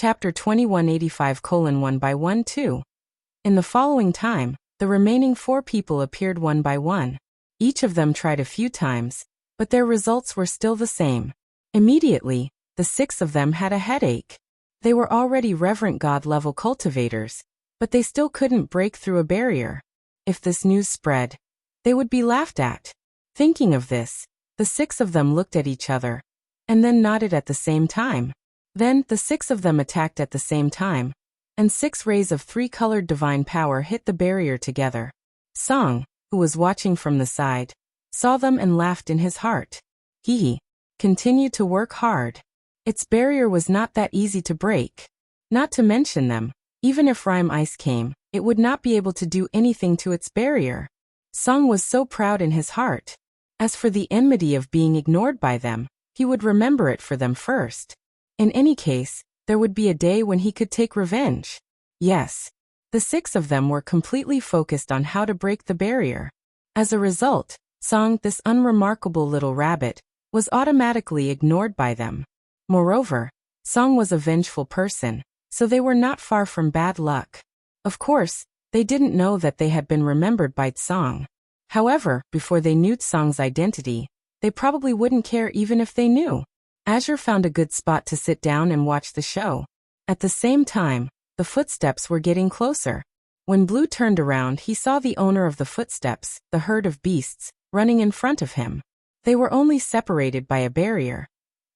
Chapter 2185:1 by 1-2. In the following time, the remaining 4 people appeared one by one. Each of them tried a few times, but their results were still the same. Immediately, the 6 of them had a headache. They were already Reverend God-level cultivators, but they still couldn't break through a barrier. If this news spread, they would be laughed at. Thinking of this, the 6 of them looked at each other, and then nodded at the same time. Then, the 6 of them attacked at the same time, and 6 rays of 3-colored divine power hit the barrier together. Song, who was watching from the side, saw them and laughed in his heart. He continued to work hard. Its barrier was not that easy to break. Not to mention them, even if Rime Ice came, it would not be able to do anything to its barrier. Song was so proud in his heart. As for the enmity of being ignored by them, he would remember it for them first. In any case, there would be a day when he could take revenge. Yes. The 6 of them were completely focused on how to break the barrier. As a result, Song, this unremarkable little rabbit, was automatically ignored by them. Moreover, Song was a vengeful person, so they were not far from bad luck. Of course, they didn't know that they had been remembered by Song. However, before they knew Song's identity, they probably wouldn't care even if they knew. Azure found a good spot to sit down and watch the show. At the same time, the footsteps were getting closer. When Blue turned around, he saw the owner of the footsteps, the herd of beasts, running in front of him. They were only separated by a barrier,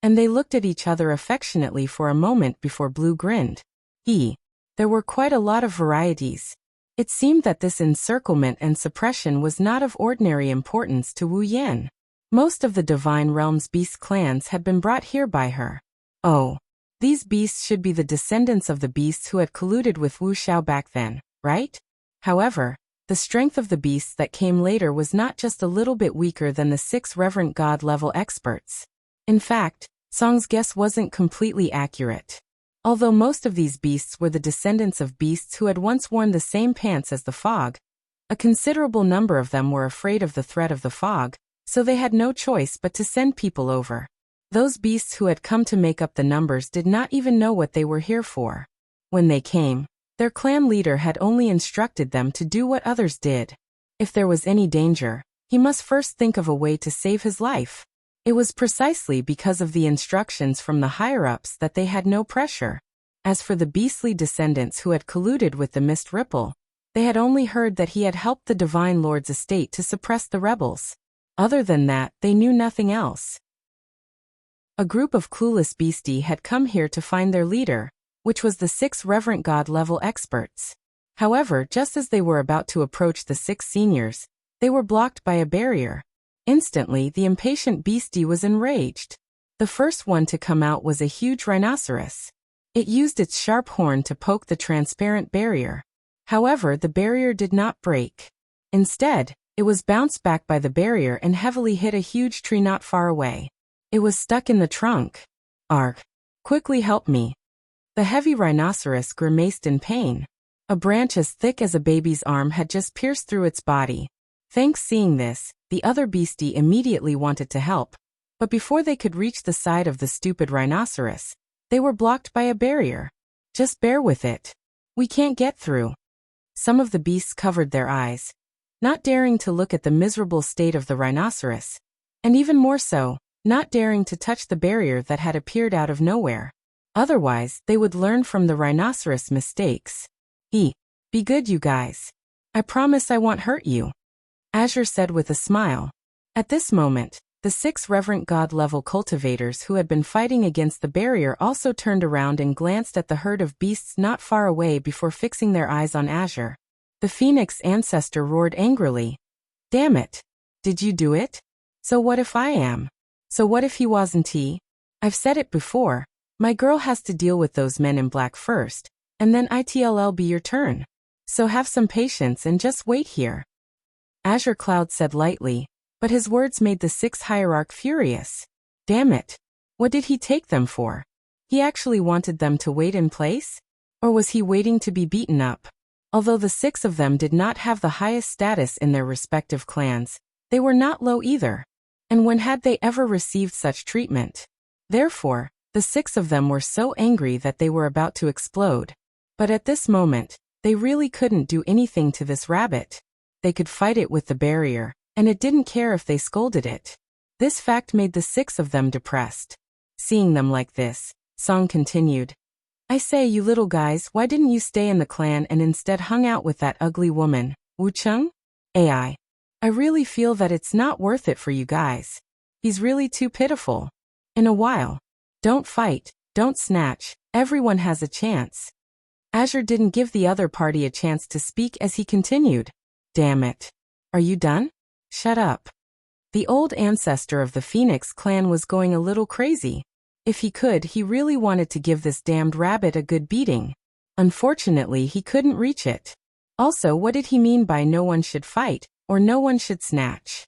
and they looked at each other affectionately for a moment before Blue grinned. There were quite a lot of varieties. It seemed that this encirclement and suppression was not of ordinary importance to Wu Yan. Most of the Divine Realm's beast clans had been brought here by her. Oh, these beasts should be the descendants of the beasts who had colluded with Wuxia back then, right? However, the strength of the beasts that came later was not just a little bit weaker than the 6 Reverend God-level experts. In fact, Song's guess wasn't completely accurate. Although most of these beasts were the descendants of beasts who had once worn the same pants as the fog, a considerable number of them were afraid of the threat of the fog, so they had no choice but to send people over. Those beasts who had come to make up the numbers did not even know what they were here for. When they came, their clan leader had only instructed them to do what others did. If there was any danger, he must first think of a way to save his life. It was precisely because of the instructions from the higher-ups that they had no pressure. As for the beastly descendants who had colluded with the Mist Ripple, they had only heard that he had helped the Divine Lord's estate to suppress the rebels. Other than that, they knew nothing else. A group of clueless beastie had come here to find their leader, which was the 6 Reverend God-level experts. However, just as they were about to approach the 6 seniors, they were blocked by a barrier. Instantly, the impatient beastie was enraged. The first one to come out was a huge rhinoceros. It used its sharp horn to poke the transparent barrier. However, the barrier did not break. Instead, it was bounced back by the barrier and heavily hit a huge tree not far away. It was stuck in the trunk. Arg! Quickly help me. The heavy rhinoceros grimaced in pain. A branch as thick as a baby's arm had just pierced through its body. Thanks seeing this, the other beastie immediately wanted to help, but before they could reach the side of the stupid rhinoceros, they were blocked by a barrier. Just bear with it. We can't get through. Some of the beasts covered their eyes, not daring to look at the miserable state of the rhinoceros, and even more so, not daring to touch the barrier that had appeared out of nowhere. Otherwise, they would learn from the rhinoceros' mistakes. Be good, you guys. I promise I won't hurt you, Azure said with a smile. At this moment, the 6 Reverend God-level cultivators who had been fighting against the barrier also turned around and glanced at the herd of beasts not far away before fixing their eyes on Azure. The Phoenix ancestor roared angrily. Damn it! Did you do it? So what if I am? So what if he wasn't he? I've said it before, my girl has to deal with those men in black first, and then it'll be your turn. So have some patience and just wait here. Azure Cloud said lightly, but his words made the 6 hierarch furious. Damn it! What did he take them for? He actually wanted them to wait in place? Or was he waiting to be beaten up? Although the 6 of them did not have the highest status in their respective clans, they were not low either. And when had they ever received such treatment? Therefore, The 6 of them were so angry that they were about to explode. But at this moment, they really couldn't do anything to this rabbit. They could fight it with the barrier, and it didn't care if they scolded it. This fact made the 6 of them depressed. Seeing them like this, Song continued. I say, you little guys, why didn't you stay in the clan and instead hung out with that ugly woman, Wucheng? I really feel that it's not worth it for you guys. He's really too pitiful. In a while. Don't fight, don't snatch, everyone has a chance. Azure didn't give the other party a chance to speak as he continued. Damn it. Are you done? Shut up. The old ancestor of the Phoenix clan was going a little crazy. If he could, he really wanted to give this damned rabbit a good beating. Unfortunately, he couldn't reach it. Also, what did he mean by no one should fight, or no one should snatch?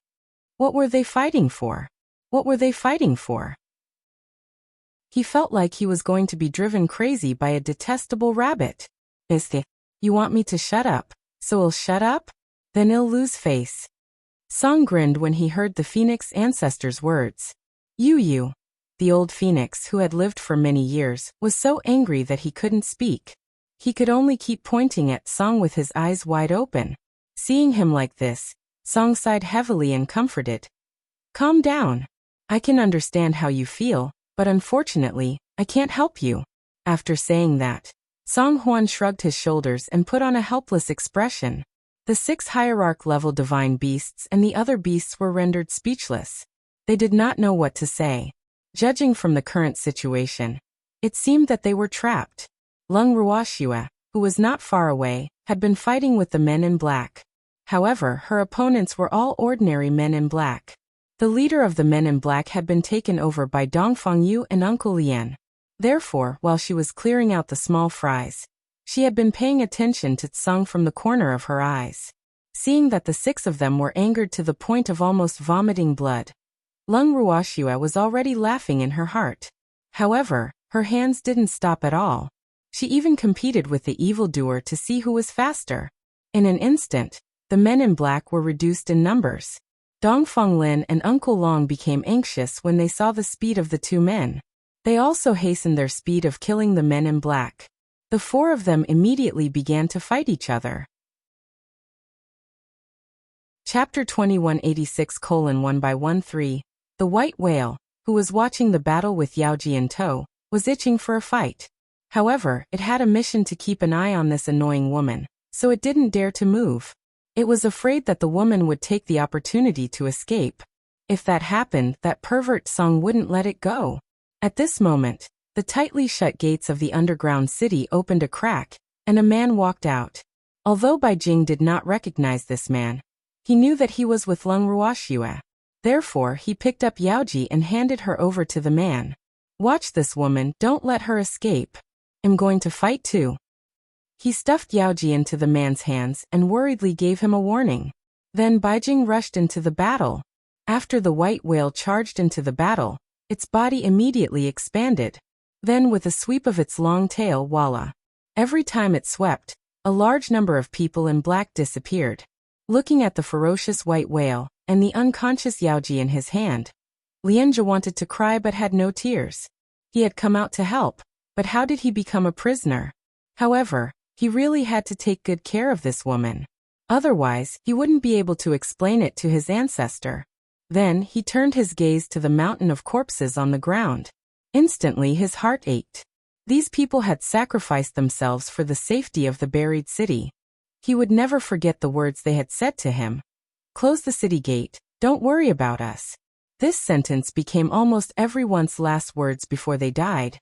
What were they fighting for? What were they fighting for? He felt like he was going to be driven crazy by a detestable rabbit. You want me to shut up, so I'll shut up? Then I'll lose face. Song grinned when he heard the Phoenix ancestor's words. You. The old Phoenix, who had lived for many years, was so angry that he couldn't speak. He could only keep pointing at Song with his eyes wide open. Seeing him like this, Song sighed heavily and comforted. Calm down. I can understand how you feel, but unfortunately, I can't help you. After saying that, Song Huan shrugged his shoulders and put on a helpless expression. The 6 hierarch-level divine beasts and the other beasts were rendered speechless. They did not know what to say. Judging from the current situation, it seemed that they were trapped. Lung Ruoxia, who was not far away, had been fighting with the men in black. However, her opponents were all ordinary men in black. The leader of the men in black had been taken over by Dongfang Yu and Uncle Lian. Therefore, while she was clearing out the small fries, she had been paying attention to Tsung from the corner of her eyes. Seeing that the 6 of them were angered to the point of almost vomiting blood, Lung Ruoxia was already laughing in her heart. However, her hands didn't stop at all. She even competed with the evildoer to see who was faster. In an instant, the men in black were reduced in numbers. Dongfang Lin and Uncle Long became anxious when they saw the speed of the 2 men. They also hastened their speed of killing the men in black. The 4 of them immediately began to fight each other. Chapter 2186:1/13. The white whale, who was watching the battle with Yaoji in tow, was itching for a fight. However, it had a mission to keep an eye on this annoying woman, so it didn't dare to move. It was afraid that the woman would take the opportunity to escape. If that happened, that pervert Song wouldn't let it go. At this moment, the tightly shut gates of the underground city opened a crack, and a man walked out. Although Bai Jing did not recognize this man, he knew that he was with Lung Ruoxia. Therefore, he picked up Yaoji and handed her over to the man. Watch this woman, don't let her escape. I'm going to fight too. He stuffed Yaoji into the man's hands and worriedly gave him a warning. Then Baijing rushed into the battle. After the white whale charged into the battle, its body immediately expanded. Then with a sweep of its long tail, voila. Every time it swept, a large number of people in black disappeared. Looking at the ferocious white whale, and the unconscious Yaoji in his hand, Lianjia wanted to cry but had no tears. He had come out to help, but how did he become a prisoner? However, he really had to take good care of this woman. Otherwise, he wouldn't be able to explain it to his ancestor. Then, he turned his gaze to the mountain of corpses on the ground. Instantly his heart ached. These people had sacrificed themselves for the safety of the buried city. He would never forget the words they had said to him. Close the city gate, don't worry about us. This sentence became almost everyone's last words before they died.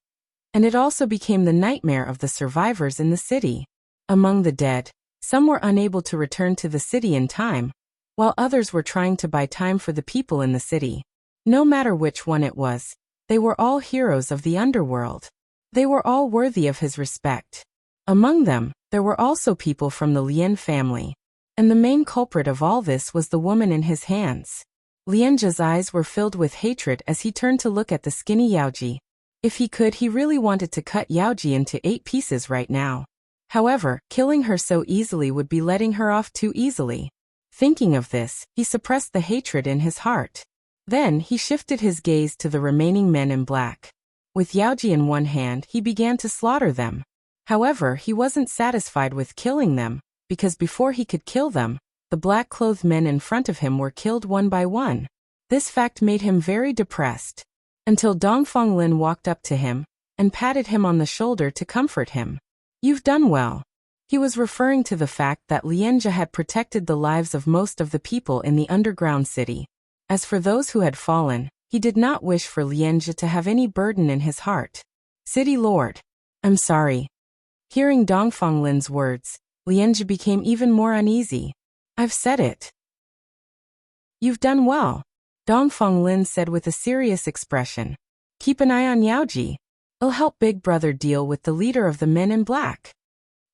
And it also became the nightmare of the survivors in the city. Among the dead, some were unable to return to the city in time, while others were trying to buy time for the people in the city. No matter which one it was, they were all heroes of the underworld. They were all worthy of his respect. Among them, there were also people from the Lian family. And the main culprit of all this was the woman in his hands. Lianjia's eyes were filled with hatred as he turned to look at the skinny Yaoji. If he could, he really wanted to cut Yaoji into 8 pieces right now. However, killing her so easily would be letting her off too easily. Thinking of this, he suppressed the hatred in his heart. Then, he shifted his gaze to the remaining men in black. With Yaoji in one hand, he began to slaughter them. However, he wasn't satisfied with killing them, because before he could kill them, the black-clothed men in front of him were killed one by one. This fact made him very depressed. Until Dongfang Lin walked up to him and patted him on the shoulder to comfort him. "You've done well." He was referring to the fact that Lianjia had protected the lives of most of the people in the underground city. As for those who had fallen, he did not wish for Lianjia to have any burden in his heart. "City Lord, I'm sorry." Hearing Dongfang Lin's words, Lianjia became even more uneasy. "I've said it." "You've done well," Dongfang Lin said with a serious expression. "Keep an eye on Yaoji. I'll help Big Brother deal with the leader of the men in black."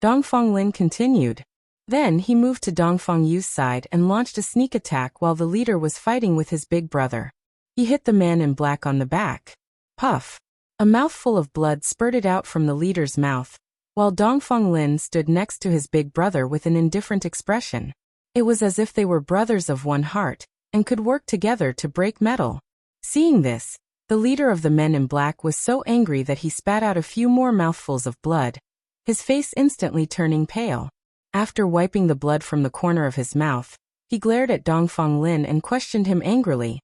Dongfang Lin continued. Then he moved to Dongfang Yu's side and launched a sneak attack while the leader was fighting with his big brother. He hit the man in black on the back. Puff! A mouthful of blood spurted out from the leader's mouth, while Dongfang Lin stood next to his big brother with an indifferent expression. It was as if they were brothers of one heart and could work together to break metal. Seeing this, the leader of the men in black was so angry that he spat out a few more mouthfuls of blood, his face instantly turning pale. After wiping the blood from the corner of his mouth, he glared at Dongfang Lin and questioned him angrily.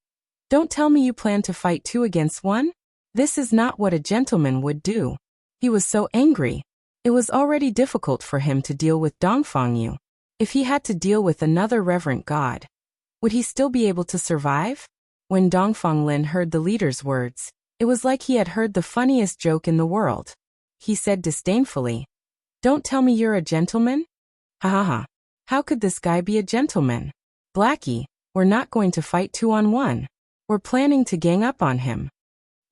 "Don't tell me you plan to fight 2 against 1? This is not what a gentleman would do." He was so angry. It was already difficult for him to deal with Dongfang Yu. If he had to deal with another reverent god, would he still be able to survive? When Dongfang Lin heard the leader's words, it was like he had heard the funniest joke in the world. He said disdainfully, "Don't tell me you're a gentleman? Ha ha ha. How could this guy be a gentleman? Blackie, we're not going to fight 2-on-1. We're planning to gang up on him."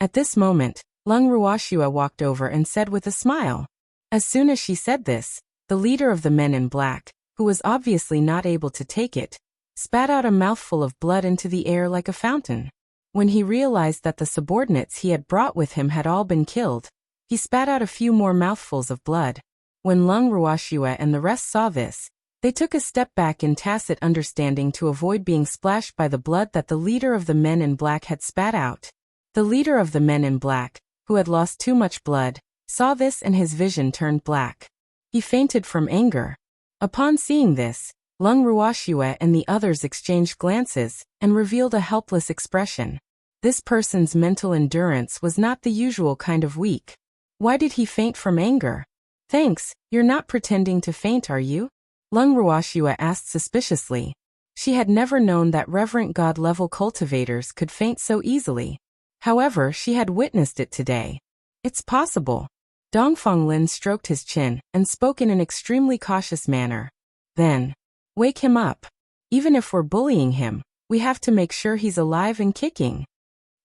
At this moment, Lung Ruoxua walked over and said with a smile. As soon as she said this, the leader of the men in black, who was obviously not able to take it, spat out a mouthful of blood into the air like a fountain. When he realized that the subordinates he had brought with him had all been killed, he spat out a few more mouthfuls of blood. When Lung Ruoxua and the rest saw this, they took a step back in tacit understanding to avoid being splashed by the blood that the leader of the men in black had spat out. The leader of the men in black, who had lost too much blood, saw this and his vision turned black. He fainted from anger. Upon seeing this, Lung Ruoxua and the others exchanged glances and revealed a helpless expression. This person's mental endurance was not the usual kind of weak. Why did he faint from anger? "Thanks, you're not pretending to faint, are you?" Lung Ruoxua asked suspiciously. She had never known that reverent god-level cultivators could faint so easily. However, she had witnessed it today. "It's possible." Dongfang Lin stroked his chin and spoke in an extremely cautious manner. "Then, wake him up. Even if we're bullying him, we have to make sure he's alive and kicking,"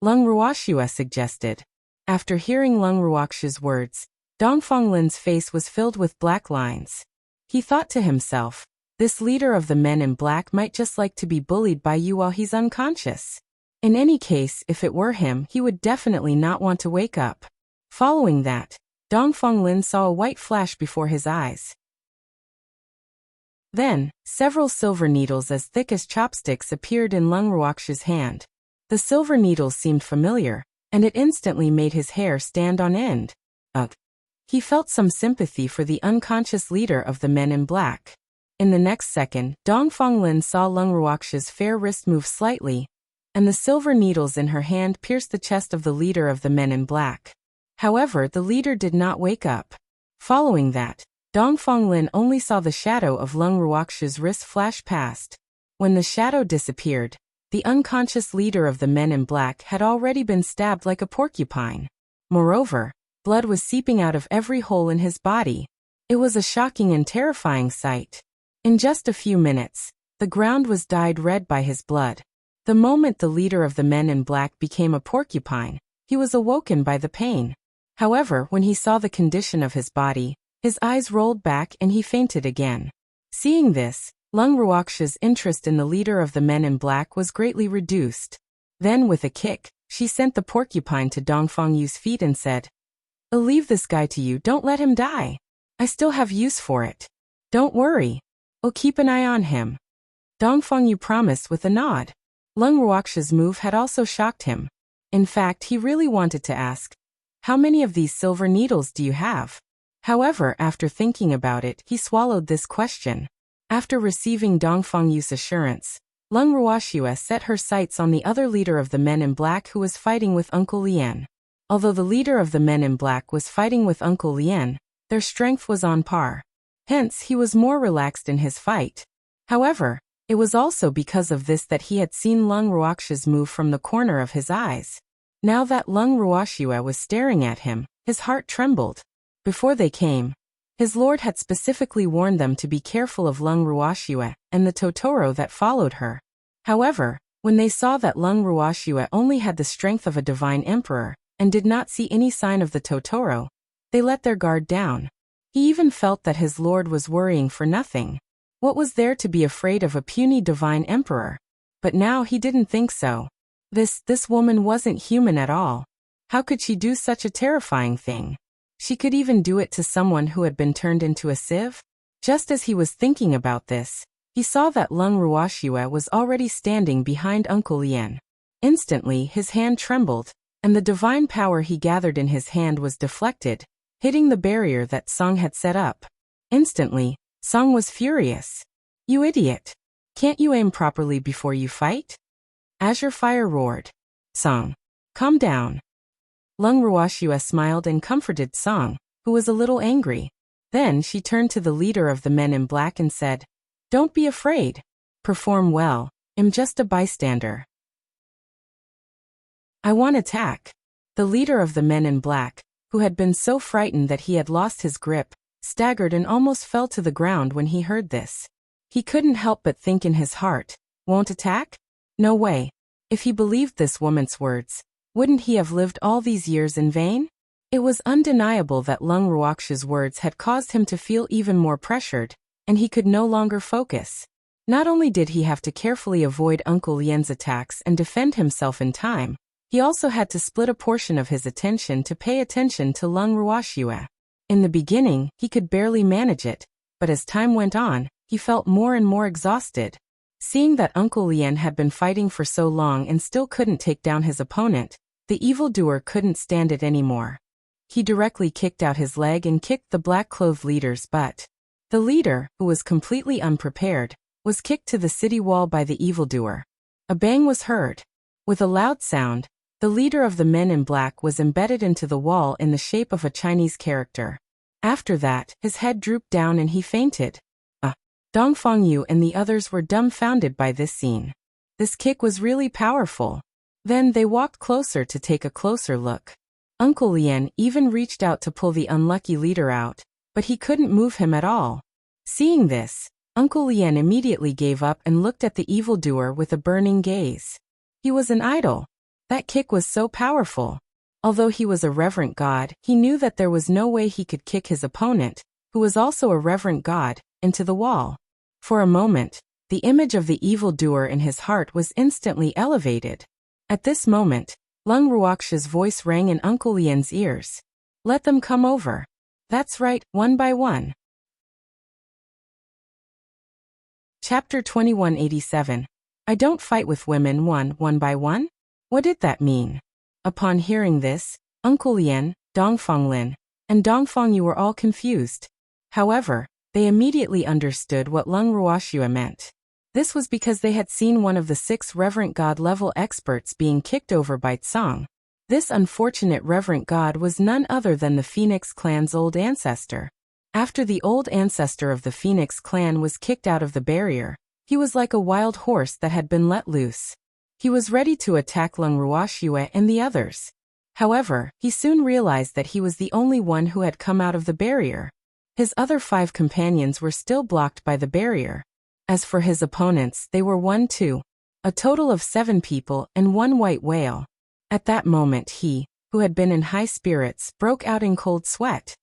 Lung Ruoxua suggested. After hearing Lung Ruoxua's words, Dongfang Lin's face was filled with black lines. He thought to himself, this leader of the men in black might just like to be bullied by you while he's unconscious. In any case, if it were him, he would definitely not want to wake up. Following that, Dongfang Lin saw a white flash before his eyes. Then, several silver needles as thick as chopsticks appeared in Lung Ruoxua's hand. The silver needles seemed familiar, and it instantly made his hair stand on end. Ugh. He felt some sympathy for the unconscious leader of the men in black. In the next second, Dongfang Lin saw Lung Ruoxua's fair wrist move slightly, and the silver needles in her hand pierced the chest of the leader of the men in black. However, the leader did not wake up. Following that, Dongfang Lin only saw the shadow of Lung Ruoxua's wrist flash past. When the shadow disappeared, the unconscious leader of the men in black had already been stabbed like a porcupine. Moreover, blood was seeping out of every hole in his body. It was a shocking and terrifying sight. In just a few minutes, the ground was dyed red by his blood. The moment the leader of the men in black became a porcupine, he was awoken by the pain. However, when he saw the condition of his body, his eyes rolled back and he fainted again. Seeing this, Lung Ruoxua's interest in the leader of the men in black was greatly reduced. Then, with a kick, she sent the porcupine to Dongfang Yu's feet and said, "I'll leave this guy to you, don't let him die. I still have use for it. Don't worry. I'll keep an eye on him." Dongfang Yu promised with a nod. Lung Ruoxua's move had also shocked him. In fact, he really wanted to ask, How many of these silver needles do you have? However, after thinking about it, he swallowed this question. After receiving Dongfang Yu's assurance, Lung Ruoxue set her sights on the other leader of the men in black who was fighting with Uncle Lien. Although the leader of the men in black was fighting with Uncle Lien, their strength was on par. Hence, he was more relaxed in his fight. However, it was also because of this that he had seen Lung Ruoxue's move from the corner of his eyes. Now that Lung Ruoxue was staring at him, his heart trembled. Before they came, his lord had specifically warned them to be careful of Lung Ruoxue and the Totoro that followed her. However, when they saw that Lung Ruoxue only had the strength of a divine emperor and did not see any sign of the Totoro, they let their guard down. He even felt that his lord was worrying for nothing. What was there to be afraid of a puny divine emperor? But now he didn't think so. This woman wasn't human at all. How could she do such a terrifying thing? She could even do it to someone who had been turned into a sieve? Just as he was thinking about this, he saw that Lung Ruoxue was already standing behind Uncle Lien. Instantly, his hand trembled, and the divine power he gathered in his hand was deflected, hitting the barrier that Song had set up. Instantly, Song was furious. "You idiot! Can't you aim properly before you fight?" Azure Fire roared. "Song, calm down." Lung Ruoxue smiled and comforted Song, who was a little angry. Then she turned to the leader of the men in black and said, "Don't be afraid. Perform well. I'm just a bystander. I won't attack." The leader of the men in black, who had been so frightened that he had lost his grip, staggered and almost fell to the ground when he heard this. He couldn't help but think in his heart, "Won't attack? No way." If he believed this woman's words, wouldn't he have lived all these years in vain? It was undeniable that Lung Ruoxue's words had caused him to feel even more pressured, and he could no longer focus. Not only did he have to carefully avoid Uncle Lien's attacks and defend himself in time, he also had to split a portion of his attention to pay attention to Lung Ruoxue. In the beginning, he could barely manage it, but as time went on, he felt more and more exhausted. Seeing that Uncle Lien had been fighting for so long and still couldn't take down his opponent, the evildoer couldn't stand it anymore. He directly kicked out his leg and kicked the black-clothed leader's butt. The leader, who was completely unprepared, was kicked to the city wall by the evildoer. A bang was heard. With a loud sound, the leader of the men in black was embedded into the wall in the shape of a Chinese character. After that, his head drooped down and he fainted. Dongfang Yu and the others were dumbfounded by this scene. This kick was really powerful. Then they walked closer to take a closer look. Uncle Lien even reached out to pull the unlucky leader out, but he couldn't move him at all. Seeing this, Uncle Lien immediately gave up and looked at the evildoer with a burning gaze. He was an idol. That kick was so powerful. Although he was a reverent god, he knew that there was no way he could kick his opponent, who was also a reverent god, into the wall. For a moment, the image of the evildoer in his heart was instantly elevated. At this moment, Lung Ruoxue's voice rang in Uncle Lien's ears. "Let them come over. That's right, one by one." Chapter 2187. I don't fight with women one by one? What did that mean? Upon hearing this, Uncle Lien, Dongfang Lin, and Dongfang Yu were all confused. However, they immediately understood what Lung Ruoxue meant. This was because they had seen one of the 6 reverent god-level experts being kicked over by Tsang. This unfortunate reverent god was none other than the Phoenix clan's old ancestor. After the old ancestor of the Phoenix clan was kicked out of the barrier, he was like a wild horse that had been let loose. He was ready to attack Lung Ruoxue and the others. However, he soon realized that he was the only one who had come out of the barrier. His other 5 companions were still blocked by the barrier. As for his opponents, they were 2, a total of 7 people and 1 white whale. At that moment he, who had been in high spirits, broke out in cold sweat.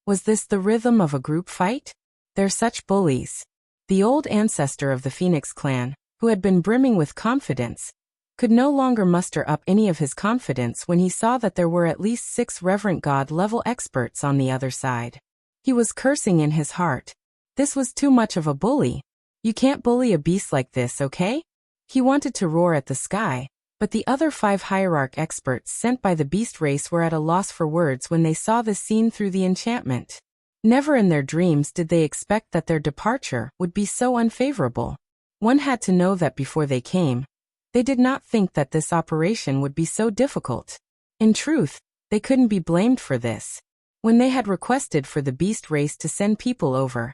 Was this the rhythm of a group fight? They're such bullies. The old ancestor of the Phoenix clan, who had been brimming with confidence, could no longer muster up any of his confidence when he saw that there were at least 6 reverent god-level experts on the other side. He was cursing in his heart. This was too much of a bully. You can't bully a beast like this, okay? He wanted to roar at the sky, But the other 5 hierarch experts sent by the beast race were at a loss for words when they saw the scene through the enchantment. Never in their dreams did they expect that their departure would be so unfavorable. One had to know that before they came. They did not think that this operation would be so difficult. In truth, they couldn't be blamed for this. When they had requested for the beast race to send people over,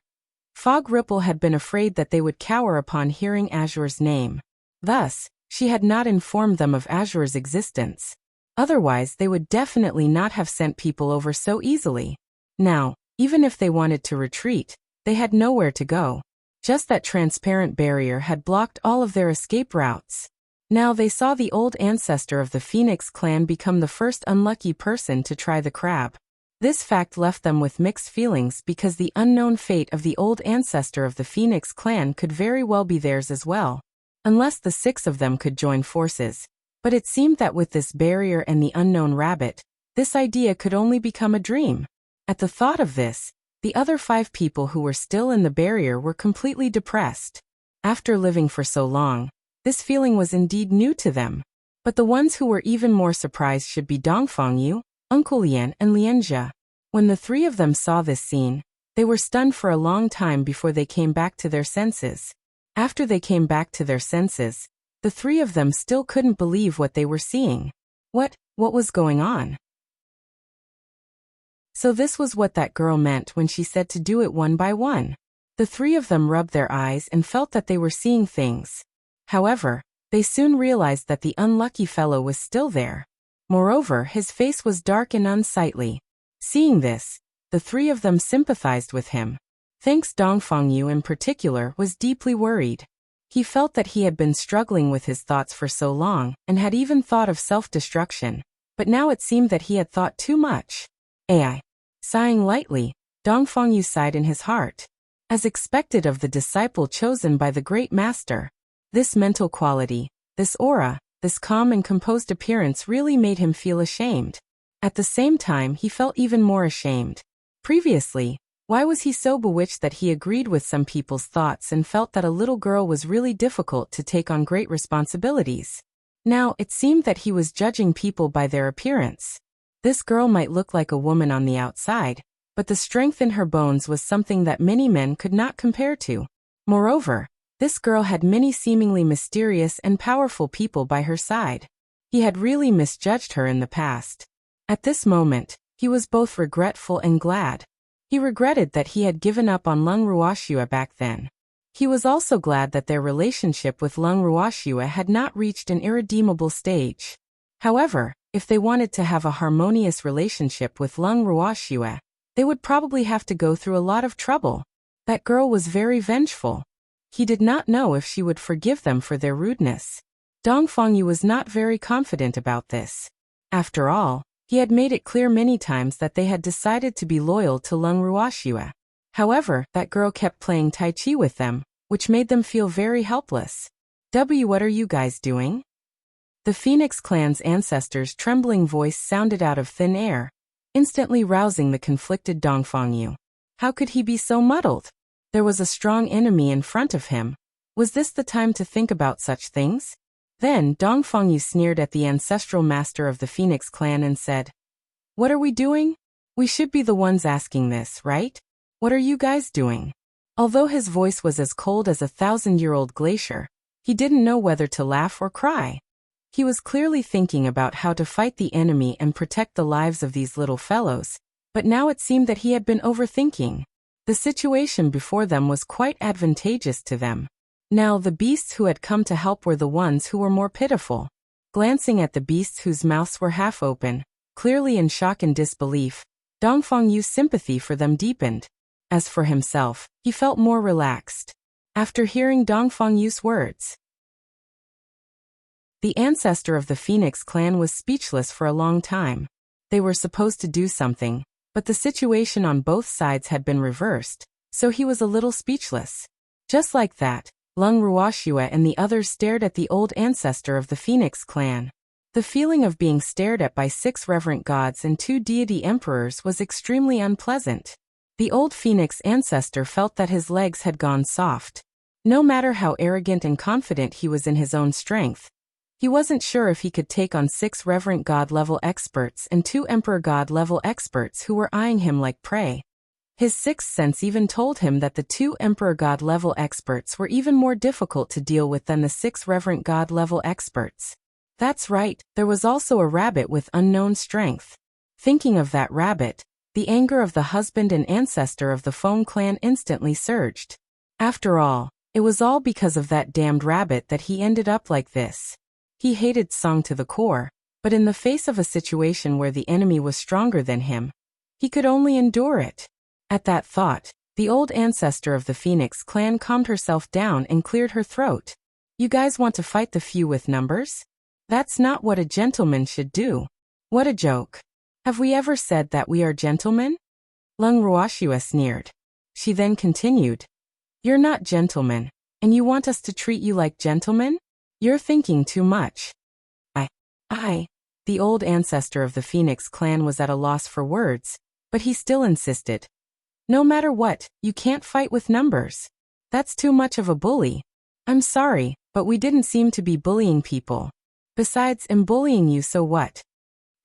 Fog Ripple had been afraid that they would cower upon hearing Azure's name. Thus, she had not informed them of Azure's existence. Otherwise, they would definitely not have sent people over so easily. Now, even if they wanted to retreat, they had nowhere to go. Just that transparent barrier had blocked all of their escape routes. Now they saw the old ancestor of the Phoenix clan become the first unlucky person to try the crab. This fact left them with mixed feelings because the unknown fate of the old ancestor of the Phoenix clan could very well be theirs as well. Unless the 6 of them could join forces. But it seemed that with this barrier and the unknown rabbit, this idea could only become a dream. At the thought of this, the other 5 people who were still in the barrier were completely depressed. After living for so long, this feeling was indeed new to them. But the ones who were even more surprised should be Dongfangyu, Uncle Lian and Lianjia. When the 3 of them saw this scene, they were stunned for a long time before they came back to their senses. After they came back to their senses, the 3 of them still couldn't believe what they were seeing. What was going on? So this was what that girl meant when she said to do it one by one. The 3 of them rubbed their eyes and felt that they were seeing things. However, they soon realized that the unlucky fellow was still there. Moreover, his face was dark and unsightly. Seeing this, the 3 of them sympathized with him. Thanks Dongfangyu in particular was deeply worried. He felt that he had been struggling with his thoughts for so long and had even thought of self-destruction, but now it seemed that he had thought too much. Ai. Sighing lightly, Dongfangyu sighed in his heart. As expected of the disciple chosen by the great master, this mental quality, this aura, this calm and composed appearance really made him feel ashamed. At the same time, he felt even more ashamed. Previously, why was he so bewitched that he agreed with some people's thoughts and felt that a little girl was really difficult to take on great responsibilities? Now, it seemed that he was judging people by their appearance. This girl might look like a woman on the outside, but the strength in her bones was something that many men could not compare to. Moreover, this girl had many seemingly mysterious and powerful people by her side. He had really misjudged her in the past. At this moment, he was both regretful and glad. He regretted that he had given up on Lung Ruoxua back then. He was also glad that their relationship with Lung Ruoxua had not reached an irredeemable stage. However, if they wanted to have a harmonious relationship with Lung Ruoxua, they would probably have to go through a lot of trouble. That girl was very vengeful. He did not know if she would forgive them for their rudeness. Dongfangyu was not very confident about this. After all, he had made it clear many times that they had decided to be loyal to Lung Ruoxua. However, that girl kept playing Tai Chi with them, which made them feel very helpless. What are you guys doing? The Phoenix clan's ancestor's trembling voice sounded out of thin air, instantly rousing the conflicted Dongfangyu. How could he be so muddled? There was a strong enemy in front of him. Was this the time to think about such things? Then Dongfangyu sneered at the ancestral master of the Phoenix clan and said, "What are we doing? We should be the ones asking this, right? What are you guys doing?" Although his voice was as cold as a 1,000-year-old glacier, he didn't know whether to laugh or cry. He was clearly thinking about how to fight the enemy and protect the lives of these little fellows, but now it seemed that he had been overthinking. The situation before them was quite advantageous to them. Now the beasts who had come to help were the ones who were more pitiful. Glancing at the beasts whose mouths were half open, clearly in shock and disbelief, Dongfangyu's sympathy for them deepened. As for himself, he felt more relaxed. After hearing Dongfangyu's words, the ancestor of the Phoenix clan was speechless for a long time. They were supposed to do something, but the situation on both sides had been reversed, so he was a little speechless. Just like that, Lung Ruoxua and the others stared at the old ancestor of the Phoenix clan. The feeling of being stared at by 6 reverent gods and 2 deity emperors was extremely unpleasant. The old Phoenix ancestor felt that his legs had gone soft. No matter how arrogant and confident he was in his own strength, He wasn't sure if he could take on 6 Reverent God-level experts and 2 Emperor God-level experts who were eyeing him like prey. His sixth sense even told him that the 2 Emperor God-level experts were even more difficult to deal with than the 6 Reverent God-level experts. That's right, there was also a rabbit with unknown strength. Thinking of that rabbit, the anger of the husband and ancestor of the Feng clan instantly surged. After all, it was all because of that damned rabbit that he ended up like this. He hated Song to the core, but in the face of a situation where the enemy was stronger than him, he could only endure it. At that thought, the old ancestor of the Phoenix clan calmed herself down and cleared her throat. You guys want to fight the few with numbers? That's not what a gentleman should do. What a joke. Have we ever said that we are gentlemen? Lung Ruoxua sneered. She then continued. You're not gentlemen, and you want us to treat you like gentlemen? You're thinking too much. The old ancestor of the Phoenix clan was at a loss for words, but he still insisted. No matter what, you can't fight with numbers. That's too much of a bully. I'm sorry, but we didn't seem to be bullying people. Besides, I'm bullying you, so what?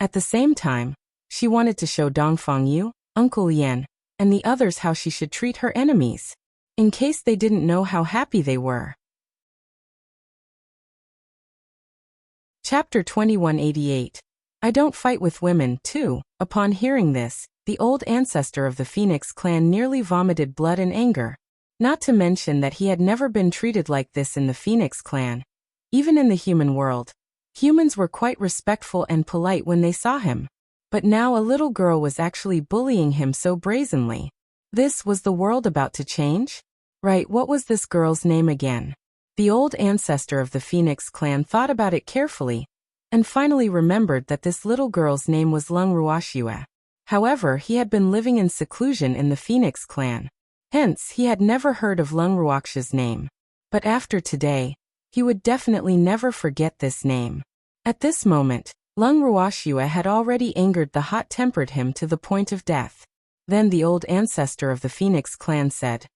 At the same time, she wanted to show Dongfang Yu, Uncle Yan, and the others how she should treat her enemies, in case they didn't know how happy they were. Chapter 2188. I don't fight with women, too. Upon hearing this, the old ancestor of the Phoenix clan nearly vomited blood and anger. Not to mention that he had never been treated like this in the Phoenix clan. Even in the human world, humans were quite respectful and polite when they saw him. But now a little girl was actually bullying him so brazenly. This was the world about to change? Right, what was this girl's name again? The old ancestor of the Phoenix clan thought about it carefully, and finally remembered that this little girl's name was Lung Ruoxua. However, he had been living in seclusion in the Phoenix clan. Hence, he had never heard of Lung Ruoxua's name. But after today, he would definitely never forget this name. At this moment, Lung Ruoxua had already angered the hot-tempered him to the point of death. Then the old ancestor of the Phoenix clan said,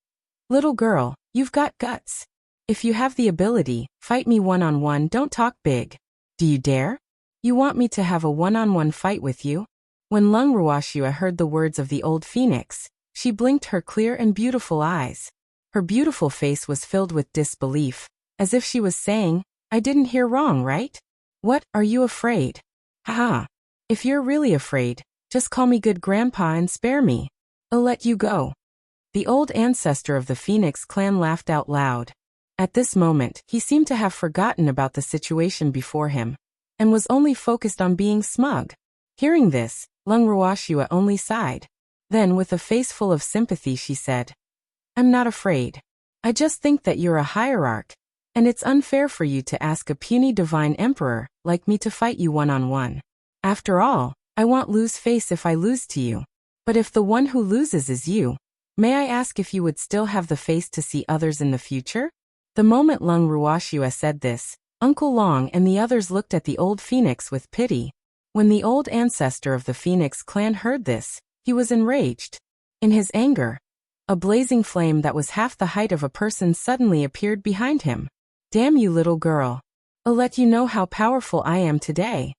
Little girl, you've got guts. If you have the ability, fight me one-on-one, don't talk big. Do you dare? You want me to have a one-on-one fight with you? When Lung Ruoxua heard the words of the old phoenix, she blinked her clear and beautiful eyes. Her beautiful face was filled with disbelief, as if she was saying, I didn't hear wrong, right? What, are you afraid? Haha. If you're really afraid, just call me good grandpa and spare me. I'll let you go. The old ancestor of the Phoenix clan laughed out loud. At this moment, he seemed to have forgotten about the situation before him, and was only focused on being smug. Hearing this, Lung Ruoxua only sighed. Then, with a face full of sympathy, she said, I'm not afraid. I just think that you're a hierarch, and it's unfair for you to ask a puny divine emperor like me to fight you one-on-one. After all, I won't lose face if I lose to you. But if the one who loses is you, may I ask if you would still have the face to see others in the future? The moment Lung Ruoxua said this, Uncle Long and the others looked at the old phoenix with pity. When the old ancestor of the Phoenix clan heard this, he was enraged. In his anger, a blazing flame that was half the height of a person suddenly appeared behind him. Damn you, little girl. I'll let you know how powerful I am today.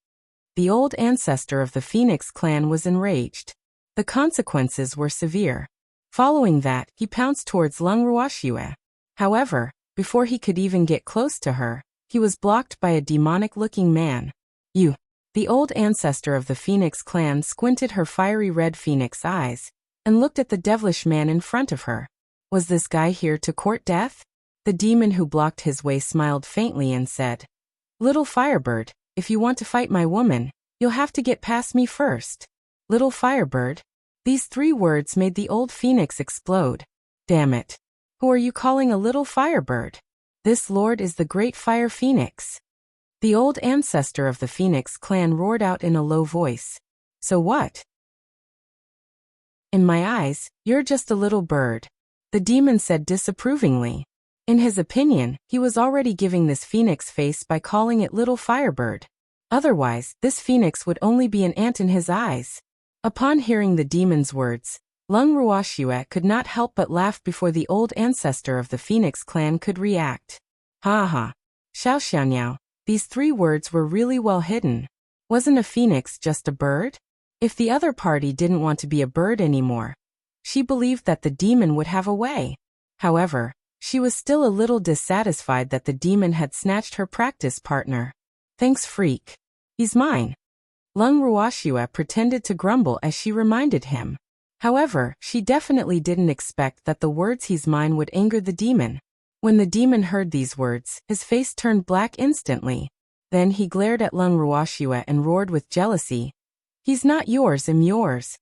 The old ancestor of the Phoenix clan was enraged. The consequences were severe. Following that, he pounced towards Lung Ruoxua. However, before he could even get close to her, he was blocked by a demonic-looking man. You. The old ancestor of the Phoenix clan squinted her fiery red phoenix eyes, and looked at the devilish man in front of her. Was this guy here to court death? The demon who blocked his way smiled faintly and said, Little Firebird, if you want to fight my woman, you'll have to get past me first. Little Firebird? These 3 words made the old phoenix explode. Damn it. Who are you calling a little firebird? This lord is the great fire phoenix. The old ancestor of the Phoenix clan roared out in a low voice. So what? In my eyes, you're just a little bird. The demon said disapprovingly. In his opinion, he was already giving this phoenix face by calling it little firebird. Otherwise, this phoenix would only be an ant in his eyes. Upon hearing the demon's words, Lung Ruoxua could not help but laugh before the old ancestor of the Phoenix clan could react. Ha ha. Xiao Xiaoniao, These 3 words were really well hidden. Wasn't a phoenix just a bird? If the other party didn't want to be a bird anymore, she believed that the demon would have a way. However, she was still a little dissatisfied that the demon had snatched her practice partner. Thanks, freak. He's mine. Lung Ruoxua pretended to grumble as she reminded him. However, she definitely didn't expect that the words "he's mine" would anger the demon. When the demon heard these words, his face turned black instantly. Then he glared at Lung Ruoxua and roared with jealousy. He's not yours, I'm yours.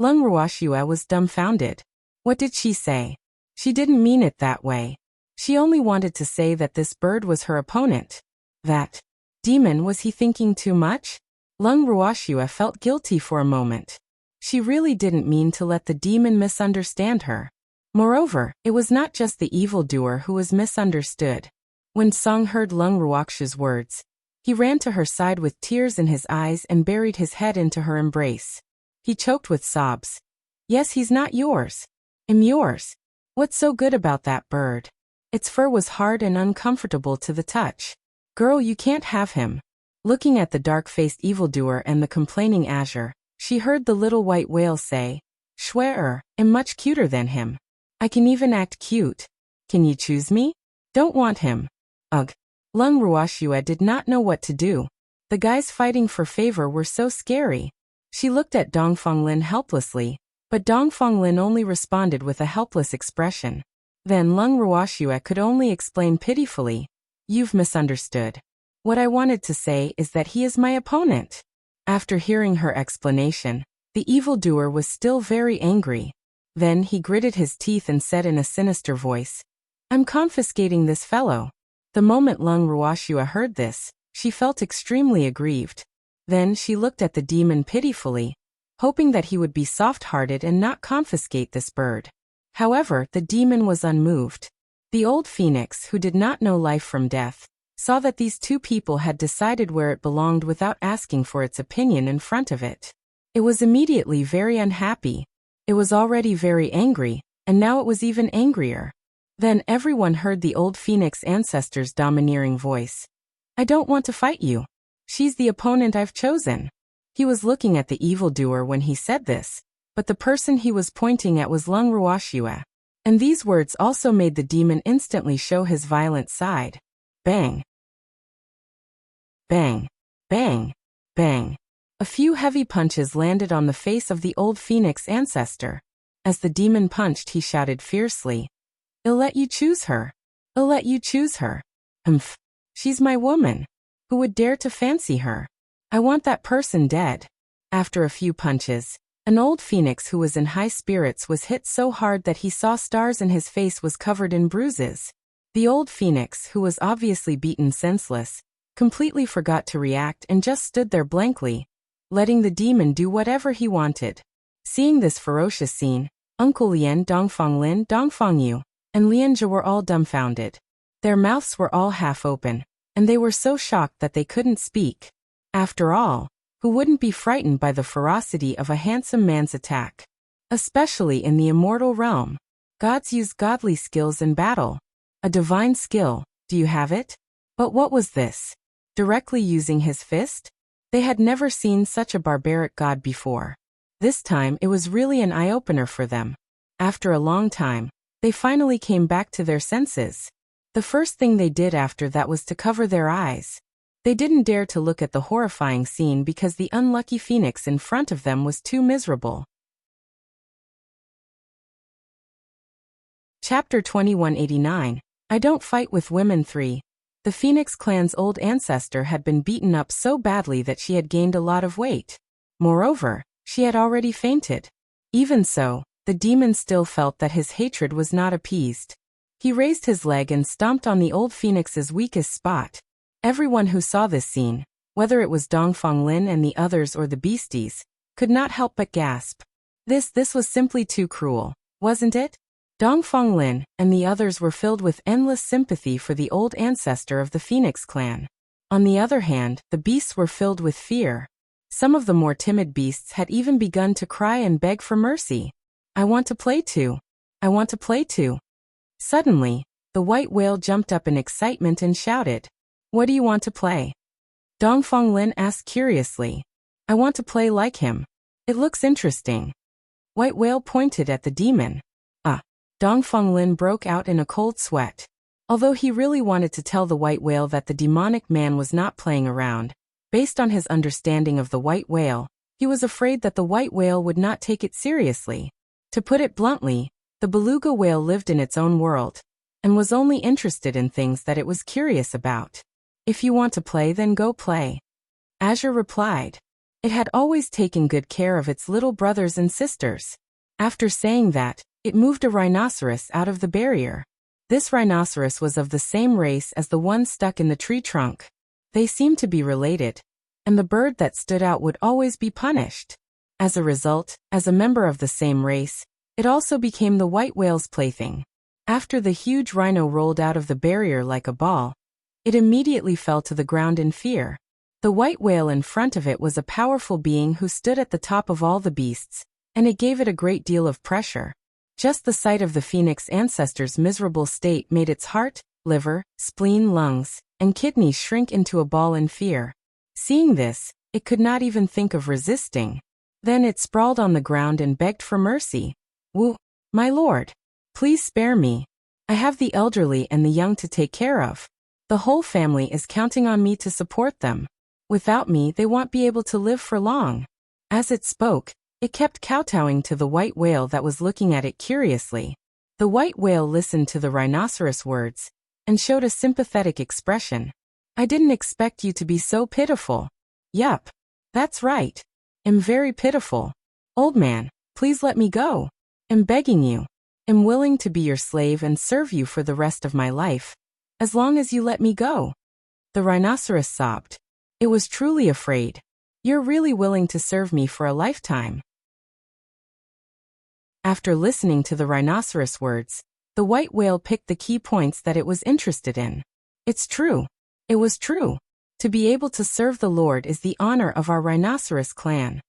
Lung Ruoxua was dumbfounded. What did she say? She didn't mean it that way. She only wanted to say that this bird was her opponent. That demon, was he thinking too much? Lung Ruoxua felt guilty for a moment. She really didn't mean to let the demon misunderstand her. Moreover, it was not just the evildoer who was misunderstood. When Song heard Lung Ruoxua's words, he ran to her side with tears in his eyes and buried his head into her embrace. He choked with sobs. Yes, he's not yours. I'm yours. What's so good about that bird? Its fur was hard and uncomfortable to the touch. Girl, you can't have him. Looking at the dark-faced evildoer and the complaining Azure, she heard the little white whale say, Schwer, I'm much cuter than him. I can even act cute. Can you choose me? Don't want him. Ugh. Lung Ruoxua did not know what to do. The guys fighting for favor were so scary. She looked at Dongfang helplessly, but Dongfang only responded with a helpless expression. Then Lung Ruoxua could only explain pitifully, You've misunderstood. What I wanted to say is that he is my opponent. After hearing her explanation, the evildoer was still very angry. Then he gritted his teeth and said in a sinister voice, I'm confiscating this fellow. The moment Lung Ruoxua heard this, she felt extremely aggrieved. Then she looked at the demon pitifully, hoping that he would be soft-hearted and not confiscate this bird. However, the demon was unmoved. The old phoenix, who did not know life from death, saw that these 2 people had decided where it belonged without asking for its opinion in front of it. It was immediately very unhappy. It was already very angry, and now it was even angrier. Then everyone heard the old phoenix ancestor's domineering voice. I don't want to fight you. She's the opponent I've chosen. He was looking at the evildoer when he said this, but the person he was pointing at was Lung Ruoxua. And these words also made the demon instantly show his violent side. Bang. Bang. Bang. Bang. A few heavy punches landed on the face of the old phoenix ancestor. As the demon punched, he shouted fiercely, I'll let you choose her. I'll let you choose her. She's my woman. Who would dare to fancy her? I want that person dead. After a few punches, an old phoenix who was in high spirits was hit so hard that he saw stars and his face was covered in bruises. The old phoenix, who was obviously beaten senseless, completely forgot to react and just stood there blankly, letting the demon do whatever he wanted. Seeing this ferocious scene, Uncle Lien, Dongfang Yu, and Lianjia were all dumbfounded. Their mouths were all half open, and they were so shocked that they couldn't speak. After all, who wouldn't be frightened by the ferocity of a handsome man's attack? Especially in the immortal realm. Gods use godly skills in battle. A divine skill, do you have it? But what was this? Directly using his fist? They had never seen such a barbaric god before. This time it was really an eye-opener for them. After a long time, they finally came back to their senses. The first thing they did after that was to cover their eyes. They didn't dare to look at the horrifying scene because the unlucky phoenix in front of them was too miserable. Chapter 2189. I Don't Fight with Women 3. The Phoenix clan's old ancestor had been beaten up so badly that she had gained a lot of weight. Moreover, she had already fainted. Even so, the demon still felt that his hatred was not appeased. He raised his leg and stomped on the old phoenix's weakest spot. Everyone who saw this scene, whether it was Dongfang and the others or the beasties, could not help but gasp. This was simply too cruel, wasn't it? Dongfang and the others were filled with endless sympathy for the old ancestor of the Phoenix clan. On the other hand, the beasts were filled with fear. Some of the more timid beasts had even begun to cry and beg for mercy. I want to play too. I want to play too. Suddenly, the white whale jumped up in excitement and shouted, What do you want to play? Dongfeng Lin asked curiously. I want to play like him. It looks interesting. White Whale pointed at the demon. Dongfeng Lin broke out in a cold sweat. Although he really wanted to tell the White Whale that the demonic man was not playing around, based on his understanding of the White Whale, he was afraid that the White Whale would not take it seriously. To put it bluntly, the beluga whale lived in its own world, and was only interested in things that it was curious about. If you want to play, then go play. Azure replied. It had always taken good care of its little brothers and sisters. After saying that, it moved a rhinoceros out of the barrier. This rhinoceros was of the same race as the one stuck in the tree trunk. They seemed to be related, and the bird that stood out would always be punished. As a result, as a member of the same race, it also became the White Whale's plaything. After the huge rhino rolled out of the barrier like a ball, it immediately fell to the ground in fear. The White Whale in front of it was a powerful being who stood at the top of all the beasts, and it gave it a great deal of pressure. Just the sight of the phoenix ancestor's miserable state made its heart, liver, spleen, lungs, and kidneys shrink into a ball in fear. Seeing this, it could not even think of resisting. Then it sprawled on the ground and begged for mercy. My lord, please spare me. I have the elderly and the young to take care of. The whole family is counting on me to support them. Without me, they won't be able to live for long. As it spoke, it kept kowtowing to the White Whale that was looking at it curiously. The White Whale listened to the rhinoceros words and showed a sympathetic expression. I didn't expect you to be so pitiful. Yup. That's right. I'm very pitiful. Old man, please let me go. I'm begging you. I'm willing to be your slave and serve you for the rest of my life, as long as you let me go. The rhinoceros sobbed. It was truly afraid. You're really willing to serve me for a lifetime. After listening to the rhinoceros words, the White Whale picked the key points that it was interested in. It's true. It was true. To be able to serve the Lord is the honor of our rhinoceros clan.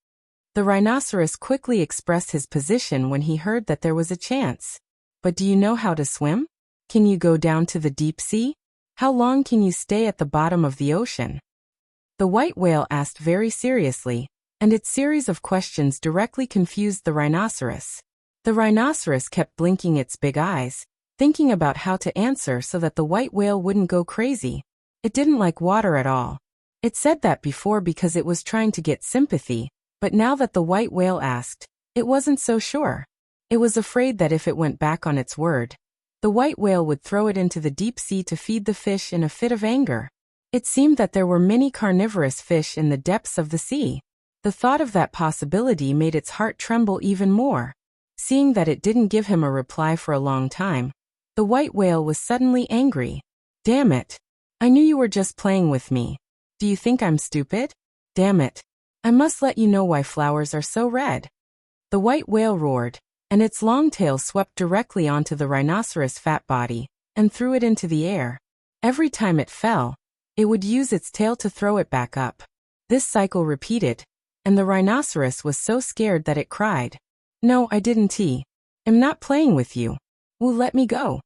The rhinoceros quickly expressed his position when he heard that there was a chance. But do you know how to swim? Can you go down to the deep sea? How long can you stay at the bottom of the ocean? The White Whale asked very seriously, and its series of questions directly confused the rhinoceros. The rhinoceros kept blinking its big eyes, thinking about how to answer so that the White Whale wouldn't go crazy. It didn't like water at all. It said that before because it was trying to get sympathy, but now that the White Whale asked, it wasn't so sure. It was afraid that if it went back on its word, the White Whale would throw it into the deep sea to feed the fish in a fit of anger. It seemed that there were many carnivorous fish in the depths of the sea. The thought of that possibility made its heart tremble even more. Seeing that it didn't give him a reply for a long time, the White Whale was suddenly angry. Damn it. I knew you were just playing with me. Do you think I'm stupid? Damn it. I must let you know why flowers are so red. The White Whale roared, and its long tail swept directly onto the rhinoceros' fat body and threw it into the air. Every time it fell, it would use its tail to throw it back up. This cycle repeated, and the rhinoceros was so scared that it cried. No, I didn't. I'm not playing with you. Let me go.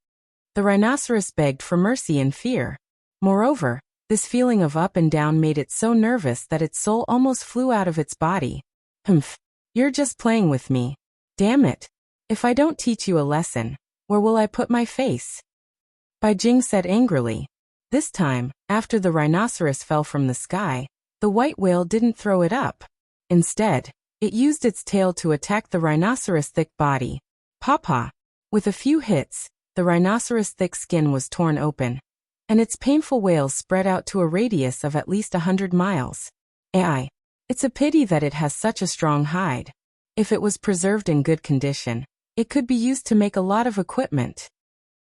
The rhinoceros begged for mercy in fear. Moreover, this feeling of up and down made it so nervous that its soul almost flew out of its body. Humph. You're just playing with me. Damn it. If I don't teach you a lesson, where will I put my face? Bai Jing said angrily. This time, after the rhinoceros fell from the sky, the White Whale didn't throw it up. Instead, it used its tail to attack the rhinoceros' thick body. Papa. With a few hits, the rhinoceros' thick skin was torn open, and its painful wails spread out to a radius of at least 100 miles. It's a pity that it has such a strong hide. If it was preserved in good condition, it could be used to make a lot of equipment.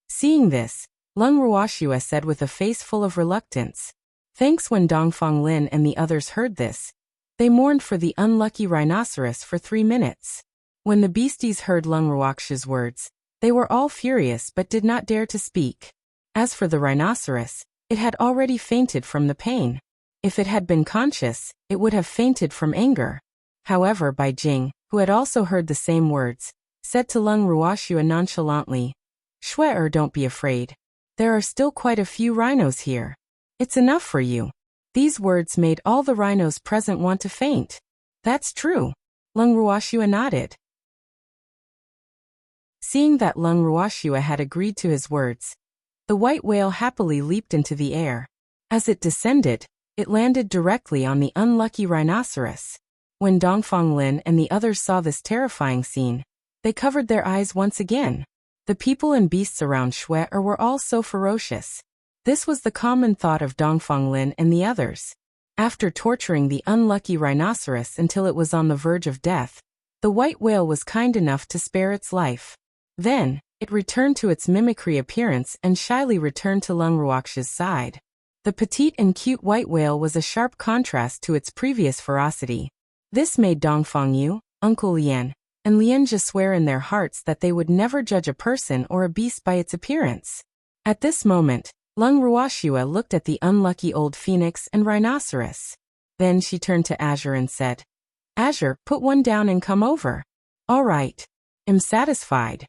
Seeing this, Lung Ruoxua said with a face full of reluctance. Thanks. When Dongfeng Lin and the others heard this, they mourned for the unlucky rhinoceros for 3 minutes. When the beasties heard Lung Ruoxua's words, they were all furious but did not dare to speak. As for the rhinoceros, it had already fainted from the pain. If it had been conscious, it would have fainted from anger. However, Bai Jing, who had also heard the same words, said to Lung Ruoxua nonchalantly, Shui, don't be afraid. There are still quite a few rhinos here. It's enough for you." These words made all the rhinos present want to faint. "That's true." Lung Ruoxua nodded. Seeing that Lung Ruoxua had agreed to his words, the white whale happily leaped into the air. As it descended, it landed directly on the unlucky rhinoceros. When Dongfang Lin and the others saw this terrifying scene, they covered their eyes once again. The people and beasts around Shui were all so ferocious. This was the common thought of Dongfang Lin and the others. After torturing the unlucky rhinoceros until it was on the verge of death, the white whale was kind enough to spare its life. Then, it returned to its mimicry appearance and shyly returned to Lung Ruoxua's side. The petite and cute white whale was a sharp contrast to its previous ferocity. This made Dongfang Yu, Uncle Lian, and Lianjia swear in their hearts that they would never judge a person or a beast by its appearance. At this moment, Lung Ruoxua looked at the unlucky old phoenix and rhinoceros. Then she turned to Azure and said, "Azure, put one down and come over." "All right. I'm satisfied."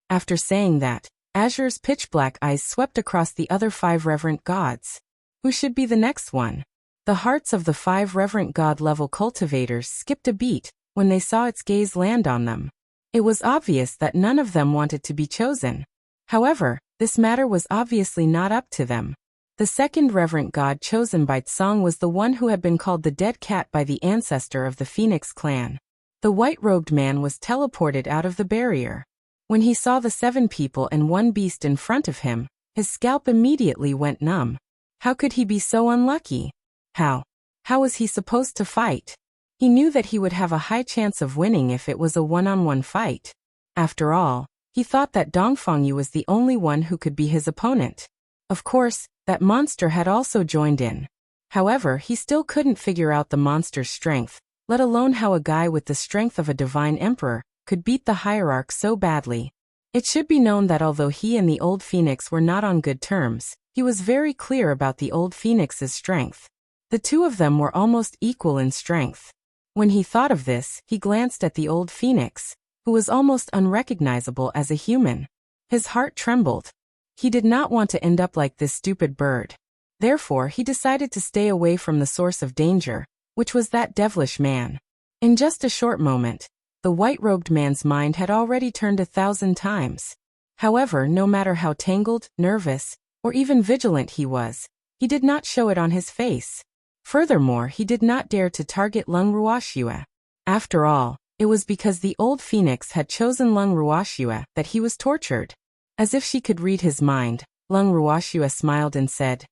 After saying that, Azure's pitch-black eyes swept across the other 5 reverent gods. Who should be the next one? The hearts of the 5 reverent god-level cultivators skipped a beat when they saw its gaze land on them. It was obvious that none of them wanted to be chosen. However, this matter was obviously not up to them. The second reverent god chosen by Tsang was the one who had been called the dead cat by the ancestor of the Phoenix clan. The white-robed man was teleported out of the barrier. When he saw the 7 people and 1 beast in front of him, his scalp immediately went numb. How could he be so unlucky? How was he supposed to fight? He knew that he would have a high chance of winning if it was a one-on-one fight. After all, he thought that Dongfang Yu was the only one who could be his opponent. Of course, that monster had also joined in. However, he still couldn't figure out the monster's strength, let alone how a guy with the strength of a divine emperor could beat the hierarch so badly. It should be known that although he and the old phoenix were not on good terms, he was very clear about the old phoenix's strength. The 2 of them were almost equal in strength. When he thought of this, he glanced at the old phoenix, who was almost unrecognizable as a human. His heart trembled. He did not want to end up like this stupid bird. Therefore, he decided to stay away from the source of danger, which was that devilish man. In just a short moment, the white-robed man's mind had already turned 1,000 times. However, no matter how tangled, nervous, or even vigilant he was, he did not show it on his face. Furthermore, he did not dare to target Lung Ruoxua. After all, it was because the old phoenix had chosen Lung Ruoxua that he was tortured. As if she could read his mind, Lung Ruoxua smiled and said,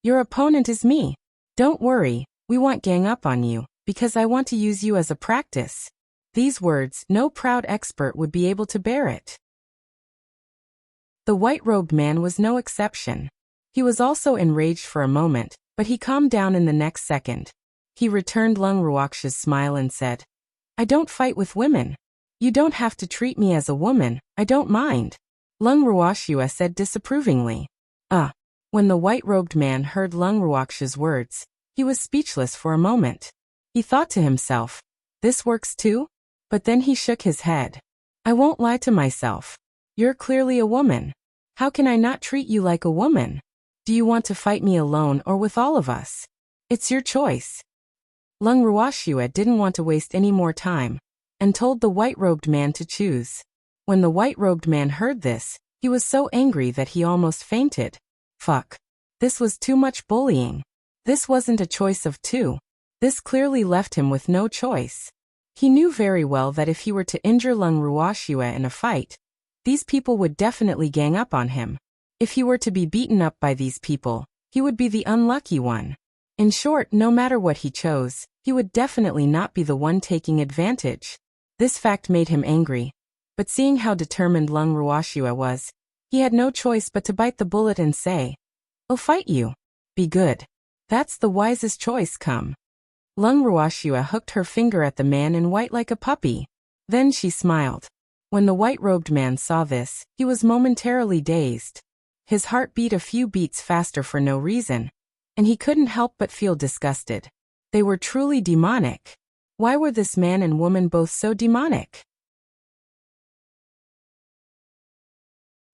"Your opponent is me. Don't worry, we won't gang up on you, because I want to use you as a practice." These words, no proud expert would be able to bear it. The white-robed man was no exception. He was also enraged for a moment, but he calmed down in the next second. He returned Lung Ruoxua's smile and said, "I don't fight with women. You don't have to treat me as a woman, I don't mind." Lung Ruoxua said disapprovingly. When the white-robed man heard Lung Ruoxua's words, he was speechless for a moment. He thought to himself, "This works too?" But then he shook his head. "I won't lie to myself. You're clearly a woman. How can I not treat you like a woman? Do you want to fight me alone or with all of us? It's your choice." Lung Ruoxua didn't want to waste any more time, and told the white-robed man to choose. When the white-robed man heard this, he was so angry that he almost fainted. Fuck. This was too much bullying. This wasn't a choice of 2. This clearly left him with no choice. He knew very well that if he were to injure Lung Ruoxua in a fight, these people would definitely gang up on him. If he were to be beaten up by these people, he would be the unlucky one. In short, no matter what he chose, he would definitely not be the one taking advantage. This fact made him angry. But seeing how determined Lung Ruoxua was, he had no choice but to bite the bullet and say, "I'll fight you. Be good. That's the wisest choice, come." Lung Ruoxua hooked her finger at the man in white like a puppy. Then she smiled. When the white-robed man saw this, he was momentarily dazed. His heart beat a few beats faster for no reason, and he couldn't help but feel disgusted. They were truly demonic. Why were this man and woman both so demonic?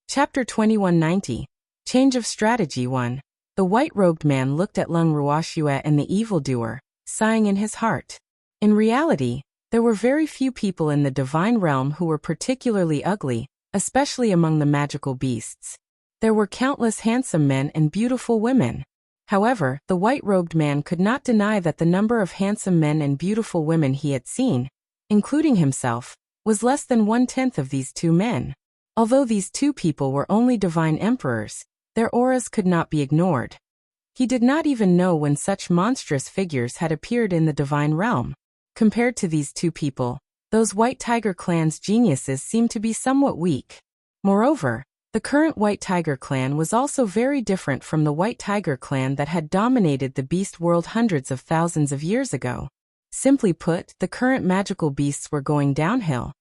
Chapter 2190. Change of Strategy 1. The white-robed man looked at Lung Ruoxue and the evildoer, sighing in his heart. In reality, there were very few people in the divine realm who were particularly ugly, especially among the magical beasts. There were countless handsome men and beautiful women. However, the white-robed man could not deny that the number of handsome men and beautiful women he had seen, including himself, was less than 1/10 of these two men. Although these two people were only divine emperors, their auras could not be ignored. He did not even know when such monstrous figures had appeared in the divine realm. Compared to these two people, those White Tiger clan's geniuses seemed to be somewhat weak. Moreover, the current White Tiger clan was also very different from the White Tiger clan that had dominated the beast world hundreds of thousands of years ago. Simply put, the current magical beasts were going downhill,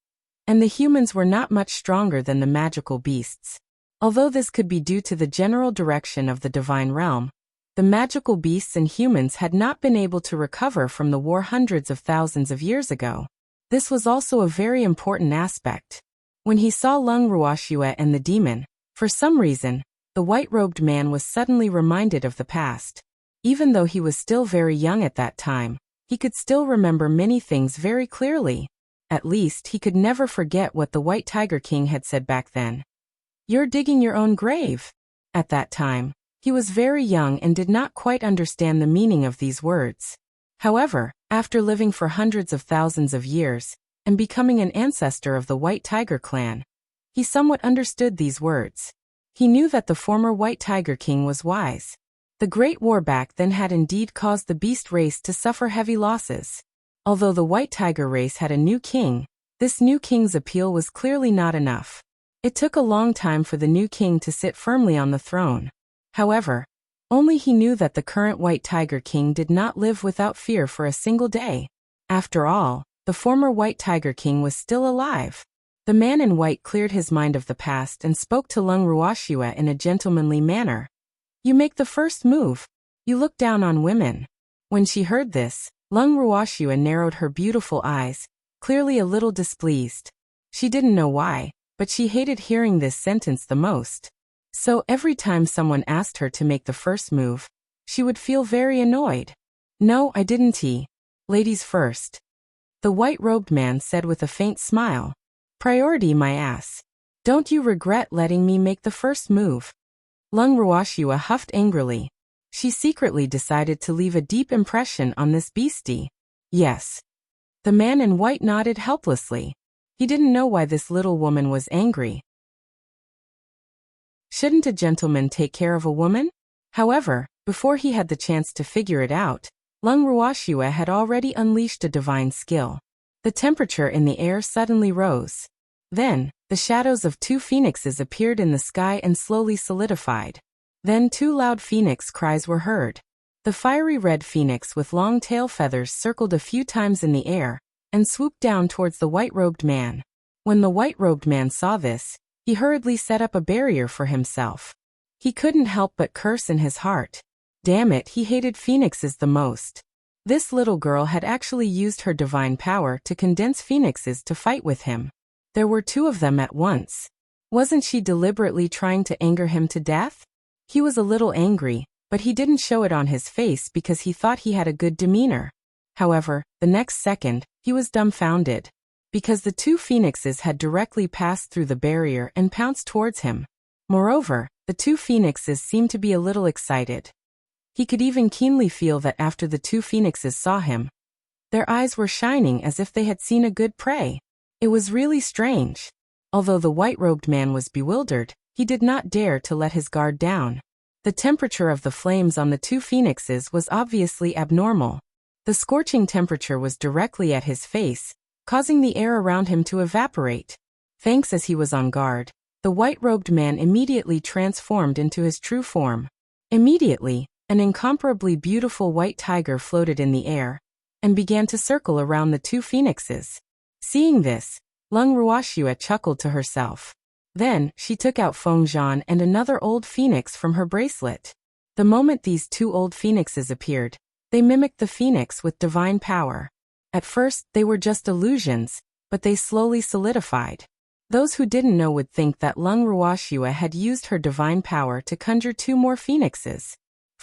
and the humans were not much stronger than the magical beasts. Although this could be due to the general direction of the divine realm, the magical beasts and humans had not been able to recover from the war hundreds of thousands of years ago. This was also a very important aspect. When he saw Lung Ruoxue and the demon, for some reason, the white-robed man was suddenly reminded of the past. Even though he was still very young at that time, he could still remember many things very clearly. At least, he could never forget what the White Tiger King had said back then. "You're digging your own grave." At that time, he was very young and did not quite understand the meaning of these words. However, after living for hundreds of thousands of years, and becoming an ancestor of the White Tiger clan, he somewhat understood these words. He knew that the former White Tiger King was wise. The Great War back then had indeed caused the beast race to suffer heavy losses. Although the White Tiger race had a new king, this new king's appeal was clearly not enough. It took a long time for the new king to sit firmly on the throne. However, only he knew that the current White Tiger King did not live without fear for a single day. After all, the former White Tiger King was still alive. The man in white cleared his mind of the past and spoke to Lung Ruoxue in a gentlemanly manner. "You make the first move. You look down on women." When she heard this, Lung Ruoxue narrowed her beautiful eyes, clearly a little displeased. She didn't know why, but she hated hearing this sentence the most. So every time someone asked her to make the first move, she would feel very annoyed. "No, I didn't. Ladies first," the white-robed man said with a faint smile. "Priority, my ass. Don't you regret letting me make the first move?" Lung Ruoxue huffed angrily. She secretly decided to leave a deep impression on this beastie. "Yes." The man in white nodded helplessly. He didn't know why this little woman was angry. Shouldn't a gentleman take care of a woman? However, before he had the chance to figure it out, Lung Ruoxue had already unleashed a divine skill. The temperature in the air suddenly rose. Then, the shadows of two phoenixes appeared in the sky and slowly solidified. Then two loud phoenix cries were heard. The fiery red phoenix with long tail feathers circled a few times in the air, and swooped down towards the white-robed man. When the white-robed man saw this, he hurriedly set up a barrier for himself. He couldn't help but curse in his heart. Damn it, he hated phoenixes the most. This little girl had actually used her divine power to condense phoenixes to fight with him. There were two of them at once. Wasn't she deliberately trying to anger him to death? He was a little angry, but he didn't show it on his face because he thought he had a good demeanor. However, the next second, he was dumbfounded, because the two phoenixes had directly passed through the barrier and pounced towards him. Moreover, the two phoenixes seemed to be a little excited. He could even keenly feel that after the two phoenixes saw him, their eyes were shining as if they had seen a good prey. It was really strange. Although the white-robed man was bewildered, he did not dare to let his guard down. The temperature of the flames on the two phoenixes was obviously abnormal. The scorching temperature was directly at his face, causing the air around him to evaporate. Thanks as he was on guard, the white-robed man immediately transformed into his true form. Immediately, an incomparably beautiful white tiger floated in the air, and began to circle around the two phoenixes. Seeing this, Lung Ruoxue chuckled to herself. Then, she took out Feng Zhan and another old phoenix from her bracelet. The moment these two old phoenixes appeared, they mimicked the phoenix with divine power. At first, they were just illusions, but they slowly solidified. Those who didn't know would think that Lung Ruoxue had used her divine power to conjure two more phoenixes.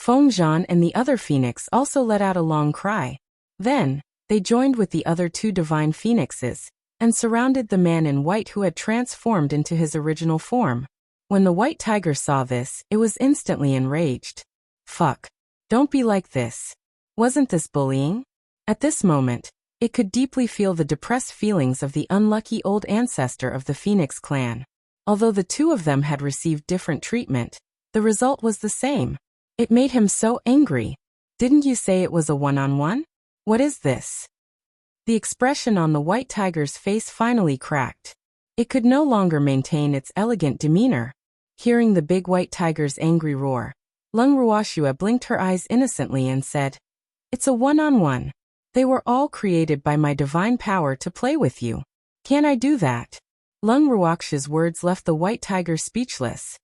Fengzhan and the other phoenix also let out a long cry. Then, they joined with the other two divine phoenixes, and surrounded the man in white who had transformed into his original form. When the white tiger saw this, it was instantly enraged. Fuck. Don't be like this. Wasn't this bullying? At this moment, it could deeply feel the depressed feelings of the unlucky old ancestor of the Phoenix clan. Although the two of them had received different treatment, the result was the same. It made him so angry. Didn't you say it was a one-on-one? What is this? The expression on the white tiger's face finally cracked. It could no longer maintain its elegant demeanor. Hearing the big white tiger's angry roar, Lung Ruoxua blinked her eyes innocently and said, "It's a one-on-one. They were all created by my divine power to play with you. Can I do that?" Lung Ruoxia's words left the white tiger speechless.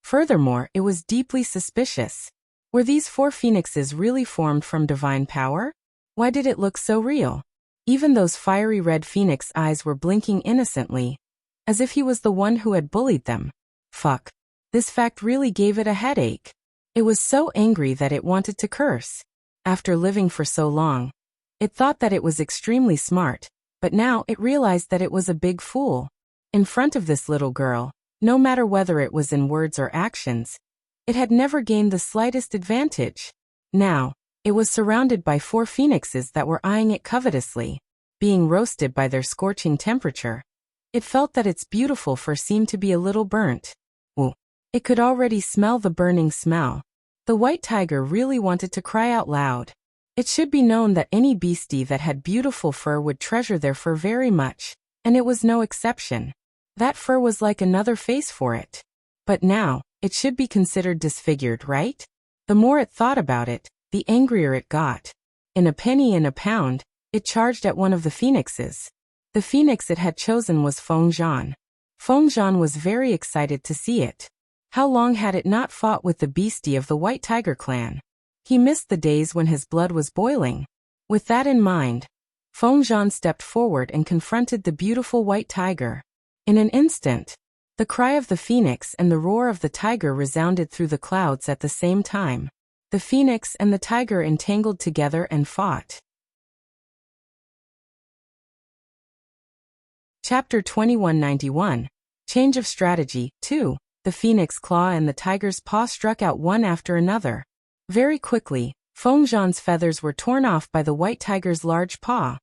Furthermore, it was deeply suspicious. Were these four phoenixes really formed from divine power? Why did it look so real? Even those fiery red phoenix eyes were blinking innocently, as if he was the one who had bullied them. Fuck. This fact really gave it a headache. It was so angry that it wanted to curse. After living for so long, it thought that it was extremely smart, but now it realized that it was a big fool. In front of this little girl, no matter whether it was in words or actions, it had never gained the slightest advantage. Now, it was surrounded by four phoenixes that were eyeing it covetously. Being roasted by their scorching temperature, it felt that its beautiful fur seemed to be a little burnt. Ooh. It could already smell the burning smell. The white tiger really wanted to cry out loud. It should be known that any beastie that had beautiful fur would treasure their fur very much, and it was no exception. That fur was like another face for it. But now, it should be considered disfigured, right? The more it thought about it, the angrier it got. In a penny and a pound, it charged at one of the phoenixes. The phoenix it had chosen was Fengzhan. Fengzhan was very excited to see it. How long had it not fought with the beastie of the White Tiger clan? He missed the days when his blood was boiling. With that in mind, Fengzhan stepped forward and confronted the beautiful white tiger. In an instant, the cry of the phoenix and the roar of the tiger resounded through the clouds at the same time. The phoenix and the tiger entangled together and fought. Chapter 2191. Change of Strategy 2. The phoenix claw and the tiger's paw struck out one after another. Very quickly, Fengzhan's feathers were torn off by the white tiger's large paw,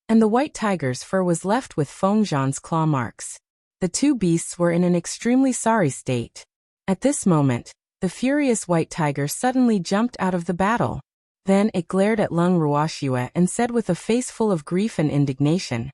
and the white tiger's fur was left with Fengzhan's claw marks. The two beasts were in an extremely sorry state. At this moment, the furious white tiger suddenly jumped out of the battle. Then it glared at Lung Ruoxua and said with a face full of grief and indignation,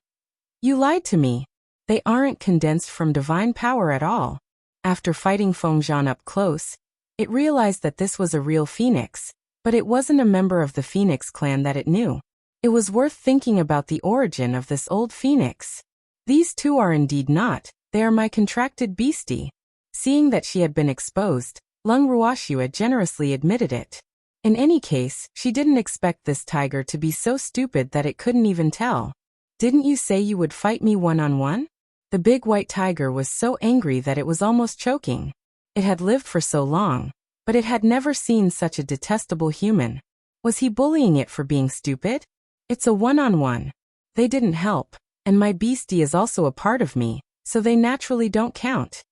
"You lied to me. They aren't condensed from divine power at all." After fighting Fengzhan up close, it realized that this was a real phoenix, but it wasn't a member of the Phoenix clan that it knew. It was worth thinking about the origin of this old phoenix. These two are indeed not, they are my contracted beastie. Seeing that she had been exposed, Lung Ruoxua generously admitted it. In any case, she didn't expect this tiger to be so stupid that it couldn't even tell. "Didn't you say you would fight me one-on-one?" The big white tiger was so angry that it was almost choking. It had lived for so long, but it had never seen such a detestable human. Was he bullying it for being stupid? It's a one-on-one. They didn't help, and my beastie is also a part of me, so they naturally don't count.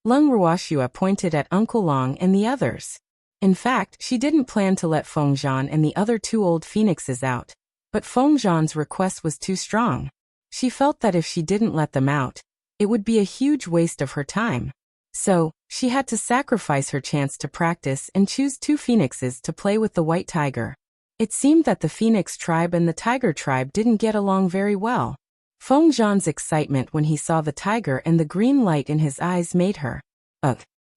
Lung Ruoxua pointed at Uncle Long and the others. In fact, she didn't plan to let Fengzhan and the other two old phoenixes out, but Fengzhan's request was too strong. She felt that if she didn't let them out, it would be a huge waste of her time. So, she had to sacrifice her chance to practice and choose two phoenixes to play with the white tiger. It seemed that the phoenix tribe and the tiger tribe didn't get along very well. Fengzhan's excitement when he saw the tiger and the green light in his eyes made her,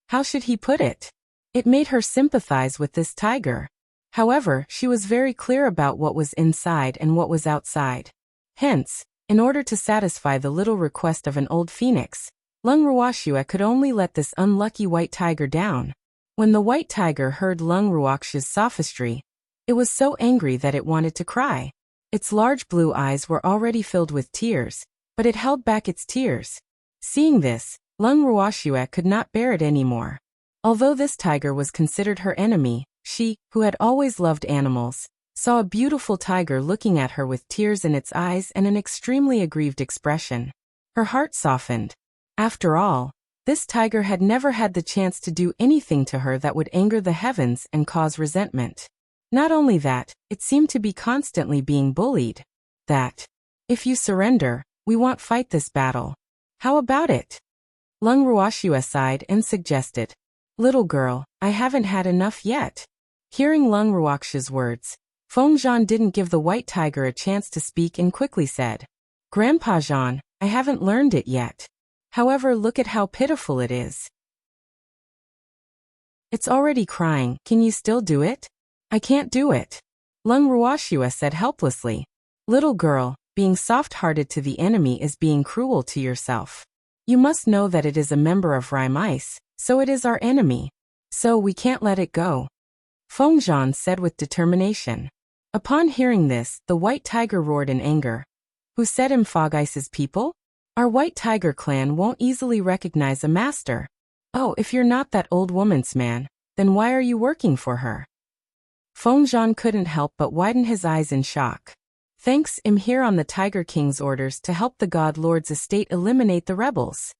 how should he put it? It made her sympathize with this tiger. However, she was very clear about what was inside and what was outside. Hence, in order to satisfy the little request of an old phoenix, Lung Ruoxua could only let this unlucky white tiger down. When the white tiger heard Lung Ruoxia's sophistry, it was so angry that it wanted to cry. Its large blue eyes were already filled with tears, but it held back its tears. Seeing this, Lung Ruoxua could not bear it anymore. Although this tiger was considered her enemy, she, who had always loved animals, saw a beautiful tiger looking at her with tears in its eyes and an extremely aggrieved expression. Her heart softened. After all, this tiger had never had the chance to do anything to her that would anger the heavens and cause resentment. Not only that, it seemed to be constantly being bullied. That, if you surrender, we won't fight this battle. How about it? Lung Ruoxue sighed and suggested. Little girl, I haven't had enough yet. Hearing Lung Ruoxue's words, Feng Zhan didn't give the white tiger a chance to speak and quickly said, Grandpa Zhan, I haven't learned it yet. However, look at how pitiful it is. It's already crying, can you still do it? I can't do it. Lung Ruoxue said helplessly. Little girl, being soft-hearted to the enemy is being cruel to yourself. You must know that it is a member of Rime Ice, so it is our enemy. So we can't let it go. Feng Zhan said with determination. Upon hearing this, the white tiger roared in anger. Who said him Fog Ice's people? Our white tiger clan won't easily recognize a master. Oh, if you're not that old woman's man, then why are you working for her? Feng Zhan couldn't help but widen his eyes in shock. Thanks, I'm here on the Tiger King's orders to help the God Lord's estate eliminate the rebels.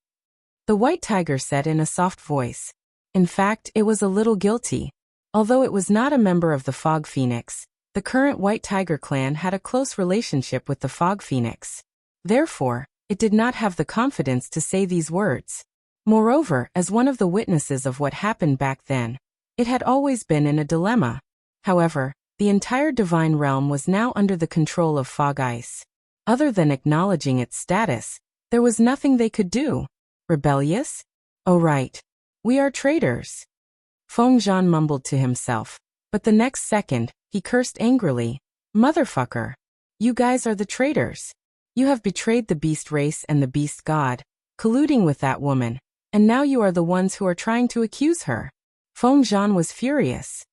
The white tiger said in a soft voice. In fact, it was a little guilty. Although it was not a member of the Fog Phoenix, the current White Tiger clan had a close relationship with the Fog Phoenix. Therefore, it did not have the confidence to say these words. Moreover, as one of the witnesses of what happened back then, it had always been in a dilemma. However, the entire divine realm was now under the control of Fog Ice. Other than acknowledging its status, there was nothing they could do. Rebellious? Oh right. We are traitors. Feng Zhan mumbled to himself, but the next second, he cursed angrily. Motherfucker. You guys are the traitors. You have betrayed the beast race and the beast god, colluding with that woman, and now you are the ones who are trying to accuse her. Feng Zhan was furious.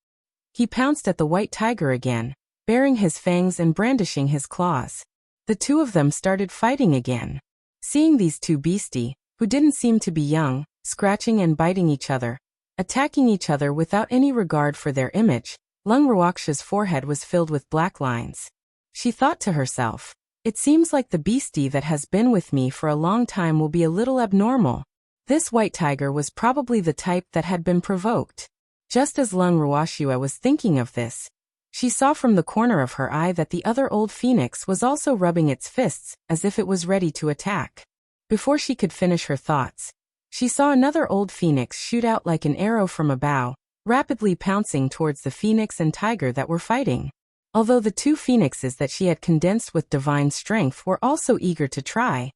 He pounced at the white tiger again, baring his fangs and brandishing his claws. The two of them started fighting again. Seeing these two beastie, who didn't seem to be young, scratching and biting each other, attacking each other without any regard for their image, Lung Ruoxue's forehead was filled with black lines. She thought to herself, it seems like the beastie that has been with me for a long time will be a little abnormal. This white tiger was probably the type that had been provoked. Just as Lung Ruoxue was thinking of this, she saw from the corner of her eye that the other old phoenix was also rubbing its fists as if it was ready to attack. Before she could finish her thoughts, she saw another old phoenix shoot out like an arrow from a bow, rapidly pouncing towards the phoenix and tiger that were fighting. Although the two phoenixes that she had condensed with divine strength were also eager to try,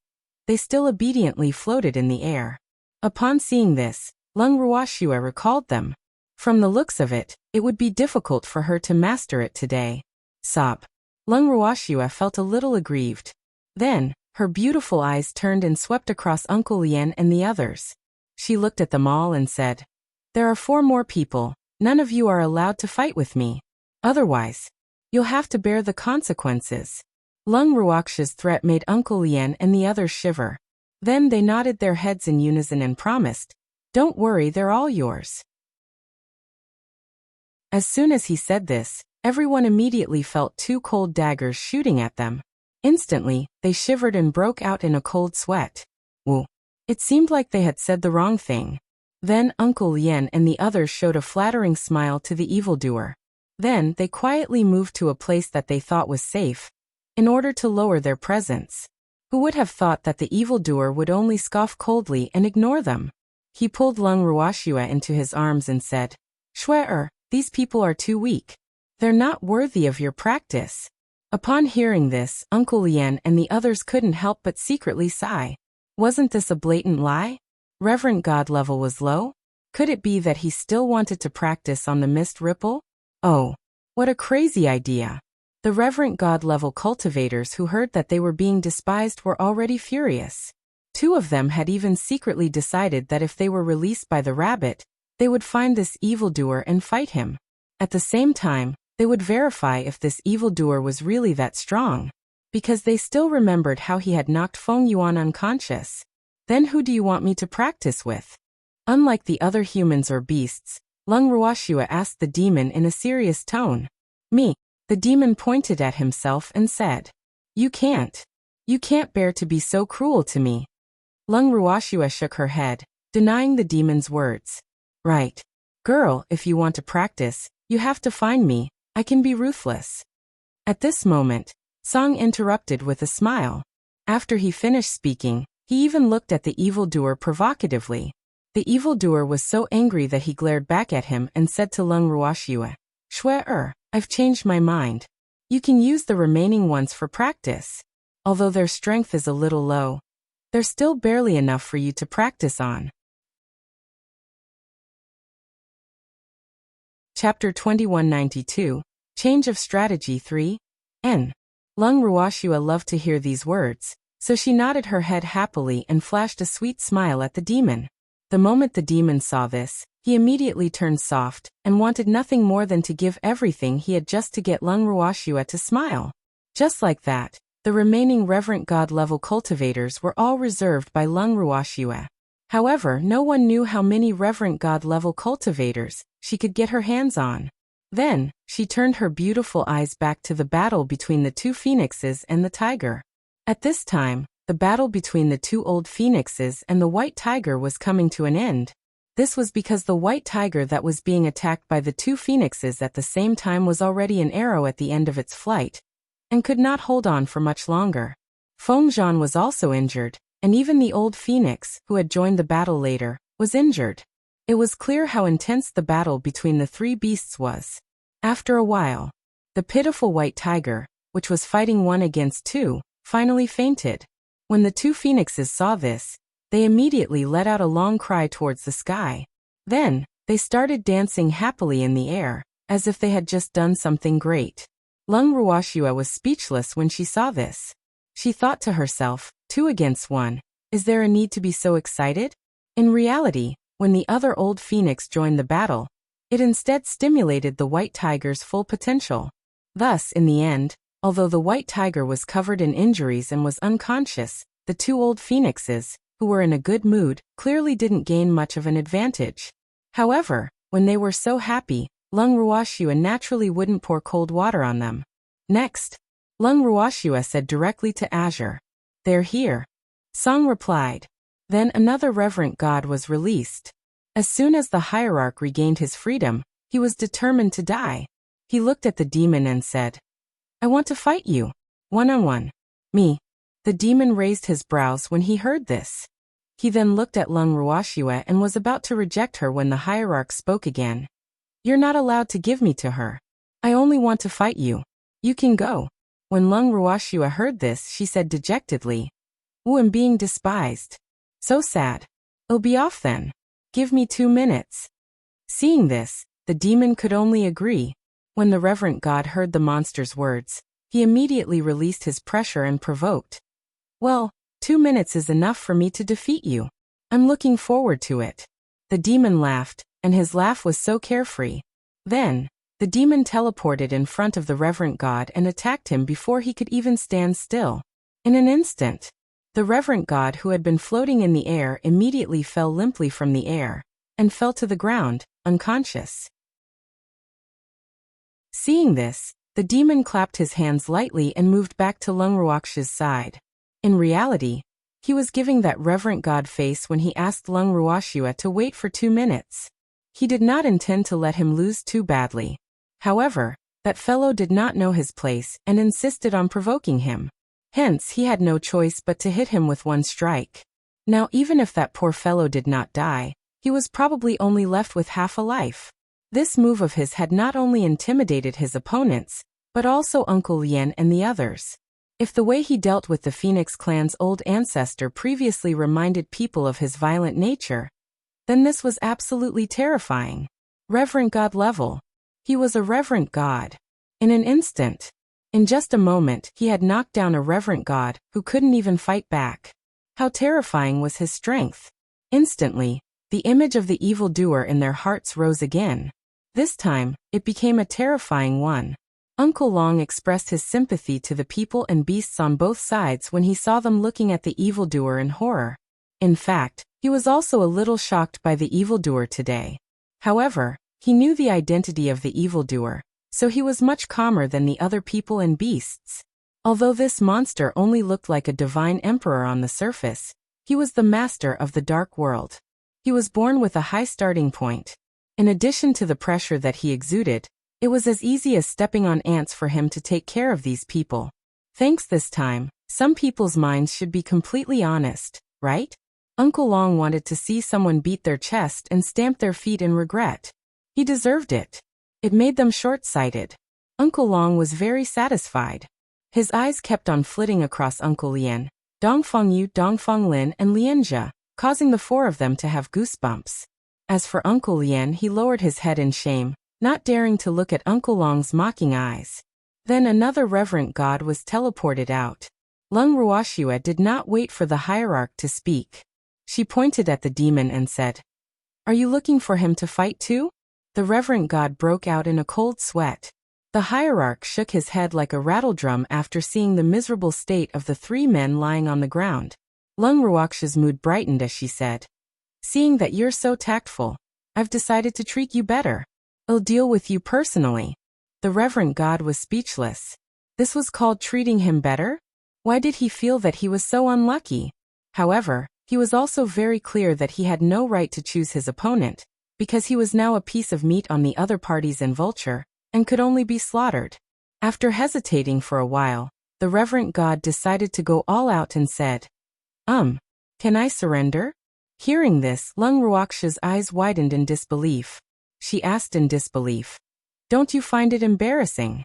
they still obediently floated in the air. Upon seeing this, Lung Ruoxue recalled them. From the looks of it, it would be difficult for her to master it today. Sob. Lung Ruoxue felt a little aggrieved. Then, her beautiful eyes turned and swept across Uncle Lien and the others. She looked at them all and said, There are 4 more people, none of you are allowed to fight with me. Otherwise, you'll have to bear the consequences. Lung Ruoxue's threat made Uncle Lien and the others shiver. Then they nodded their heads in unison and promised, Don't worry, they're all yours. As soon as he said this, everyone immediately felt 2 cold daggers shooting at them. Instantly, they shivered and broke out in a cold sweat. Woo. It seemed like they had said the wrong thing. Then Uncle Lien and the others showed a flattering smile to the evildoer. Then they quietly moved to a place that they thought was safe, in order to lower their presence. Who would have thought that the evildoer would only scoff coldly and ignore them? He pulled Lung Ruoxue into his arms and said, Shuer, these people are too weak. They're not worthy of your practice. Upon hearing this, Uncle Lien and the others couldn't help but secretly sigh. Wasn't this a blatant lie? Reverend God level was low? Could it be that he still wanted to practice on the mist ripple? Oh, what a crazy idea. The Reverend God level cultivators who heard that they were being despised were already furious. 2 of them had even secretly decided that if they were released by the rabbit, they would find this evildoer and fight him. At the same time, they would verify if this evildoer was really that strong, because they still remembered how he had knocked Feng Yuan unconscious. Then who do you want me to practice with? Unlike the other humans or beasts, Lung Ruoxua asked the demon in a serious tone. Me. The demon pointed at himself and said. You can't. You can't bear to be so cruel to me. Lung Ruoxua shook her head, denying the demon's words. Right. Girl, if you want to practice, you have to find me. I can be ruthless. At this moment, Song interrupted with a smile. After he finished speaking, he even looked at the evildoer provocatively. The evildoer was so angry that he glared back at him and said to Lung Ruoxua, Shui, I've changed my mind. You can use the remaining ones for practice. Although their strength is a little low, they're still barely enough for you to practice on. Chapter 2192, Change of Strategy 3, N. Lung Ruoxua loved to hear these words, so she nodded her head happily and flashed a sweet smile at the demon. The moment the demon saw this, he immediately turned soft and wanted nothing more than to give everything he had just to get Lung Ruoxua to smile. Just like that, the remaining Reverent God level cultivators were all reserved by Lung Ruoxua. However, no one knew how many Reverent God level cultivators she could get her hands on. Then, she turned her beautiful eyes back to the battle between the two phoenixes and the tiger. At this time, the battle between the two old phoenixes and the white tiger was coming to an end. This was because the white tiger that was being attacked by the two phoenixes at the same time was already an arrow at the end of its flight, and could not hold on for much longer. Feng Zhan was also injured, and even the old phoenix, who had joined the battle later, was injured. It was clear how intense the battle between the three beasts was. After a while, the pitiful white tiger, which was fighting 1 against 2, finally fainted. When the two phoenixes saw this, they immediately let out a long cry towards the sky. Then, they started dancing happily in the air, as if they had just done something great. Lung Ruoxua was speechless when she saw this. She thought to herself, 2 against 1, is there a need to be so excited? In reality, when the other old phoenix joined the battle, it instead stimulated the white tiger's full potential. Thus, in the end, although the white tiger was covered in injuries and was unconscious, the two old phoenixes, who were in a good mood, clearly didn't gain much of an advantage. However, when they were so happy, Lung Ruoxua naturally wouldn't pour cold water on them. Next, Lung Ruoxua said directly to Azure, "They're here." Song replied. Then another reverent god was released. As soon as the hierarch regained his freedom, he was determined to die. He looked at the demon and said, "I want to fight you. One-on-one." Me. The demon raised his brows when he heard this. He then looked at Lung Ruoxua and was about to reject her when the hierarch spoke again. "You're not allowed to give me to her. I only want to fight you. You can go." When Lung Ruoxua heard this, she said dejectedly, "Ooh, I'm being despised. So sad. I'll be off then. Give me 2 minutes." Seeing this, the demon could only agree. When the reverent god heard the monster's words, he immediately released his pressure and provoked. "Well, 2 minutes is enough for me to defeat you. I'm looking forward to it." The demon laughed, and his laugh was so carefree. Then, the demon teleported in front of the reverent god and attacked him before he could even stand still. In an instant, the reverent god who had been floating in the air immediately fell limply from the air, and fell to the ground, unconscious. Seeing this, the demon clapped his hands lightly and moved back to Lung Ruoxua's side. In reality, he was giving that reverent god face when he asked Lung Ruoxua to wait for 2 minutes. He did not intend to let him lose too badly. However, that fellow did not know his place and insisted on provoking him. Hence, he had no choice but to hit him with 1 strike. Now, even if that poor fellow did not die, he was probably only left with half a life. This move of his had not only intimidated his opponents, but also Uncle Lien and the others. If the way he dealt with the Phoenix clan's old ancestor previously reminded people of his violent nature, then this was absolutely terrifying. Reverent God level. He was a reverent god. In an instant, in just a moment, he had knocked down a reverent god who couldn't even fight back. How terrifying was his strength! Instantly, the image of the evildoer in their hearts rose again. This time, it became a terrifying one. Uncle Long expressed his sympathy to the people and beasts on both sides when he saw them looking at the evildoer in horror. In fact, he He was also a little shocked by the evildoer today. However, he knew the identity of the evildoer, so he was much calmer than the other people and beasts. Although this monster only looked like a divine emperor on the surface, he was the master of the dark world. He was born with a high starting point. In addition to the pressure that he exuded, it was as easy as stepping on ants for him to take care of these people. Thanks this time, some people's minds should be completely honest, right? Uncle Long wanted to see someone beat their chest and stamp their feet in regret. He deserved it. It made them short-sighted. Uncle Long was very satisfied. His eyes kept on flitting across Uncle Lien, Dongfeng Yu, Dongfeng Lin, and Lianjia, causing the four of them to have goosebumps. As for Uncle Lien, he lowered his head in shame, not daring to look at Uncle Long's mocking eyes. Then another reverent god was teleported out. Lung Ruoxue did not wait for the hierarch to speak. She pointed at the demon and said, "Are you looking for him to fight too?" The reverent god broke out in a cold sweat. The hierarch shook his head like a rattledrum after seeing the miserable state of the three men lying on the ground. Lung Ruoxue's mood brightened as she said, "Seeing that you're so tactful, I've decided to treat you better. I'll deal with you personally." The reverent god was speechless. This was called treating him better? Why did he feel that he was so unlucky? However, he was also very clear that he had no right to choose his opponent, because he was now a piece of meat on the other party's vulture, and could only be slaughtered. After hesitating for a while, the reverent god decided to go all out and said, Can I surrender?" Hearing this, Lung Ruoxue's eyes widened in disbelief. She asked in disbelief, "Don't you find it embarrassing?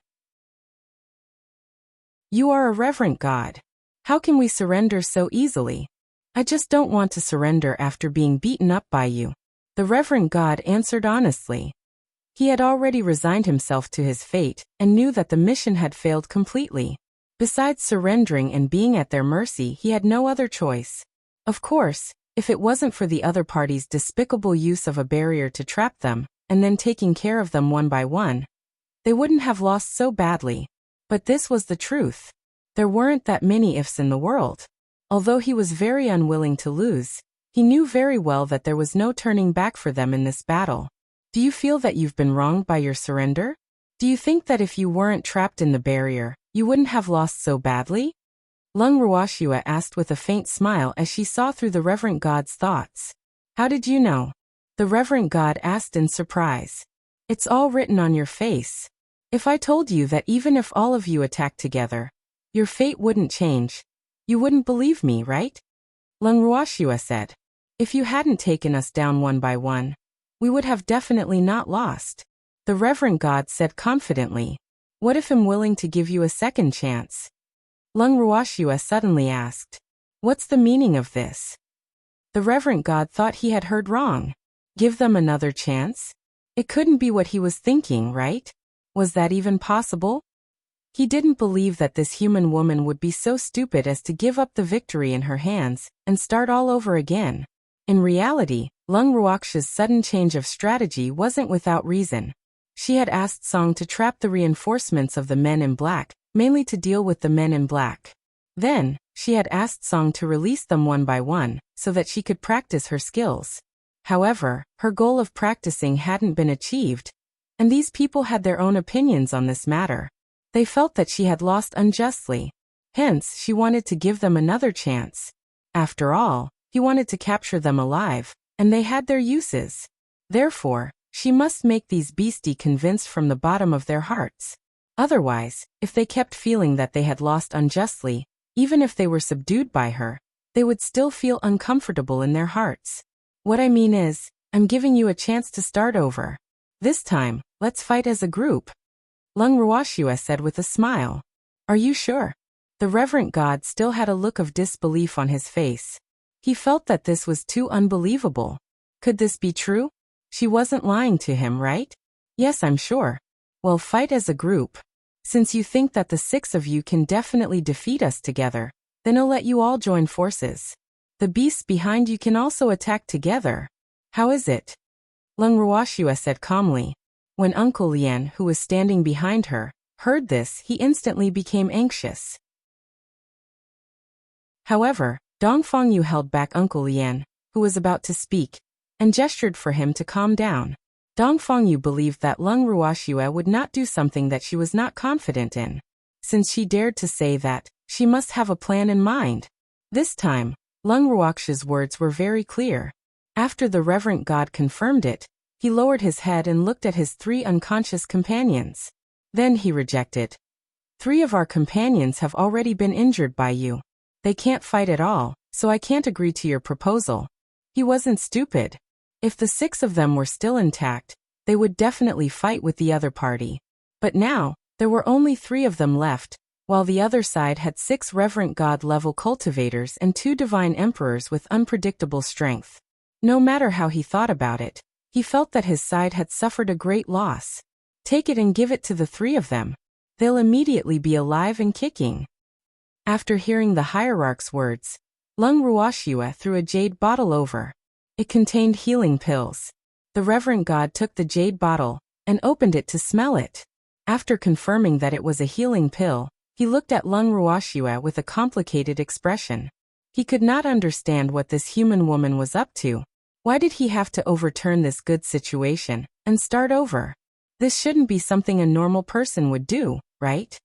You are a reverent god. How can we surrender so easily?" "I just don't want to surrender after being beaten up by you," the reverent god answered honestly. He had already resigned himself to his fate and knew that the mission had failed completely. Besides surrendering and being at their mercy, he had no other choice. Of course, if it wasn't for the other party's despicable use of a barrier to trap them, and then taking care of them one by one, they wouldn't have lost so badly. But this was the truth. There weren't that many ifs in the world. Although he was very unwilling to lose, he knew very well that there was no turning back for them in this battle. Do you feel that you've been wronged by your surrender? Do you think that if you weren't trapped in the barrier, you wouldn't have lost so badly? Lung Ruoxue asked with a faint smile as she saw through the reverent god's thoughts. "How did you know?" the reverent god asked in surprise. "It's all written on your face. If I told you that even if all of you attacked together, your fate wouldn't change, you wouldn't believe me, right?" Lung Ruoxue said, "If you hadn't taken us down one by one, we would have definitely not lost." The reverent god said confidently, "What if I'm willing to give you a second chance?" Lung Ruoxue suddenly asked, "What's the meaning of this?" The reverent god thought he had heard wrong. Give them another chance? It couldn't be what he was thinking, right? Was that even possible? He didn't believe that this human woman would be so stupid as to give up the victory in her hands and start all over again. In reality, Lung Ruoxue's sudden change of strategy wasn't without reason. She had asked Song to trap the reinforcements of the men in black, mainly to deal with the men in black. Then, she had asked Song to release them one by one, so that she could practice her skills. However, her goal of practicing hadn't been achieved, and these people had their own opinions on this matter. They felt that she had lost unjustly. Hence, she wanted to give them another chance. After all, he wanted to capture them alive, and they had their uses. Therefore, she must make these beastie convinced from the bottom of their hearts. Otherwise, if they kept feeling that they had lost unjustly, even if they were subdued by her, they would still feel uncomfortable in their hearts. What I mean is, I'm giving you a chance to start over. This time, let's fight as a group. Lung Ruoxue said with a smile. Are you sure? The reverent god still had a look of disbelief on his face. He felt that this was too unbelievable. Could this be true? She wasn't lying to him, right? Yes, I'm sure. Well, fight as a group. Since you think that the 6 of you can definitely defeat us together, then I'll let you all join forces. The beasts behind you can also attack together. How is it? Lung Ruoxue said calmly. When Uncle Lien, who was standing behind her, heard this, he instantly became anxious. However, Dongfeng Yu held back Uncle Lien, who was about to speak, and gestured for him to calm down. Dong Fengyu believed that Leng Ruoxue would not do something that she was not confident in. Since she dared to say that, she must have a plan in mind. This time, Leng Ruoxue's words were very clear. After the reverend god confirmed it, he lowered his head and looked at his 3 unconscious companions. Then he rejected. 3 of our companions have already been injured by you. They can't fight at all, so I can't agree to your proposal. He wasn't stupid. If the 6 of them were still intact, they would definitely fight with the other party. But now, there were only 3 of them left, while the other side had 6 reverent god-level cultivators and 2 divine emperors with unpredictable strength. No matter how he thought about it, he felt that his side had suffered a great loss. Take it and give it to the 3 of them. They'll immediately be alive and kicking. After hearing the hierarch's words, Leng Ruoxue threw a jade bottle over. It contained healing pills. The reverend god took the jade bottle and opened it to smell it. After confirming that it was a healing pill, he looked at Leng Ruoxue with a complicated expression. He could not understand what this human woman was up to. Why did he have to overturn this good situation and start over? This shouldn't be something a normal person would do, right?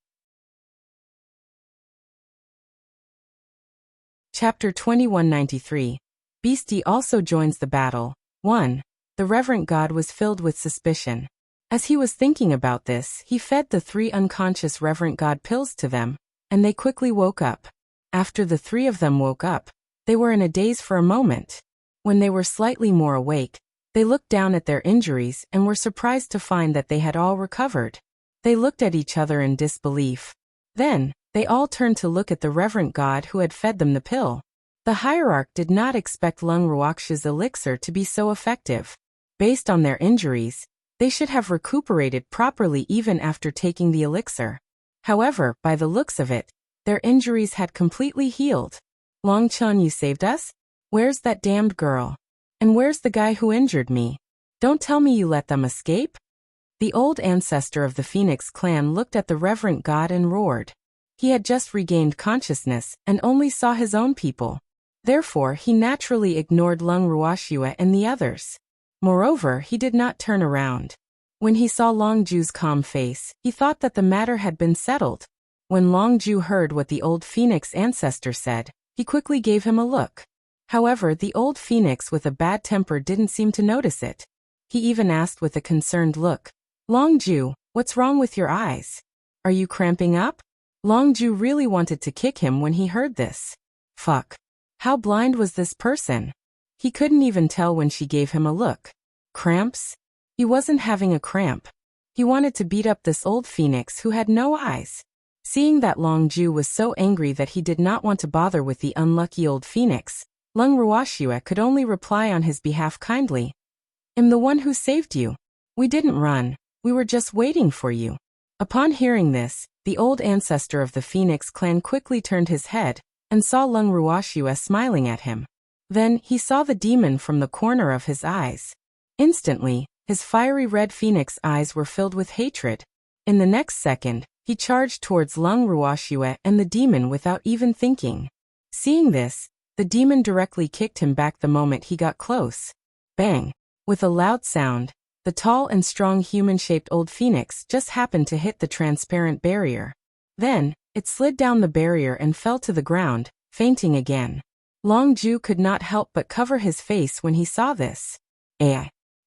Chapter 2193. Beastie also joins the battle. 1. The reverend god was filled with suspicion. As he was thinking about this, he fed the 3 unconscious reverend god pills to them, and they quickly woke up. After the 3 of them woke up, they were in a daze for a moment. When they were slightly more awake, they looked down at their injuries and were surprised to find that they had all recovered. They looked at each other in disbelief. Then, they all turned to look at the reverend god who had fed them the pill. The hierarch did not expect Leng Ruoxue's elixir to be so effective. Based on their injuries, they should have recuperated properly even after taking the elixir. However, by the looks of it, their injuries had completely healed. Long Chun, you saved us? Where's that damned girl? And where's the guy who injured me? Don't tell me you let them escape? The old ancestor of the Phoenix clan looked at the reverend god and roared. He had just regained consciousness and only saw his own people. Therefore, he naturally ignored Leng Ruoxue and the others. Moreover, he did not turn around. When he saw Long Ju's calm face, he thought that the matter had been settled. When Long Ju heard what the old Phoenix ancestor said, he quickly gave him a look. However, the old Phoenix with a bad temper didn't seem to notice it. He even asked with a concerned look, Long Ju, what's wrong with your eyes? Are you cramping up? Long Ju really wanted to kick him when he heard this. Fuck. How blind was this person? He couldn't even tell when she gave him a look. Cramps? He wasn't having a cramp. He wanted to beat up this old Phoenix who had no eyes. Seeing that Long Ju was so angry that he did not want to bother with the unlucky old Phoenix, Leng Ruoxue could only reply on his behalf kindly. I'm the one who saved you. We didn't run. We were just waiting for you. Upon hearing this, the old ancestor of the Phoenix clan quickly turned his head and saw Leng Ruoxue smiling at him. Then, he saw the demon from the corner of his eyes. Instantly, his fiery red phoenix eyes were filled with hatred. In the next second, he charged towards Leng Ruoxue and the demon without even thinking. Seeing this, the demon directly kicked him back the moment he got close. Bang! With a loud sound, the tall and strong human-shaped old phoenix just happened to hit the transparent barrier. Then, it slid down the barrier and fell to the ground, fainting again. Long Ju could not help but cover his face when he saw this.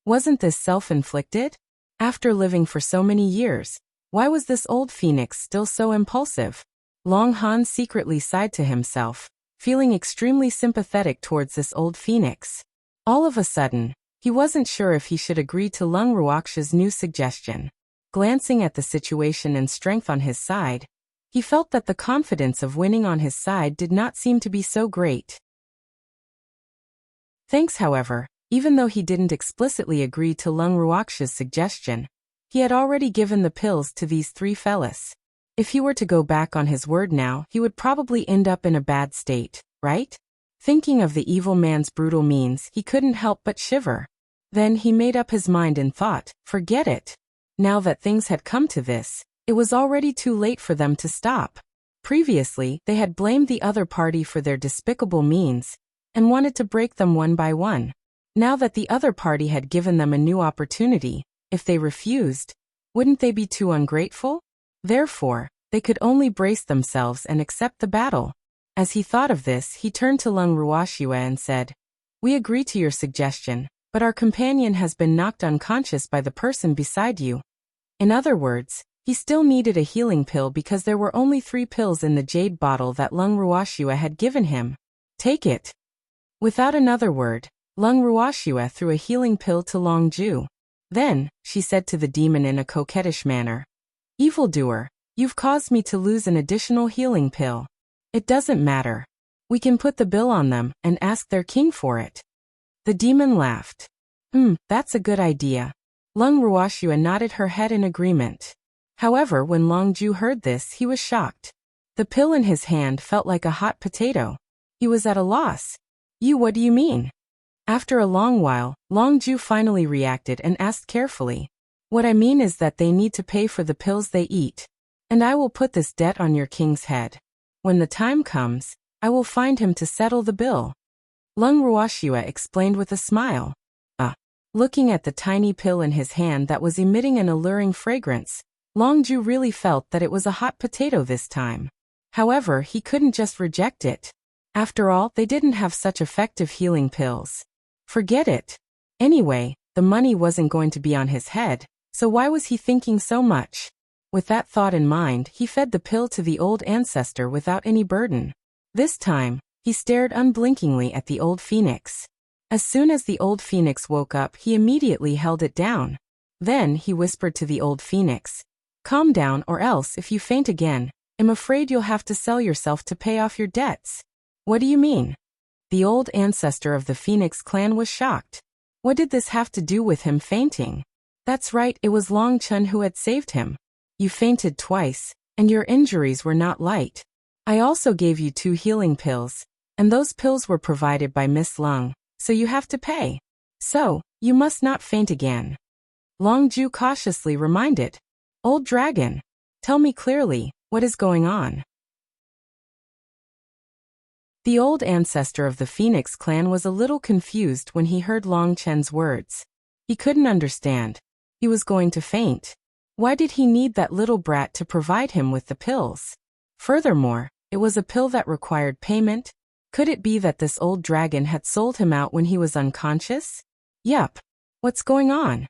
Wasn't this self-inflicted? After living for so many years, why was this old phoenix still so impulsive? Long Han secretly sighed to himself, feeling extremely sympathetic towards this old phoenix. All of a sudden, he wasn't sure if he should agree to Leng Ruoxue's new suggestion. Glancing at the situation and strength on his side, he felt that the confidence of winning on his side did not seem to be so great. Thanks, however, even though he didn't explicitly agree to Leng Ruoxue's suggestion, he had already given the pills to these 3 fellas. If he were to go back on his word now, he would probably end up in a bad state, right? Thinking of the evil man's brutal means, he couldn't help but shiver. Then he made up his mind and thought, forget it. Now that things had come to this, it was already too late for them to stop. Previously, they had blamed the other party for their despicable means, and wanted to break them one by one. Now that the other party had given them a new opportunity, if they refused, wouldn't they be too ungrateful? Therefore, they could only brace themselves and accept the battle. As he thought of this, he turned to Lung Ruoxue and said, "We agree to your suggestion, but our companion has been knocked unconscious by the person beside you." In other words, he still needed a healing pill because there were only 3 pills in the jade bottle that Lung Ruoxue had given him. "Take it." Without another word, Lung Ruoxue threw a healing pill to Long Ju. Then, she said to the demon in a coquettish manner, "Evildoer, you've caused me to lose an additional healing pill. It doesn't matter. We can put the bill on them and ask their king for it." The demon laughed. That's a good idea." Lung Ruoxue nodded her head in agreement. However, when Long Ju heard this, he was shocked. The pill in his hand felt like a hot potato. He was at a loss. What do you mean?" After a long while, Long Ju finally reacted and asked carefully, "What I mean is that they need to pay for the pills they eat. And I will put this debt on your king's head. When the time comes, I will find him to settle the bill." Lung Ruoxue explained with a smile. Looking at the tiny pill in his hand that was emitting an alluring fragrance, Long Ju really felt that it was a hot potato this time. However, he couldn't just reject it. After all, they didn't have such effective healing pills. Forget it. Anyway, the money wasn't going to be on his head, so why was he thinking so much? With that thought in mind, he fed the pill to the old ancestor without any burden. This time, he stared unblinkingly at the old phoenix. As soon as the old phoenix woke up, he immediately held it down. Then he whispered to the old phoenix, "Calm down, or else if you faint again, I'm afraid you'll have to sell yourself to pay off your debts." "What do you mean?" The old ancestor of the Phoenix clan was shocked. What did this have to do with him fainting? That's right, it was Long Chun who had saved him. "You fainted twice, and your injuries were not light. I also gave you 2 healing pills, and those pills were provided by Miss Lung, so you have to pay. So, you must not faint again." Long Ju cautiously reminded, "Old dragon, tell me clearly, what is going on?" The old ancestor of the Phoenix clan was a little confused when he heard Long Chen's words. He couldn't understand. He was going to faint. Why did he need that little brat to provide him with the pills? Furthermore, it was a pill that required payment. Could it be that this old dragon had sold him out when he was unconscious? Yup. What's going on?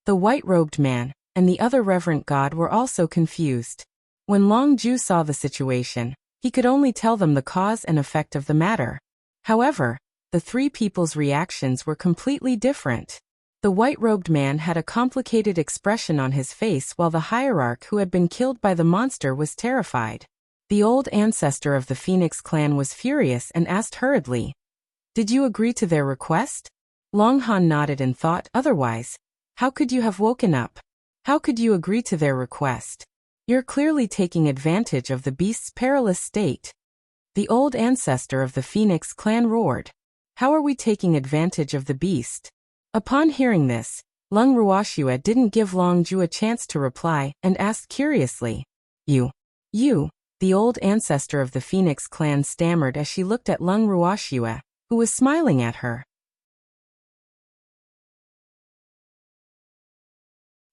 The white-robed man and the other reverent god were also confused. When Long Ju saw the situation, he could only tell them the cause and effect of the matter. However, the 3 people's reactions were completely different. The white-robed man had a complicated expression on his face while the hierarch who had been killed by the monster was terrified. The old ancestor of the Phoenix clan was furious and asked hurriedly, "Did you agree to their request?" Long Han nodded and thought, "Otherwise, how could you have woken up? How could you agree to their request? You're clearly taking advantage of the beast's perilous state." The old ancestor of the Phoenix clan roared, "How are we taking advantage of the beast?" Upon hearing this, Lung Ruoxue didn't give Long Ju a chance to reply and asked curiously, You, the old ancestor of the Phoenix clan stammered as she looked at Lung Ruoxue, who was smiling at her.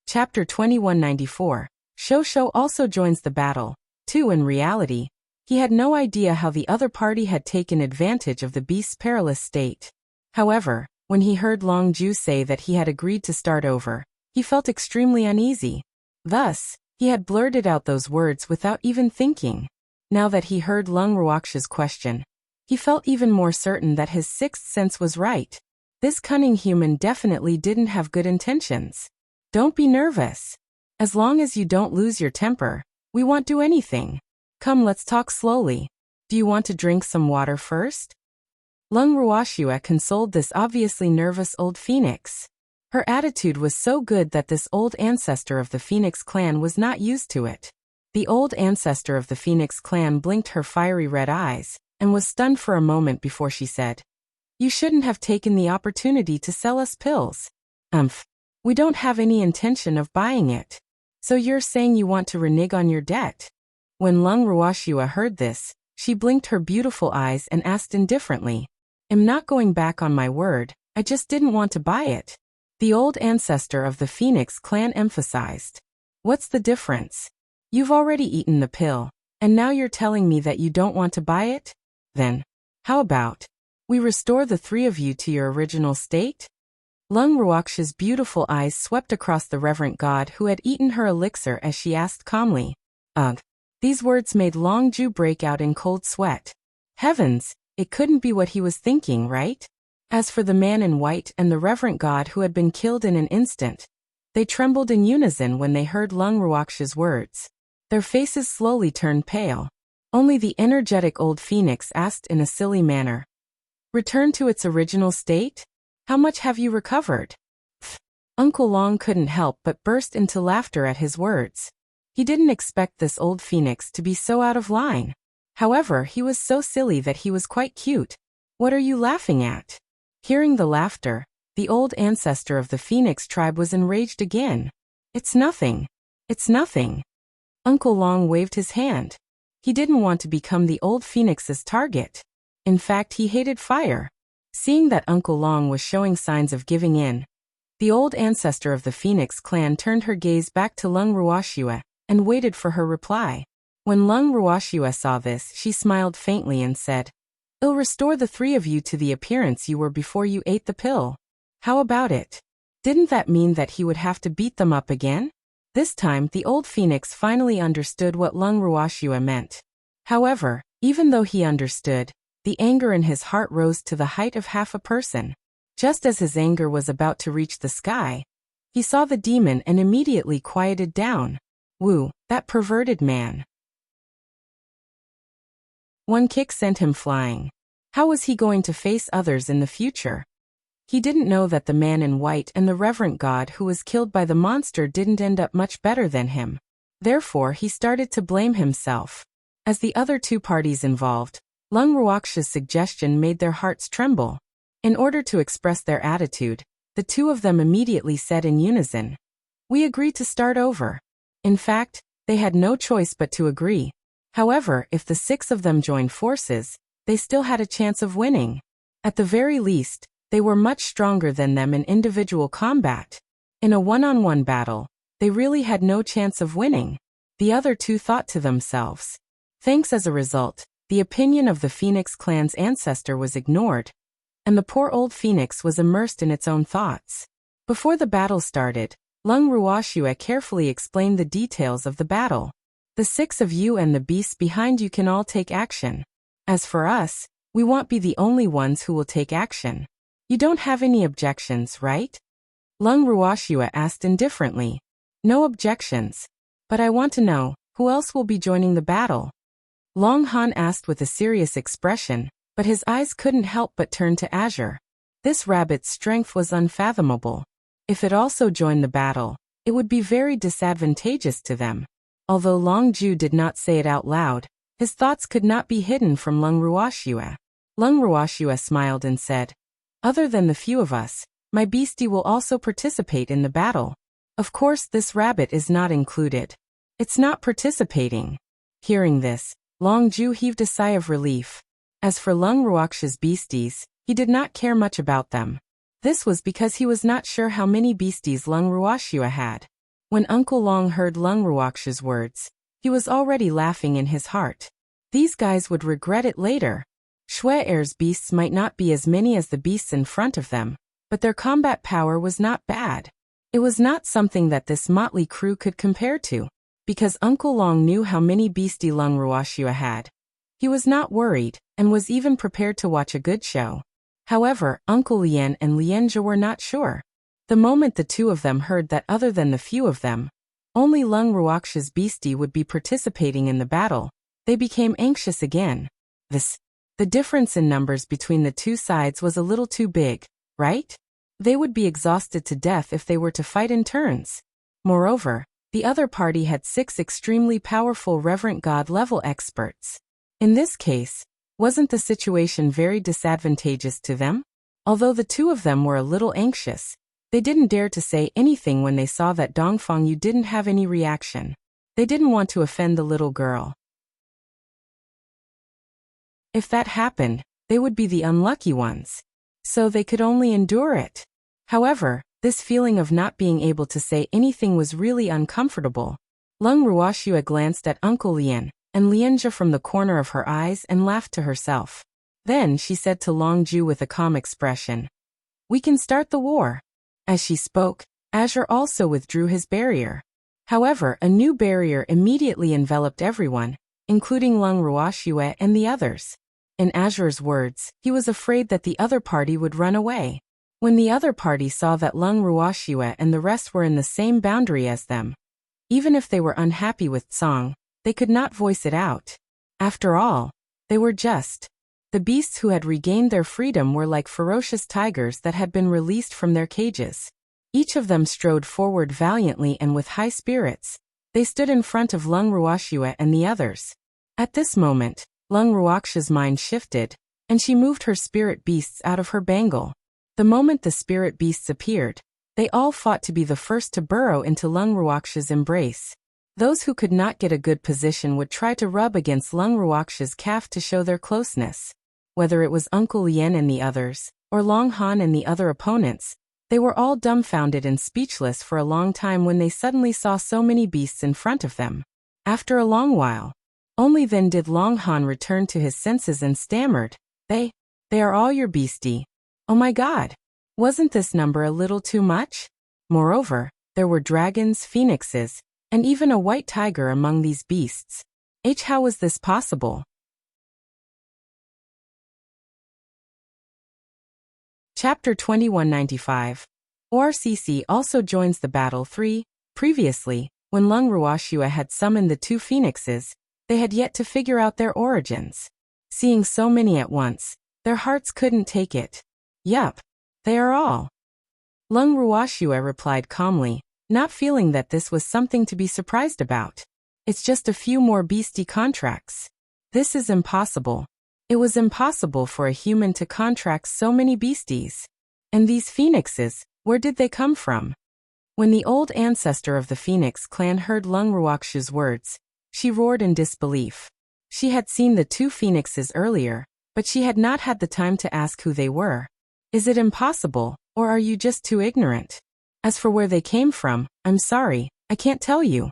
Chapter 2194. Shosho also joins the battle. Too, in reality, he had no idea how the other party had taken advantage of the beast's perilous state. However, when he heard Long Ju say that he had agreed to start over, he felt extremely uneasy. Thus, he had blurted out those words without even thinking. Now that he heard Lung Ruoxue's question, he felt even more certain that his 6th sense was right. This cunning human definitely didn't have good intentions. Don't be nervous. As long as you don't lose your temper, we won't do anything. Come, let's talk slowly. Do you want to drink some water first? Lung Ruoxue consoled this obviously nervous old phoenix. Her attitude was so good that this old ancestor of the Phoenix clan was not used to it. The old ancestor of the Phoenix clan blinked her fiery red eyes, and was stunned for a moment before she said, "You shouldn't have taken the opportunity to sell us pills." We don't have any intention of buying it. So you're saying you want to renege on your debt?" When Lung Ruoxue heard this, she blinked her beautiful eyes and asked indifferently, am not going back on my word, I just didn't want to buy it. The old ancestor of the Phoenix clan emphasized. What's the difference? You've already eaten the pill, and now you're telling me that you don't want to buy it? Then, how about we restore the three of you to your original state? Lung Ruoxia's beautiful eyes swept across the reverent god who had eaten her elixir as she asked calmly. Ugh. These words made Long Ju break out in cold sweat. Heavens, it couldn't be what he was thinking, right? As for the man in white and the reverent god who had been killed in an instant, they trembled in unison when they heard Lung Ruoxia's words. Their faces slowly turned pale. Only the energetic old phoenix asked in a silly manner. Return to its original state? How much have you recovered? Pfft. Uncle Long couldn't help but burst into laughter at his words. He didn't expect this old phoenix to be so out of line. However, he was so silly that he was quite cute. What are you laughing at? Hearing the laughter, the old ancestor of the phoenix tribe was enraged again. It's nothing. It's nothing. Uncle Long waved his hand. He didn't want to become the old phoenix's target. In fact, he hated fire. Seeing that Uncle Long was showing signs of giving in, the old ancestor of the Phoenix clan turned her gaze back to Lung Ruoxia and waited for her reply. When Lung Ruoxia saw this, she smiled faintly and said, I'll restore the three of you to the appearance you were before you ate the pill. How about it? Didn't that mean that he would have to beat them up again? This time, the old phoenix finally understood what Lung Ruoxia meant. However, even though he understood, the anger in his heart rose to the height of half a person. Just as his anger was about to reach the sky, he saw the demon and immediately quieted down. Wu, that perverted man. One kick sent him flying. How was he going to face others in the future? He didn't know that the man in white and the reverent god who was killed by the monster didn't end up much better than him. Therefore, he started to blame himself. As the other two parties involved, Lung Ruoxia's suggestion made their hearts tremble. In order to express their attitude, the two of them immediately said in unison, We agree to start over. In fact, they had no choice but to agree. However, if the six of them joined forces, they still had a chance of winning. At the very least, they were much stronger than them in individual combat. In a one-on-one battle, they really had no chance of winning. The other two thought to themselves. Thanks as a result, the opinion of the Phoenix clan's ancestor was ignored, and the poor old phoenix was immersed in its own thoughts. Before the battle started, Lung Ruoxia carefully explained the details of the battle. The six of you and the beasts behind you can all take action. As for us, we won't be the only ones who will take action. You don't have any objections, right? Lung Ruoxia asked indifferently. No objections. But I want to know, who else will be joining the battle? Long Han asked with a serious expression, but his eyes couldn't help but turn to azure. This rabbit's strength was unfathomable. If it also joined the battle, it would be very disadvantageous to them. Although Long Ju did not say it out loud, his thoughts could not be hidden from Lung Ruoxia. Lung Ruoxia smiled and said, Other than the few of us, my beastie will also participate in the battle. Of course, this rabbit is not included. It's not participating. Hearing this, Long Ju heaved a sigh of relief. As for Lung Ruoxia's beasties, he did not care much about them. This was because he was not sure how many beasties Lung Ruoxia had. When Uncle Long heard Lung Ruoxia's words, he was already laughing in his heart. These guys would regret it later. Shui Air's beasts might not be as many as the beasts in front of them, but their combat power was not bad. It was not something that this motley crew could compare to. Because Uncle Long knew how many beastie Lung Ruoxia had, he was not worried, and was even prepared to watch a good show. However, Uncle Lien and Lianjia were not sure. The moment the two of them heard that other than the few of them, only Lung Ruoxia's beastie would be participating in the battle, they became anxious again. The difference in numbers between the two sides was a little too big, right? They would be exhausted to death if they were to fight in turns. Moreover, the other party had 6 extremely powerful Reverent God level experts. In this case, wasn't the situation very disadvantageous to them? Although the two of them were a little anxious, they didn't dare to say anything when they saw that Dongfang Yu didn't have any reaction. They didn't want to offend the little girl. If that happened, they would be the unlucky ones. So they could only endure it. However, this feeling of not being able to say anything was really uncomfortable. Lung Ruoxue glanced at Uncle Lian, and Lianjia from the corner of her eyes and laughed to herself. Then she said to Long Ju with a calm expression, "We can start the war." As she spoke, Azure also withdrew his barrier. However, a new barrier immediately enveloped everyone, including Lung Ruoxue and the others. In Azure's words, he was afraid that the other party would run away. When the other party saw that Lung Ruoxue and the rest were in the same boundary as them, even if they were unhappy with Song, they could not voice it out. After all, they were just. The beasts who had regained their freedom were like ferocious tigers that had been released from their cages. Each of them strode forward valiantly and with high spirits. They stood in front of Lung Ruoxue and the others. At this moment, Lung Ruoxue's mind shifted, and she moved her spirit beasts out of her bangle. The moment the spirit beasts appeared, they all fought to be the first to burrow into Lung Ruoxue's embrace. Those who could not get a good position would try to rub against Lung Ruoxue's calf to show their closeness. Whether it was Uncle Lian and the others, or Long Han and the other opponents, they were all dumbfounded and speechless for a long time when they suddenly saw so many beasts in front of them. After a long while, only then did Long Han return to his senses and stammered, They are all your beastie. Oh my God! Wasn't this number a little too much? Moreover, there were dragons, phoenixes, and even a white tiger among these beasts. How was this possible? Chapter 2195. ORCC also joins the battle 3. Previously, when Lung Ruoxue had summoned the two phoenixes, they had yet to figure out their origins. Seeing so many at once, their hearts couldn't take it. Yup, they are all. Lung Ruoxue replied calmly, not feeling that this was something to be surprised about. It's just a few more beastie contracts. This is impossible. It was impossible for a human to contract so many beasties. And these phoenixes, where did they come from? When the old ancestor of the Phoenix clan heard Lung Ruoxue's words, she roared in disbelief. She had seen the two phoenixes earlier, but she had not had the time to ask who they were. Is it impossible, or are you just too ignorant? As for where they came from, I'm sorry, I can't tell you.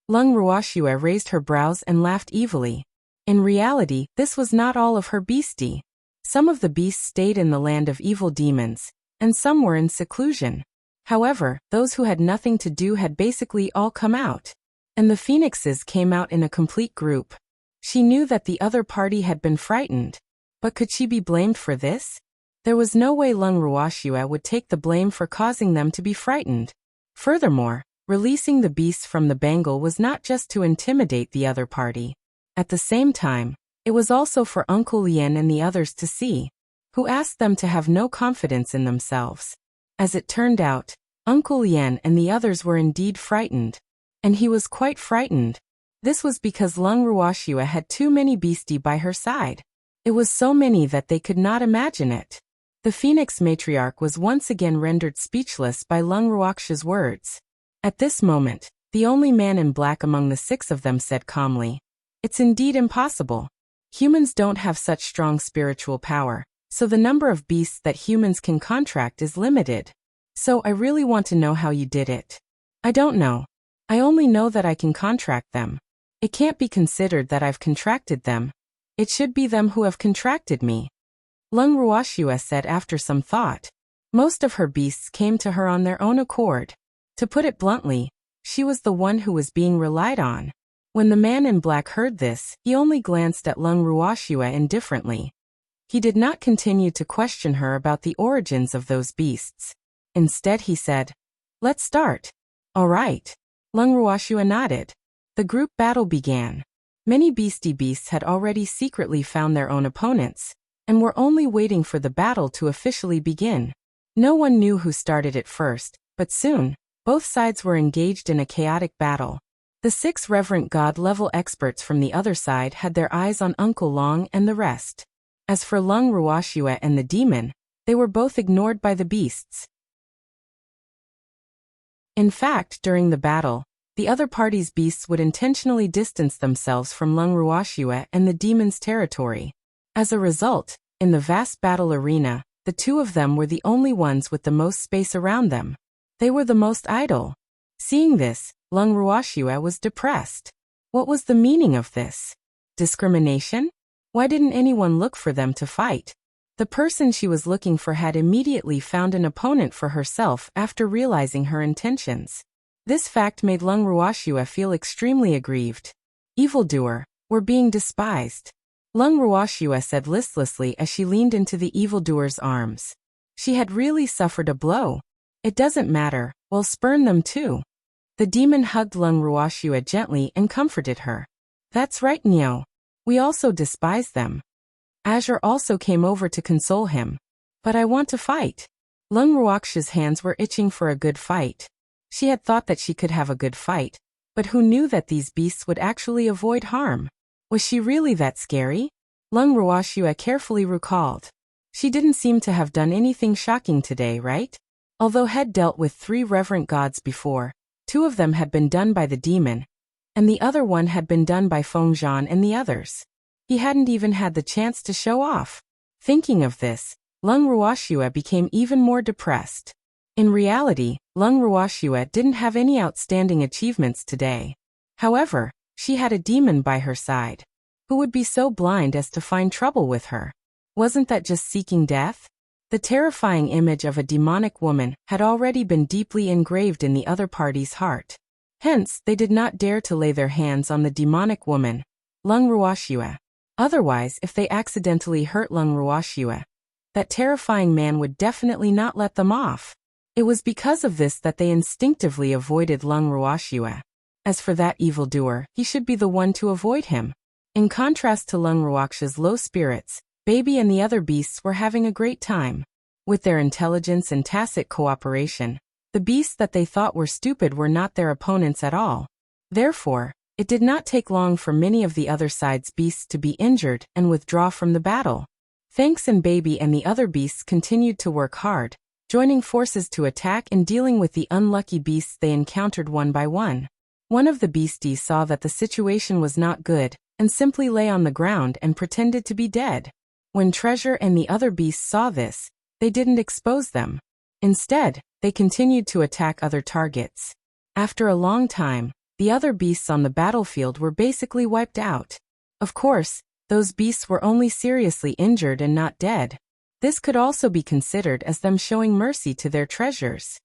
Lung Ruoxue raised her brows and laughed evilly. In reality, this was not all of her beastie. Some of the beasts stayed in the land of evil demons, and some were in seclusion. However, those who had nothing to do had basically all come out. And the phoenixes came out in a complete group. She knew that the other party had been frightened. But could she be blamed for this? There was no way Lung Ruoxue would take the blame for causing them to be frightened. Furthermore, releasing the beasts from the bangle was not just to intimidate the other party. At the same time, it was also for Uncle Lian and the others to see, who asked them to have no confidence in themselves. As it turned out, Uncle Lian and the others were indeed frightened. And he was quite frightened. This was because Lung Ruoxue had too many beastie by her side. It was so many that they could not imagine it. The Phoenix matriarch was once again rendered speechless by Lung Ruoxue's words. At this moment, the only man in black among the six of them said calmly, It's indeed impossible. Humans don't have such strong spiritual power, so the number of beasts that humans can contract is limited. So I really want to know how you did it. I don't know. I only know that I can contract them. It can't be considered that I've contracted them. It should be them who have contracted me. Lung Ruoxue said after some thought. Most of her beasts came to her on their own accord. To put it bluntly, she was the one who was being relied on. When the man in black heard this, he only glanced at Lung Ruoxue indifferently. He did not continue to question her about the origins of those beasts. Instead he said, Let's start. All right. Lung Ruoxue nodded. The group battle began. Many beastie beasts had already secretly found their own opponents, and were only waiting for the battle to officially begin. No one knew who started it first, but soon, both sides were engaged in a chaotic battle. The 6 reverent god-level experts from the other side had their eyes on Uncle Long and the rest. As for Lung Ruoxue and the demon, they were both ignored by the beasts. In fact, during the battle, the other party's beasts would intentionally distance themselves from Lung Ruoxue and the demon's territory. As a result, In the vast battle arena, the two of them were the only ones with the most space around them. They were the most idle. Seeing this, Lung Ruoxue was depressed. What was the meaning of this? Discrimination? Why didn't anyone look for them to fight? The person she was looking for had immediately found an opponent for herself after realizing her intentions. This fact made Lung Ruoxue feel extremely aggrieved. Evildoer, we're being despised. Lung Ruoxue said listlessly as she leaned into the evildoer's arms. She had really suffered a blow. It doesn't matter, we'll spurn them too. The demon hugged Lung Ruoxue gently and comforted her. That's right, Nyo. We also despise them. Azure also came over to console him. But I want to fight. Lung Ruoxue's hands were itching for a good fight. She had thought that she could have a good fight, but who knew that these beasts would actually avoid harm? Was she really that scary? Lung Ruoxue carefully recalled. She didn't seem to have done anything shocking today, right? Although had dealt with 3 reverent gods before, 2 of them had been done by the demon, and the other one had been done by Fengzhan and the others. He hadn't even had the chance to show off. Thinking of this, Lung Ruoxue became even more depressed. In reality, Lung Ruoxue didn't have any outstanding achievements today. However, she had a demon by her side. Who would be so blind as to find trouble with her? Wasn't that just seeking death? The terrifying image of a demonic woman had already been deeply engraved in the other party's heart. Hence, they did not dare to lay their hands on the demonic woman, Lung Ruoxue. Otherwise, if they accidentally hurt Lung Ruoxue, that terrifying man would definitely not let them off. It was because of this that they instinctively avoided Lung Ruoxue. As for that evildoer, he should be the one to avoid him. In contrast to Lung Ruoxue's low spirits, Baby and the other beasts were having a great time. With their intelligence and tacit cooperation, the beasts that they thought were stupid were not their opponents at all. Therefore, it did not take long for many of the other side's beasts to be injured and withdraw from the battle. Thanks and Baby and the other beasts continued to work hard, joining forces to attack and dealing with the unlucky beasts they encountered one by one. One of the beasties saw that the situation was not good, and simply lay on the ground and pretended to be dead. When Treasure and the other beasts saw this, they didn't expose them. Instead, they continued to attack other targets. After a long time, the other beasts on the battlefield were basically wiped out. Of course, those beasts were only seriously injured and not dead. This could also be considered as them showing mercy to their treasures.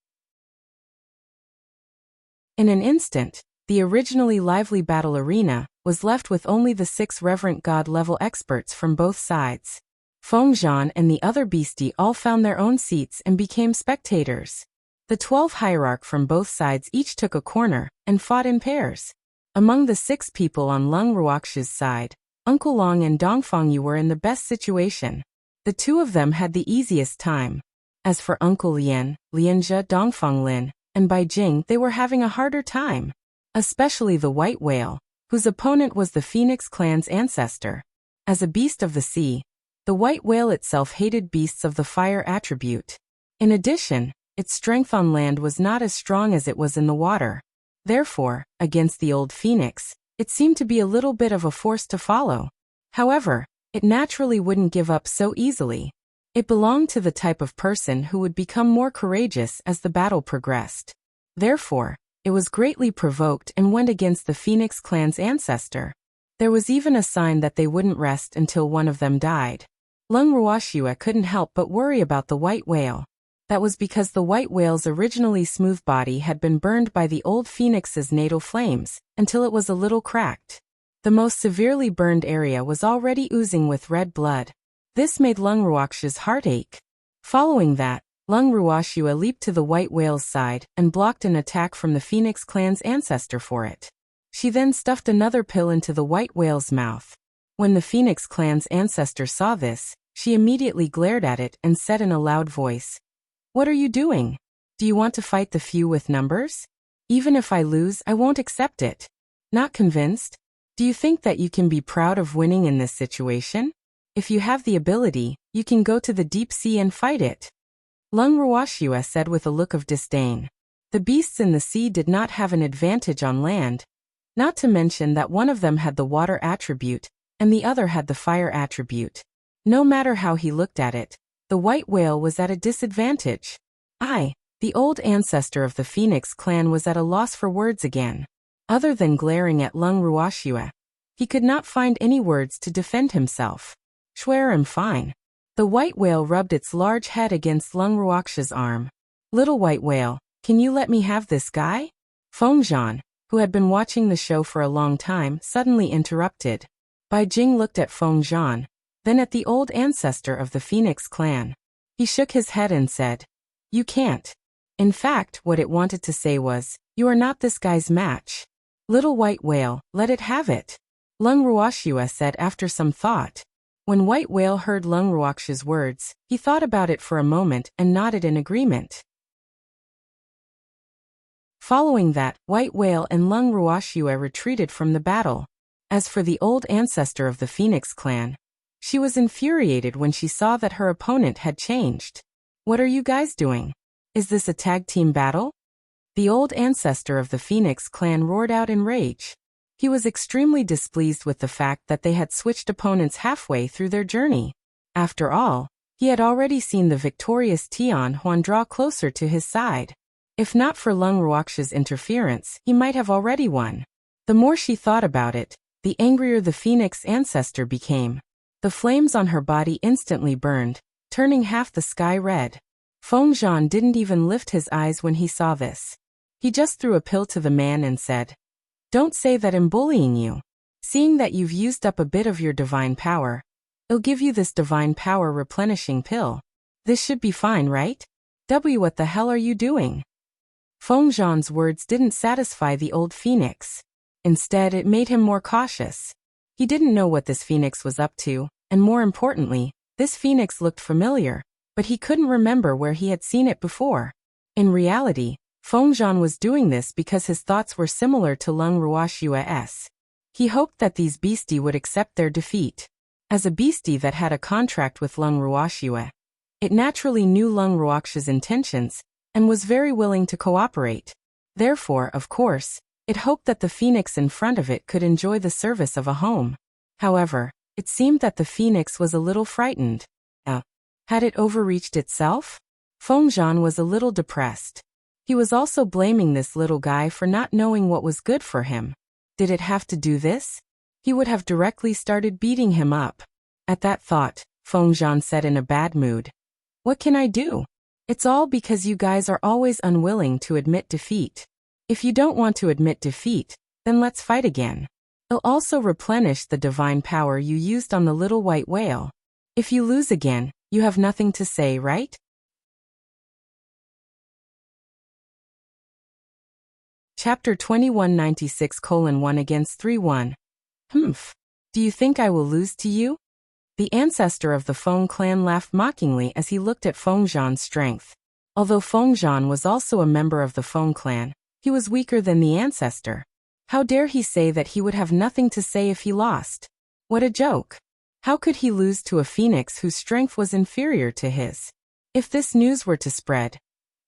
In an instant, the originally lively battle arena was left with only the 6 reverent god-level experts from both sides. Fengzhan and the other beastie all found their own seats and became spectators. The 12 hierarch from both sides each took a corner and fought in pairs. Among the 6 people on Lung Ruoxue's side, Uncle Long and Dongfangyu were in the best situation. The 2 of them had the easiest time. As for Uncle Lian, Lianjia, Dongfanglin, and Bai Jing, they were having a harder time. Especially the white whale, whose opponent was the Phoenix clan's ancestor. As a beast of the sea, the white whale itself hated beasts of the fire attribute. In addition, its strength on land was not as strong as it was in the water. Therefore, against the old Phoenix, it seemed to be a little bit of a force to follow. However, it naturally wouldn't give up so easily. It belonged to the type of person who would become more courageous as the battle progressed. Therefore, it was greatly provoked and went against the Phoenix clan's ancestor. There was even a sign that they wouldn't rest until one of them died. Lung Ruoxue couldn't help but worry about the white whale. That was because the white whale's originally smooth body had been burned by the old Phoenix's natal flames, until it was a little cracked. The most severely burned area was already oozing with red blood. This made Lung Ruoxue's heart ache. Following that, Lung Ruoxue leaped to the white whale's side and blocked an attack from the Phoenix clan's ancestor for it. She then stuffed another pill into the white whale's mouth. When the Phoenix clan's ancestor saw this, she immediately glared at it and said in a loud voice, "What are you doing? Do you want to fight the few with numbers? Even if I lose, I won't accept it. Not convinced? Do you think that you can be proud of winning in this situation? If you have the ability, you can go to the deep sea and fight it." Lung Ruoxue said with a look of disdain. The beasts in the sea did not have an advantage on land, not to mention that one of them had the water attribute, and the other had the fire attribute. No matter how he looked at it, the white whale was at a disadvantage. The old ancestor of the Phoenix clan was at a loss for words again. Other than glaring at Lung Ruoxue, he could not find any words to defend himself. Swear I'm fine. The white whale rubbed its large head against Lung Ruoxue's arm. Little white whale, can you let me have this guy? Fengzhan, who had been watching the show for a long time, suddenly interrupted. Bai Jing looked at Fengzhan, then at the old ancestor of the Phoenix clan. He shook his head and said, "You can't." In fact, what it wanted to say was, "You are not this guy's match." Little white whale, let it have it. Lung Ruoxue said after some thought. When White Whale heard Lung Ruoxue's words, he thought about it for a moment and nodded in agreement. Following that, White Whale and Lung Ruoxue retreated from the battle. As for the old ancestor of the Phoenix clan, she was infuriated when she saw that her opponent had changed. What are you guys doing? Is this a tag team battle? The old ancestor of the Phoenix clan roared out in rage. He was extremely displeased with the fact that they had switched opponents halfway through their journey. After all, he had already seen the victorious Tian Huan draw closer to his side. If not for Lung Ruoxue's interference, he might have already won. The more she thought about it, the angrier the Phoenix ancestor became. The flames on her body instantly burned, turning half the sky red. Fengzhan didn't even lift his eyes when he saw this. He just threw a pill to the man and said, "Don't say that I'm bullying you. Seeing that you've used up a bit of your divine power, I'll give you this divine power replenishing pill. This should be fine, right? What the hell are you doing?" Fengzhan's words didn't satisfy the old Phoenix. Instead, it made him more cautious. He didn't know what this Phoenix was up to, and more importantly, this Phoenix looked familiar, but he couldn't remember where he had seen it before. In reality, Fengzhan was doing this because his thoughts were similar to Lung Ruoxue's. He hoped that these beastie would accept their defeat. As a beastie that had a contract with Lung Ruoxue, it naturally knew Lung Ruoxue's intentions and was very willing to cooperate. Therefore, of course, it hoped that the Phoenix in front of it could enjoy the service of a home. However, it seemed that the Phoenix was a little frightened. Had it overreached itself? Fengzhan was a little depressed. He was also blaming this little guy for not knowing what was good for him. Did it have to do this? He would have directly started beating him up. At that thought, Fengzhan said in a bad mood, "What can I do? It's all because you guys are always unwilling to admit defeat. If you don't want to admit defeat, then let's fight again. I'll also replenish the divine power you used on the little white whale. If you lose again, you have nothing to say, right?" Chapter 2196:1 against 3-1. Do you think I will lose to you? The ancestor of the Feng clan laughed mockingly as he looked at Fengzhan's strength. Although Fengzhan was also a member of the Feng clan, he was weaker than the ancestor. How dare he say that he would have nothing to say if he lost? What a joke. How could he lose to a phoenix whose strength was inferior to his? If this news were to spread,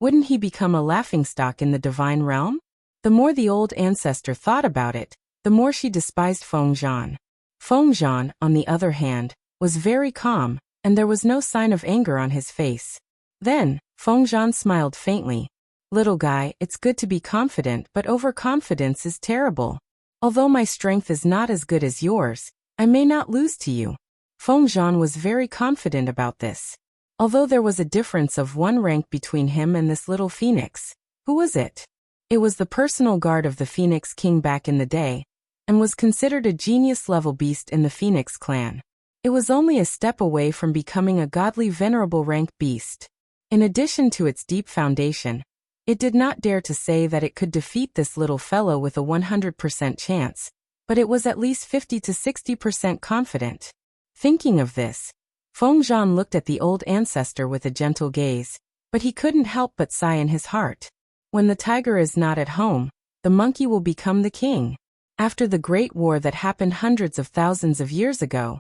wouldn't he become a laughingstock in the divine realm? The more the old ancestor thought about it, the more she despised Fengzhan. Fengzhan, on the other hand, was very calm, and there was no sign of anger on his face. Then, Fengzhan smiled faintly. "Little guy, it's good to be confident, but overconfidence is terrible. Although my strength is not as good as yours, I may not lose to you." Fengzhan was very confident about this. Although there was a difference of one rank between him and this little phoenix. Who was it? It was the personal guard of the Phoenix King back in the day, and was considered a genius-level beast in the Phoenix clan. It was only a step away from becoming a godly venerable rank beast. In addition to its deep foundation, it did not dare to say that it could defeat this little fellow with a 100% chance, but it was at least 50 to 60% confident. Thinking of this, Fengzhan looked at the old ancestor with a gentle gaze, but he couldn't help but sigh in his heart. When the tiger is not at home, the monkey will become the king. After the great war that happened hundreds of thousands of years ago,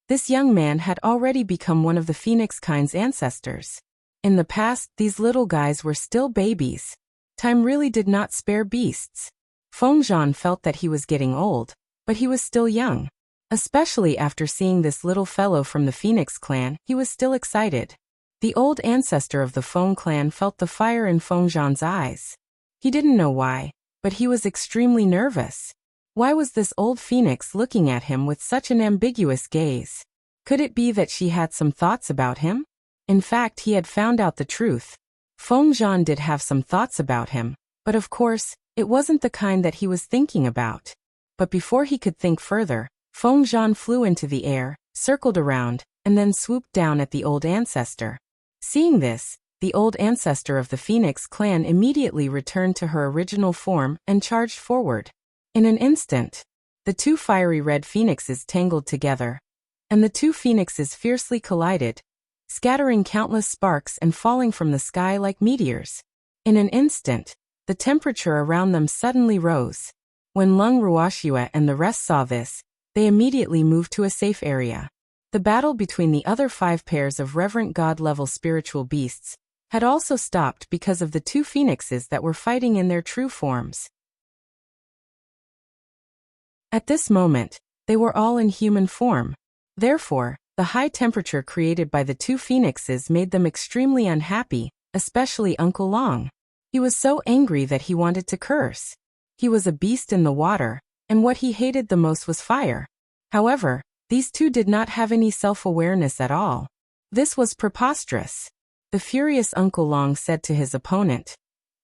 this young man had already become one of the phoenix kind's ancestors. In the past, these little guys were still babies. Time really did not spare beasts. Fengzhan felt that he was getting old, but he was still young. Especially after seeing this little fellow from the Phoenix clan, he was still excited. The old ancestor of the Feng clan felt the fire in Feng Zhan's eyes. He didn't know why, but he was extremely nervous. Why was this old phoenix looking at him with such an ambiguous gaze? Could it be that she had some thoughts about him? In fact, he had found out the truth. Feng Zhan did have some thoughts about him, but of course, it wasn't the kind that he was thinking about. But before he could think further, Feng Zhan flew into the air, circled around, and then swooped down at the old ancestor. Seeing this, the old ancestor of the Phoenix clan immediately returned to her original form and charged forward. In an instant, the two fiery red phoenixes tangled together, and the two phoenixes fiercely collided, scattering countless sparks and falling from the sky like meteors. In an instant, the temperature around them suddenly rose. When Lung Ruoxue and the rest saw this, they immediately moved to a safe area. The battle between the other 5 pairs of reverent god-level spiritual beasts had also stopped because of the two phoenixes that were fighting in their true forms. At this moment, they were all in human form. Therefore, the high temperature created by the two phoenixes made them extremely unhappy, especially Uncle Long. He was so angry that he wanted to curse. He was a beast in the water, and what he hated the most was fire. However, these two did not have any self-awareness at all. This was preposterous. The furious Uncle Long said to his opponent,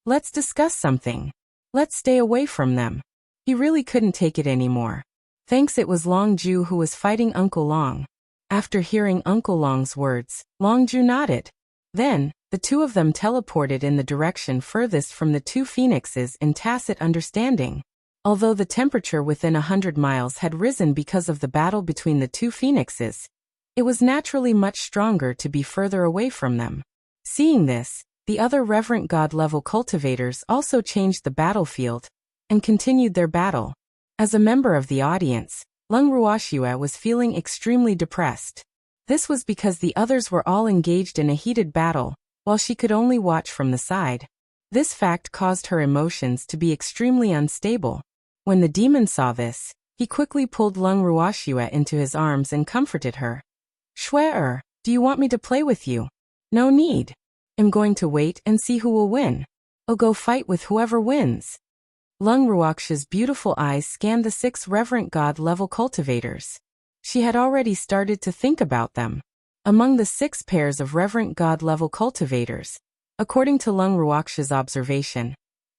"Let's discuss something. Let's stay away from them." He really couldn't take it anymore. Thanks, it was Long Ju who was fighting Uncle Long. After hearing Uncle Long's words, Long Ju nodded. Then, the two of them teleported in the direction furthest from the two phoenixes in tacit understanding. Although the temperature within 100 miles had risen because of the battle between the two phoenixes, it was naturally much stronger to be further away from them. Seeing this, the other reverent god-level cultivators also changed the battlefield and continued their battle. As a member of the audience, Lung Ruoxue was feeling extremely depressed. This was because the others were all engaged in a heated battle, while she could only watch from the side. This fact caused her emotions to be extremely unstable. When the demon saw this, he quickly pulled Lung Ruoxue into his arms and comforted her. "Shui, do you want me to play with you?" "No need. I'm going to wait and see who will win. I'll go fight with whoever wins." Lung Ruoxue's beautiful eyes scanned the 6 reverent god-level cultivators. She had already started to think about them. Among the 6 pairs of reverent god-level cultivators, according to Lung Ruoxue's observation,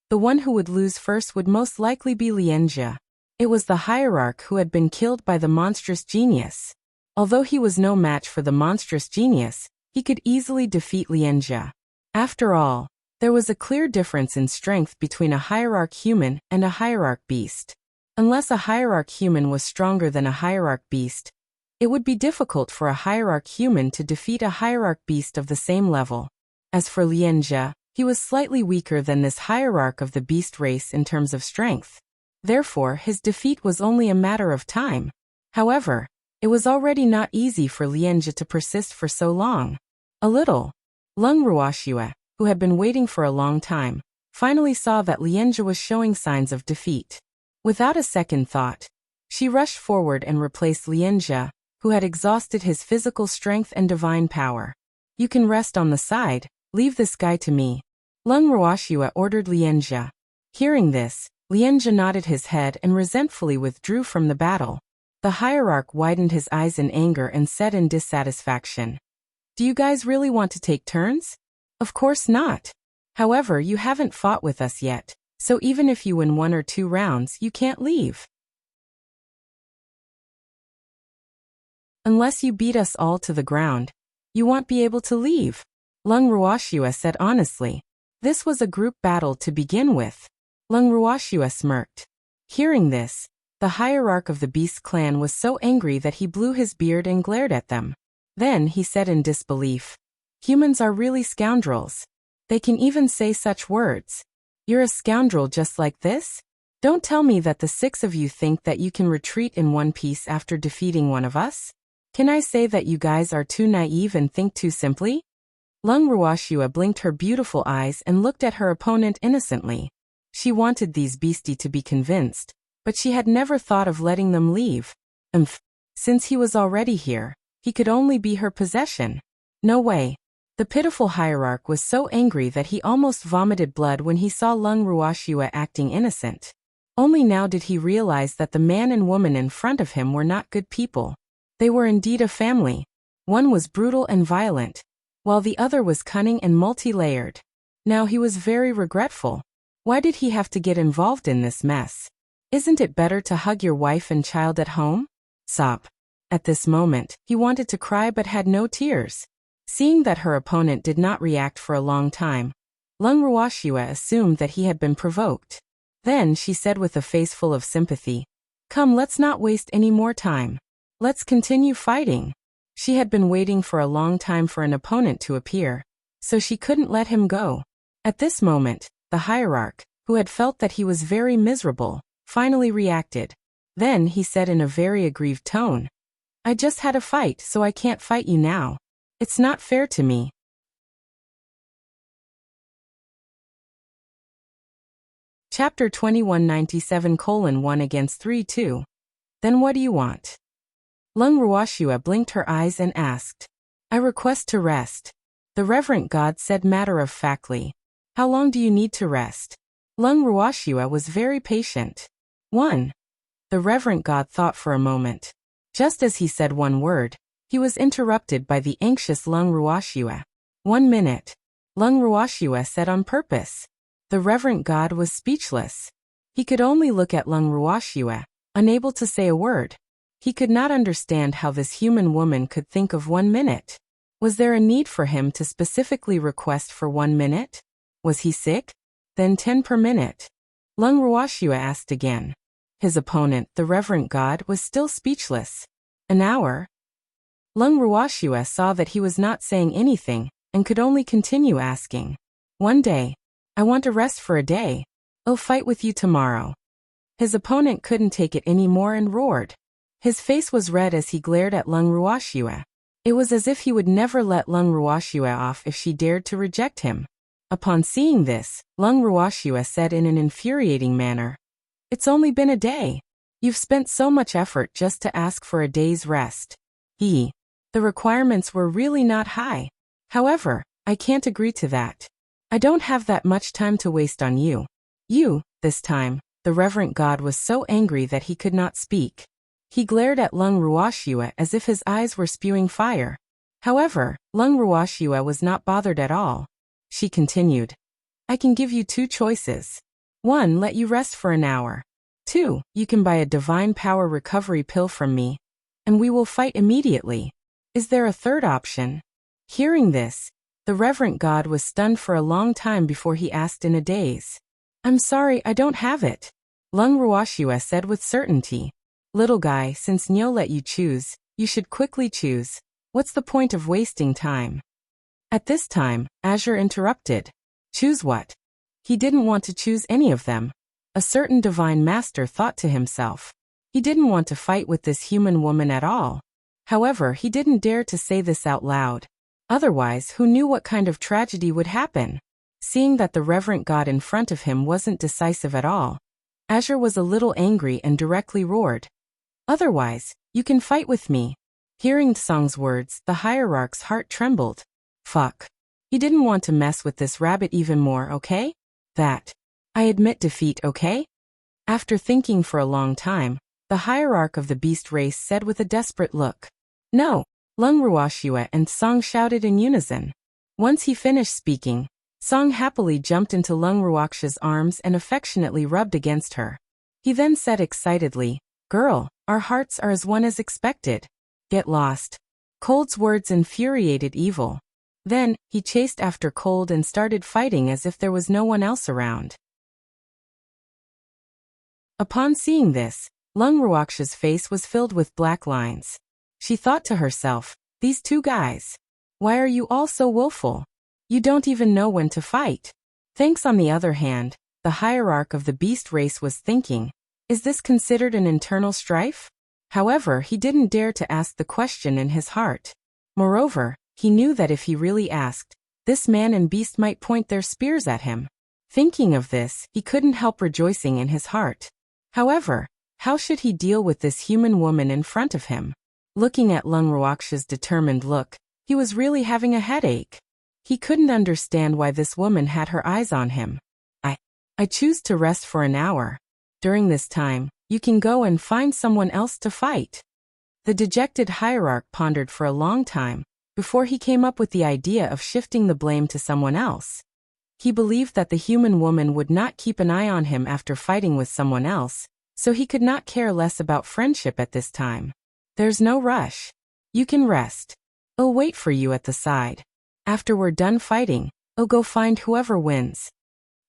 the one who would lose first would most likely be Lianjia. It was the hierarch who had been killed by the monstrous genius. Although he was no match for the monstrous genius, he could easily defeat Lianjia. After all, there was a clear difference in strength between a hierarch human and a hierarch beast. Unless a hierarch human was stronger than a hierarch beast, it would be difficult for a hierarch human to defeat a hierarch beast of the same level. As for Lianjia, he was slightly weaker than this hierarch of the beast race in terms of strength. Therefore, his defeat was only a matter of time. However, it was already not easy for Lianjia to persist for so long. Lung Ruoxue, who had been waiting for a long time, finally saw that Lianjia was showing signs of defeat. Without a second thought, she rushed forward and replaced Lianjia, who had exhausted his physical strength and divine power. "You can rest on the side, leave this guy to me," Lung Ruoxue ordered Lianjia. Hearing this, Lianjia nodded his head and resentfully withdrew from the battle. The hierarch widened his eyes in anger and said in dissatisfaction, "Do you guys really want to take turns? Of course not. However, you haven't fought with us yet, so even if you win 1 or 2 rounds, you can't leave. Unless you beat us all to the ground, you won't be able to leave," Lung Ruoxue said honestly. This was a group battle to begin with. Lung Ruoxue smirked. Hearing this, the hierarch of the Beast clan was so angry that he blew his beard and glared at them. Then he said in disbelief, "Humans are really scoundrels. They can even say such words. You're a scoundrel just like this? Don't tell me that the 6 of you think that you can retreat in one piece after defeating one of us? Can I say that you guys are too naive and think too simply?" Lung Ruoxue blinked her beautiful eyes and looked at her opponent innocently. She wanted these beastie to be convinced, but she had never thought of letting them leave. Since he was already here, he could only be her possession. No way. The pitiful hierarch was so angry that he almost vomited blood when he saw Lung Ruoxue acting innocent. Only now did he realize that the man and woman in front of him were not good people. They were indeed a family. One was brutal and violent, while the other was cunning and multi-layered. Now he was very regretful. Why did he have to get involved in this mess? Isn't it better to hug your wife and child at home? Sob. At this moment, he wanted to cry but had no tears. Seeing that her opponent did not react for a long time, Lung Ruoxue assumed that he had been provoked. Then she said with a face full of sympathy, "Come, let's not waste any more time. Let's continue fighting." She had been waiting for a long time for an opponent to appear, so she couldn't let him go. At this moment, the hierarch, who had felt that he was very miserable, finally reacted. Then he said in a very aggrieved tone, "I just had a fight, so I can't fight you now. It's not fair to me." Chapter 2197:1 against 3-2. Then what do you want? Lung Ruoxue blinked her eyes and asked, "I request to rest." The reverent god said matter-of-factly, "How long do you need to rest?" Lung Ruoxue was very patient. 1. The reverent god thought for a moment. Just as he said one word, he was interrupted by the anxious Lung Ruoxue. 1 minute. Lung Ruoxue said on purpose. The reverent god was speechless. He could only look at Lung Ruoxue, unable to say a word. He could not understand how this human woman could think of 1 minute. Was there a need for him to specifically request for 1 minute? Was he sick? Then 10 per minute. Lung Ruoxue asked again. His opponent, the reverent god, was still speechless. An hour? Lung Ruoxue saw that he was not saying anything, and could only continue asking. 1 day. I want a rest for a day. I'll fight with you tomorrow. His opponent couldn't take it anymore and roared. His face was red as he glared at Lung Ruoxue. It was as if he would never let Lung Ruoxue off if she dared to reject him. Upon seeing this, Lung Ruoxue said in an infuriating manner, "It's only been a day. You've spent so much effort just to ask for a day's rest." The requirements were really not high. However, I can't agree to that. I don't have that much time to waste on you. This time, the reverent god was so angry that he could not speak. He glared at Lung Ruoxue as if his eyes were spewing fire. However, Lung Ruoxue was not bothered at all. She continued, "I can give you 2 choices. 1, let you rest for an hour. 2, you can buy a divine power recovery pill from me, and we will fight immediately. Is there a third option?" Hearing this, the reverent god was stunned for a long time before he asked in a daze. "I'm sorry, I don't have it," Lung Ruoxue said with certainty. "Little guy, since Nyo let you choose, you should quickly choose. What's the point of wasting time?" At this time, Azure interrupted. "Choose what?" He didn't want to choose any of them. A certain divine master thought to himself. He didn't want to fight with this human woman at all. However, he didn't dare to say this out loud. Otherwise, who knew what kind of tragedy would happen? Seeing that the reverent god in front of him wasn't decisive at all, Azure was a little angry and directly roared, "Otherwise, you can fight with me." Hearing Tsong's words, the hierarch's heart trembled. Fuck. He didn't want to mess with this rabbit even more, okay? I admit defeat, okay? After thinking for a long time, the hierarch of the beast race said with a desperate look, "No." Lung Ruoxue and Tsong shouted in unison. Once he finished speaking, Tsong happily jumped into Lung Ruoxue's arms and affectionately rubbed against her. He then said excitedly, "Girl, our hearts are as one as expected. Get lost." Cold's words infuriated Evil. Then, he chased after Cold and started fighting as if there was no one else around. Upon seeing this, Lung Ruoxue's face was filled with black lines. She thought to herself, "These 2 guys. Why are you all so willful? You don't even know when to fight." Thanks on the other hand, the hierarch of the beast race was thinking, is this considered an internal strife? However, he didn't dare to ask the question in his heart. Moreover, he knew that if he really asked, this man and beast might point their spears at him. Thinking of this, he couldn't help rejoicing in his heart. However, how should he deal with this human woman in front of him? Looking at Lung Ruoxia's determined look, he was really having a headache. He couldn't understand why this woman had her eyes on him. I choose to rest for an hour. During this time, you can go and find someone else to fight. The dejected hierarch pondered for a long time before he came up with the idea of shifting the blame to someone else. He believed that the human woman would not keep an eye on him after fighting with someone else, so he could not care less about friendship at this time. There's no rush. You can rest. I'll wait for you at the side. After we're done fighting, I'll go find whoever wins.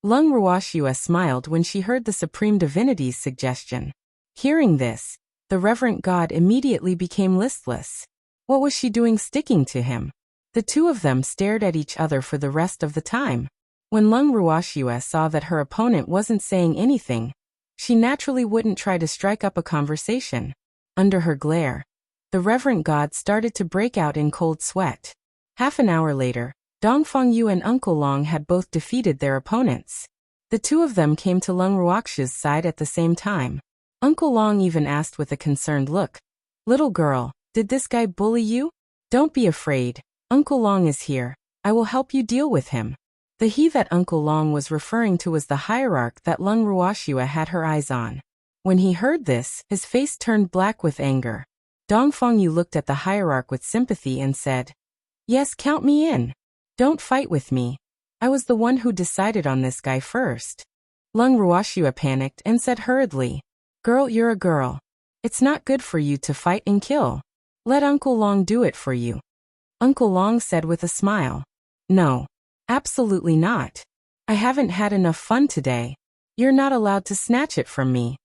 Lung Ruoxia smiled when she heard the Supreme Divinity's suggestion. Hearing this, the reverent god immediately became listless. What was she doing sticking to him? The two of them stared at each other for the rest of the time. When Lung Ruoxia saw that her opponent wasn't saying anything, she naturally wouldn't try to strike up a conversation. Under her glare, the reverent god started to break out in cold sweat. Half an hour later, Dongfang Yu and Uncle Long had both defeated their opponents. The two of them came to Lung Ruoxia's side at the same time. Uncle Long even asked with a concerned look, "Little girl, did this guy bully you? Don't be afraid. Uncle Long is here. I will help you deal with him." The he that Uncle Long was referring to was the hierarch that Lung Ruoxia had her eyes on. When he heard this, his face turned black with anger. Dongfang Yu looked at the hierarch with sympathy and said, "Yes, count me in. Don't fight with me. I was the one who decided on this guy first." Lung Ruoxia panicked and said hurriedly, "Girl, you're a girl. It's not good for you to fight and kill. Let Uncle Long do it for you." Uncle Long said with a smile, "No, absolutely not. I haven't had enough fun today. You're not allowed to snatch it from me."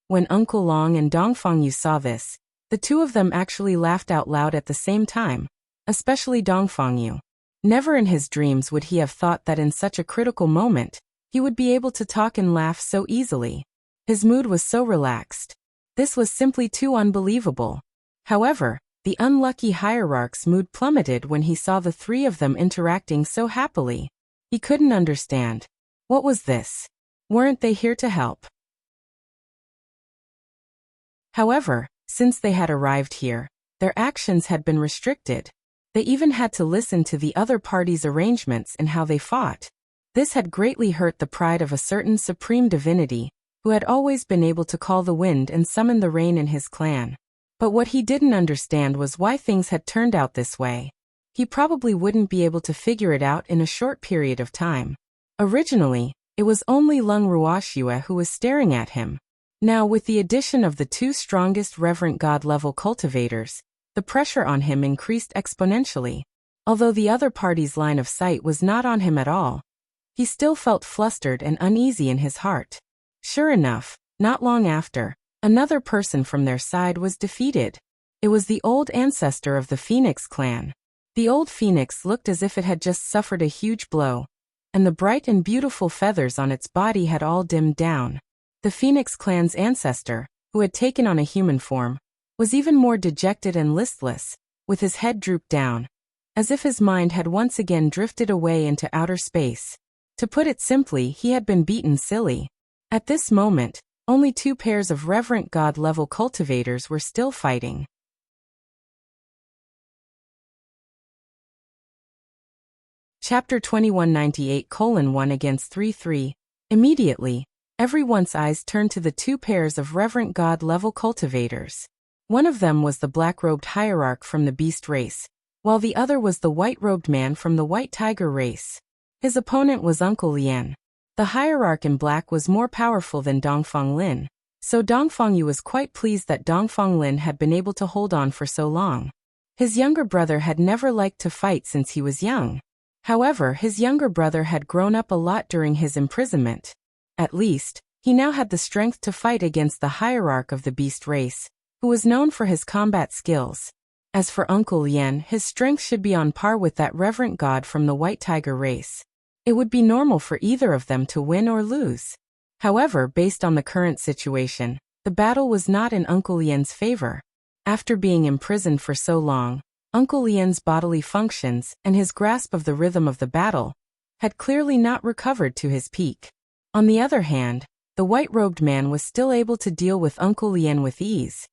When Uncle Long and Dongfang Yu saw this, the two of them actually laughed out loud at the same time, especially Dongfang Yu. Never in his dreams would he have thought that in such a critical moment, he would be able to talk and laugh so easily. His mood was so relaxed. This was simply too unbelievable. However, the unlucky hierarch's mood plummeted when he saw the three of them interacting so happily. He couldn't understand. What was this? Weren't they here to help? However, since they had arrived here, their actions had been restricted. They even had to listen to the other party's arrangements and how they fought. This had greatly hurt the pride of a certain supreme divinity, who had always been able to call the wind and summon the rain in his clan. But what he didn't understand was why things had turned out this way. He probably wouldn't be able to figure it out in a short period of time. Originally, it was only Lung Ruoxia who was staring at him. Now, with the addition of the two strongest reverent god-level cultivators, the pressure on him increased exponentially. Although the other party's line of sight was not on him at all, he still felt flustered and uneasy in his heart. Sure enough, not long after, another person from their side was defeated. It was the old ancestor of the Phoenix clan. The old phoenix looked as if it had just suffered a huge blow, and the bright and beautiful feathers on its body had all dimmed down. The Phoenix clan's ancestor, who had taken on a human form, was even more dejected and listless, with his head drooped down, as if his mind had once again drifted away into outer space. To put it simply, he had been beaten silly. At this moment, only two pairs of reverent god-level cultivators were still fighting. Chapter 2198:1 against 3-3. Immediately, everyone's eyes turned to the two pairs of reverent god-level cultivators. One of them was the black-robed hierarch from the beast race, while the other was the white-robed man from the white tiger race. His opponent was Uncle Lian. The hierarch in black was more powerful than Dongfang Lin, so Dongfang Yu was quite pleased that Dongfang Lin had been able to hold on for so long. His younger brother had never liked to fight since he was young. However, his younger brother had grown up a lot during his imprisonment. At least, he now had the strength to fight against the hierarch of the beast race, who was known for his combat skills. As for Uncle Lian, his strength should be on par with that reverent god from the white tiger race. It would be normal for either of them to win or lose. However, based on the current situation, the battle was not in Uncle Lian's favor. After being imprisoned for so long, Uncle Lian's bodily functions and his grasp of the rhythm of the battle had clearly not recovered to his peak. On the other hand, the white-robed man was still able to deal with Uncle Lian with ease.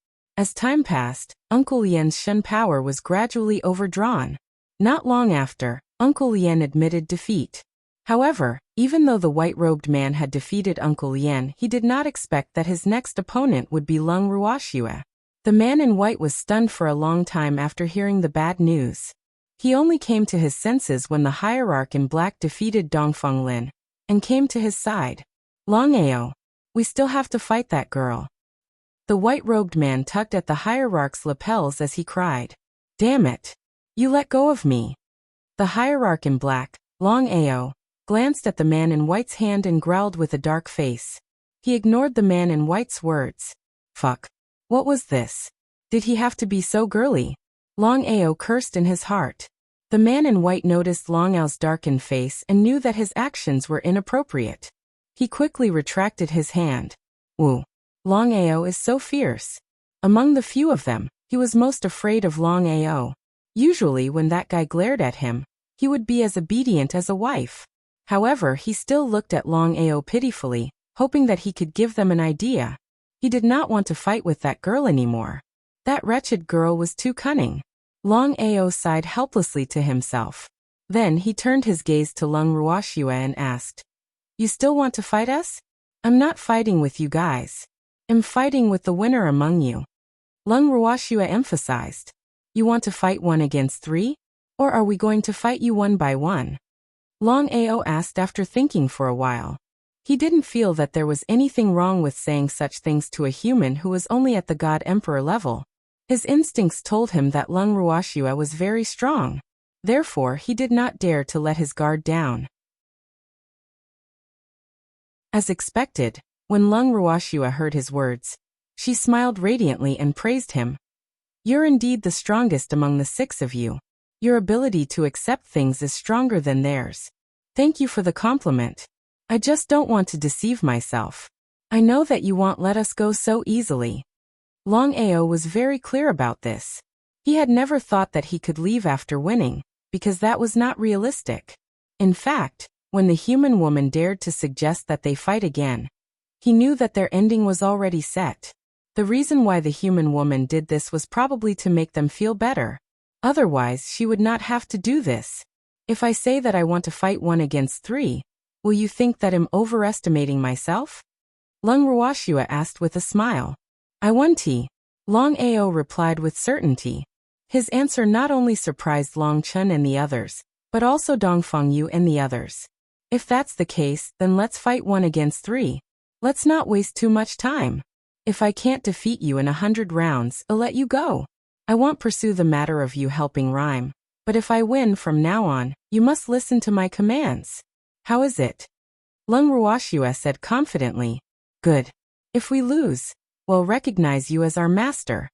As time passed, Uncle Lian's Shun power was gradually overdrawn. Not long after, Uncle Lian admitted defeat. However, even though the white-robed man had defeated Uncle Lian, he did not expect that his next opponent would be Lung Ruoxue. The man in white was stunned for a long time after hearing the bad news. He only came to his senses when the hierarch in black defeated Dongfeng Lin and came to his side. Long Ao, we still have to fight that girl. The white-robed man tugged at the hierarch's lapels as he cried, "Damn it! You let go of me." The hierarch in black, Long Ao, glanced at the man in white's hand and growled with a dark face. He ignored the man in white's words. Fuck. What was this? Did he have to be so girly? Long Ao cursed in his heart. The man in white noticed Long Ao's darkened face and knew that his actions were inappropriate. He quickly retracted his hand. Woo. Long Ao is so fierce. Among the few of them, he was most afraid of Long Ao. Usually when that guy glared at him, he would be as obedient as a wife. However, he still looked at Long Ao pitifully, hoping that he could give them an idea. He did not want to fight with that girl anymore. That wretched girl was too cunning. Long Ao sighed helplessly to himself. Then he turned his gaze to Lung Ruoxue and asked, "You still want to fight us?" "I'm not fighting with you guys. I'm fighting with the winner among you," Lung Ruoxue emphasized. "You want to fight 1 against 3? Or are we going to fight you 1 by 1? Long Ao asked after thinking for a while. He didn't feel that there was anything wrong with saying such things to a human who was only at the God Emperor level. His instincts told him that Lung Ruoxue was very strong. Therefore, he did not dare to let his guard down. As expected, when Lung Ruoxue heard his words, she smiled radiantly and praised him. "You're indeed the strongest among the 6 of you. Your ability to accept things is stronger than theirs. Thank you for the compliment. I just don't want to deceive myself. I know that you won't let us go so easily." Long Ao was very clear about this. He had never thought that he could leave after winning, because that was not realistic. In fact, when the human woman dared to suggest that they fight again, he knew that their ending was already set. The reason why the human woman did this was probably to make them feel better. Otherwise, she would not have to do this. If I say that I want to fight 1 against 3, will you think that I'm overestimating myself? Lung Ruoxue asked with a smile. "I want to." Long Ao replied with certainty. His answer not only surprised Long Chun and the others, but also Dongfeng Yu and the others. "If that's the case, then let's fight 1 against 3. Let's not waste too much time. If I can't defeat you in 100 rounds, I'll let you go. I won't pursue the matter of you helping rhyme. But if I win from now on, you must listen to my commands. How is it?" Lung Ruoxue said confidently. "Good. If we lose, we'll recognize you as our master."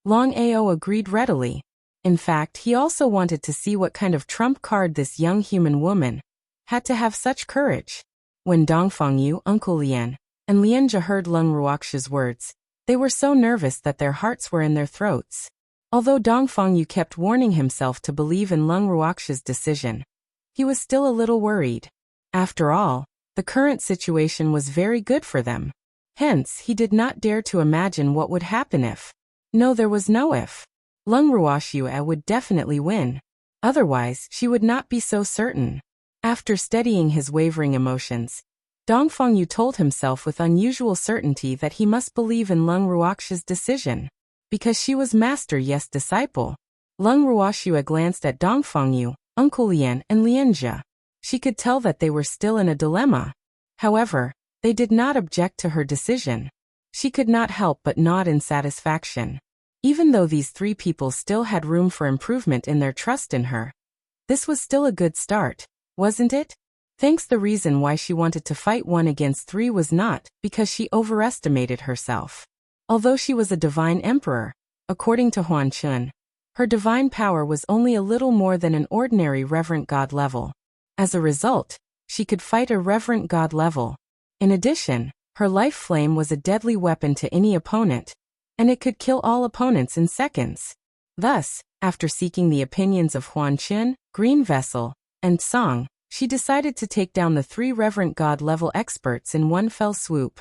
Long Ao agreed readily. In fact, he also wanted to see what kind of trump card this young human woman had to have such courage. When Dongfeng Yu, Uncle Lian, and Lianjia heard Lung Ruoxue's words, they were so nervous that their hearts were in their throats. Although Dongfeng Yu kept warning himself to believe in Lung Ruoxue's decision, he was still a little worried. After all, the current situation was very good for them. Hence, he did not dare to imagine what would happen if. No, there was no if. Lung Ruoxue would definitely win. Otherwise, she would not be so certain. After steadying his wavering emotions, Dongfeng Yu told himself with unusual certainty that he must believe in Lung Ruoxue's decision. Because she was master, yes, disciple. Lung Ruoxue glanced at Dongfeng Yu, Uncle Lian, and Lianjia. She could tell that they were still in a dilemma. However, they did not object to her decision. She could not help but nod in satisfaction. Even though these 3 people still had room for improvement in their trust in her, this was still a good start, wasn't it? Thanks. The reason why she wanted to fight 1 against 3 was not because she overestimated herself. Although she was a divine emperor, according to Huan Chun, her divine power was only a little more than an ordinary reverent god level. As a result, she could fight a reverent god level. In addition, her life flame was a deadly weapon to any opponent, and it could kill all opponents in seconds. Thus, after seeking the opinions of Huan Chun, Green Vessel, and Song, she decided to take down the 3 reverent god level experts in one fell swoop.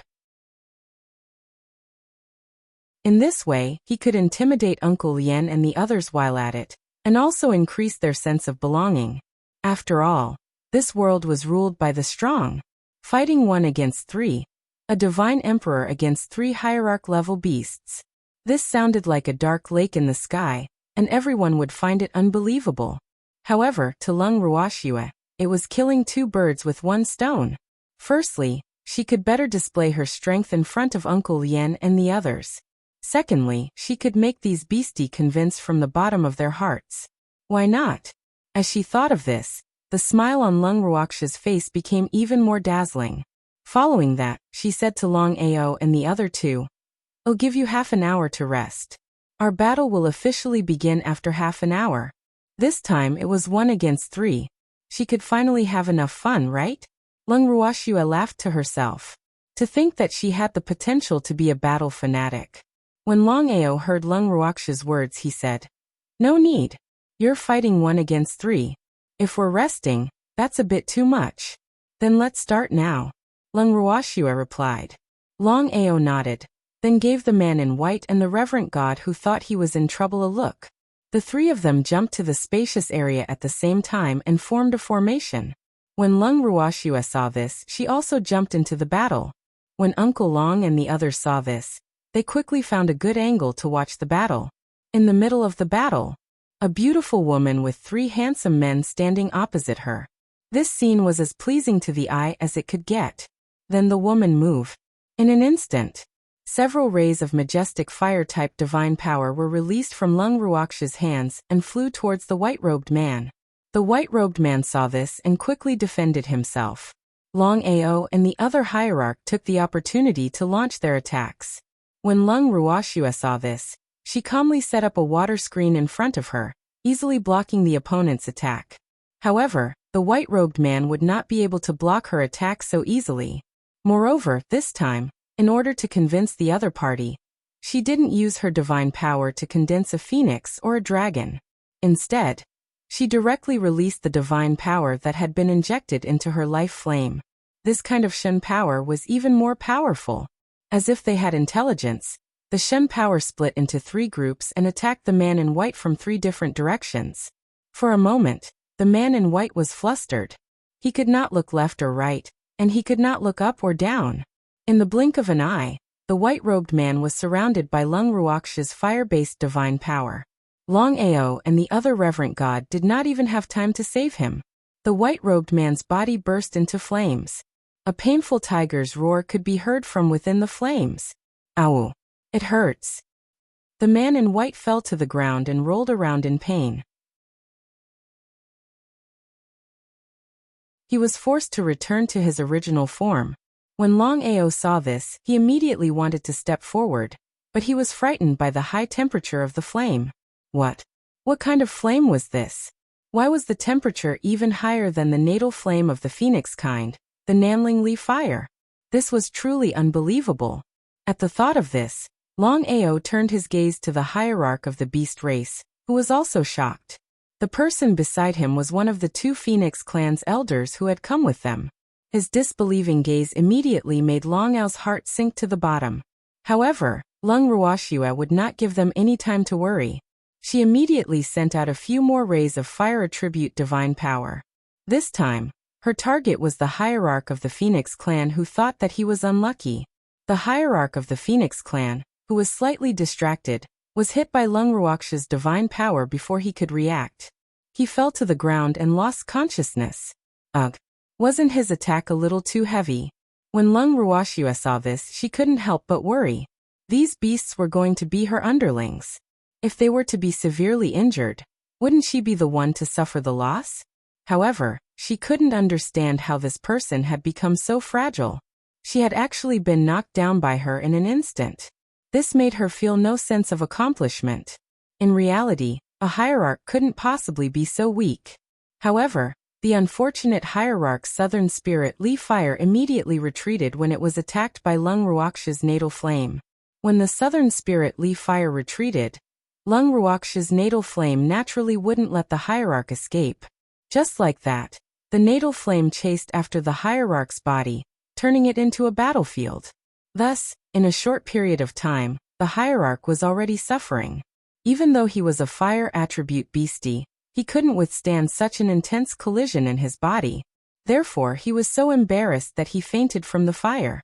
In this way, he could intimidate Uncle Lien and the others while at it, and also increase their sense of belonging. After all, this world was ruled by the strong. Fighting 1 against 3. A divine emperor against 3 hierarch-level beasts. This sounded like a dark lake in the sky, and everyone would find it unbelievable. However, to Lung Ruoxue, it was killing 2 birds with 1 stone. Firstly, she could better display her strength in front of Uncle Lien and the others. Secondly, she could make these beastie convinced from the bottom of their hearts. Why not? As she thought of this, the smile on Lung Ruoxue's face became even more dazzling. Following that, she said to Long Ao and the other 2, "I'll give you half an hour to rest. Our battle will officially begin after half an hour." This time it was 1 against 3. She could finally have enough fun, right? Lung Ruoxue laughed to herself. To think that she had the potential to be a battle fanatic. When Long Ao heard Lung Ruoxue's words, he said, "No need. You're fighting 1 against 3. If we're resting, that's a bit too much. Then let's start now." Lung Ruoxue replied. Long Ao nodded, then gave the man in white and the reverent god who thought he was in trouble a look. The 3 of them jumped to the spacious area at the same time and formed a formation. When Lung Ruoxue saw this, she also jumped into the battle. When Uncle Long and the others saw this, they quickly found a good angle to watch the battle. In the middle of the battle, a beautiful woman with 3 handsome men standing opposite her. This scene was as pleasing to the eye as it could get. Then the woman moved. In an instant, several rays of majestic fire-type divine power were released from Lung Ruoxue's hands and flew towards the white-robed man. The white-robed man saw this and quickly defended himself. Long Ao and the other hierarch took the opportunity to launch their attacks. When Lung Ruoxue saw this, she calmly set up a water screen in front of her, easily blocking the opponent's attack. However, the white-robed man would not be able to block her attack so easily. Moreover, this time, in order to convince the other party, she didn't use her divine power to condense a phoenix or a dragon. Instead, she directly released the divine power that had been injected into her life flame. This kind of Shen power was even more powerful. As if they had intelligence, the Shen power split into 3 groups and attacked the man in white from 3 different directions. For a moment, the man in white was flustered. He could not look left or right, and he could not look up or down. In the blink of an eye, the white-robed man was surrounded by Lung Ruoxue's fire-based divine power. Long Ao and the other reverent god did not even have time to save him. The white-robed man's body burst into flames. A painful tiger's roar could be heard from within the flames. Ow! It hurts. The man in white fell to the ground and rolled around in pain. He was forced to return to his original form. When Long Ao saw this, he immediately wanted to step forward, but he was frightened by the high temperature of the flame. What kind of flame was this? Why was the temperature even higher than the natal flame of the phoenix kind, the Nanling Li fire? This was truly unbelievable. At the thought of this, Long Ao turned his gaze to the hierarch of the beast race, who was also shocked. The person beside him was one of the 2 Phoenix clan's elders who had come with them. His disbelieving gaze immediately made Long Ao's heart sink to the bottom. However, Lung Ruoxue would not give them any time to worry. She immediately sent out a few more rays of fire attribute divine power. This time, her target was the hierarch of the Phoenix clan who thought that he was unlucky. The hierarch of the Phoenix clan, who was slightly distracted, was hit by Lung Ruoxue's divine power before he could react. He fell to the ground and lost consciousness. Ugh! Wasn't his attack a little too heavy? When Lung Ruoxue saw this, she couldn't help but worry. These beasts were going to be her underlings. If they were to be severely injured, wouldn't she be the one to suffer the loss? However, she couldn't understand how this person had become so fragile. She had actually been knocked down by her in an instant. This made her feel no sense of accomplishment. In reality, a hierarch couldn't possibly be so weak. However, the unfortunate hierarch's southern spirit Li fire immediately retreated when it was attacked by Lung Ruoxue's natal flame. When the southern spirit Li fire retreated, Lung Ruoxue's natal flame naturally wouldn't let the hierarch escape. Just like that, the natal flame chased after the hierarch's body, turning it into a battlefield. Thus, in a short period of time, the the hierarch was already suffering. Even though he was a fire attribute beastie, he couldn't withstand such an intense collision in his body. Therefore, he was so embarrassed that he fainted from the fire.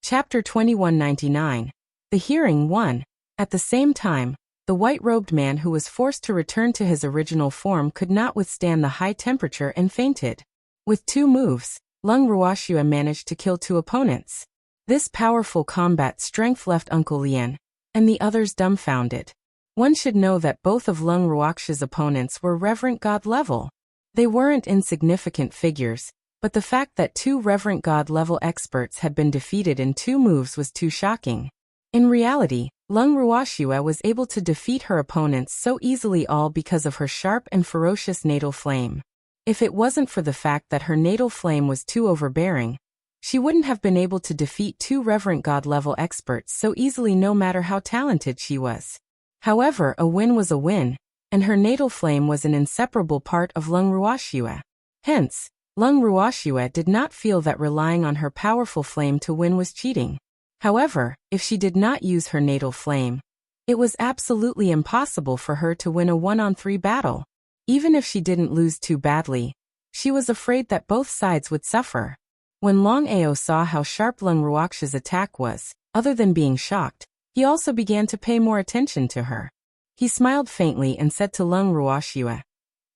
Chapter 2199. The Hearing 1. At the same time, the white-robed man who was forced to return to his original form could not withstand the high temperature and fainted. With 2 moves, Lung Ruoxue managed to kill 2 opponents. This powerful combat strength left Uncle Lien and the others dumbfounded. One should know that both of Lung Ruoxue's opponents were Reverent God level. They weren't insignificant figures, but the fact that 2 Reverent God level experts had been defeated in 2 moves was too shocking. In reality, Lung Ruoxue was able to defeat her opponents so easily all because of her sharp and ferocious natal flame. If it wasn't for the fact that her natal flame was too overbearing, she wouldn't have been able to defeat 2 Reverent God level experts so easily no matter how talented she was. However, a win was a win, and her natal flame was an inseparable part of Lung Ruoxue. Hence, Lung Ruoxue did not feel that relying on her powerful flame to win was cheating. However, if she did not use her natal flame, it was absolutely impossible for her to win a 1-on-3 battle. Even if she didn't lose too badly, she was afraid that both sides would suffer. When Long Ao saw how sharp Lung Ruoxue's attack was, other than being shocked, he also began to pay more attention to her. He smiled faintly and said to Lung Ruoxue,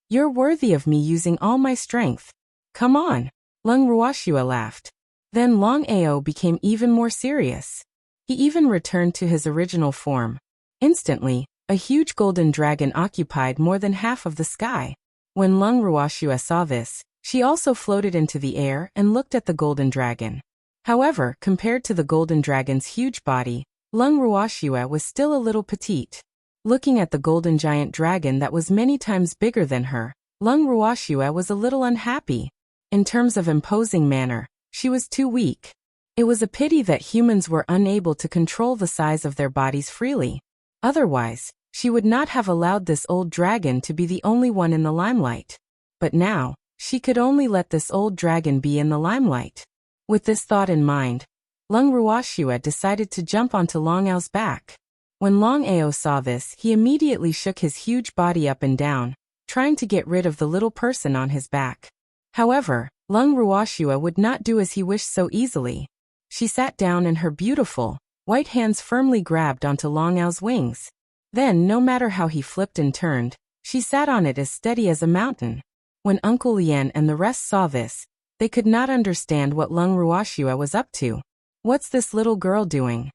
"You're worthy of me using all my strength. Come on." Lung Ruoxue laughed. Then Long Ao became even more serious. He even returned to his original form. Instantly, a huge golden dragon occupied more than half of the sky. When Lung Ruoxue saw this, she also floated into the air and looked at the golden dragon. However, compared to the golden dragon's huge body, Lung Ruoxue was still a little petite. Looking at the golden giant dragon that was many times bigger than her, Lung Ruoxue was a little unhappy. In terms of imposing manner, she was too weak. It was a pity that humans were unable to control the size of their bodies freely. Otherwise, she would not have allowed this old dragon to be the only one in the limelight. But now, she could only let this old dragon be in the limelight. With this thought in mind, Lung Ruoxue decided to jump onto Long Ao's back. When Long Ao saw this, he immediately shook his huge body up and down, trying to get rid of the little person on his back. However, Lung Ruoxue would not do as he wished so easily. She sat down and her beautiful, white hands firmly grabbed onto Long Ao's wings. Then, no matter how he flipped and turned, she sat on it as steady as a mountain. When Uncle Lien and the rest saw this, they could not understand what Lung Ruoxue was up to. "What's this little girl doing?"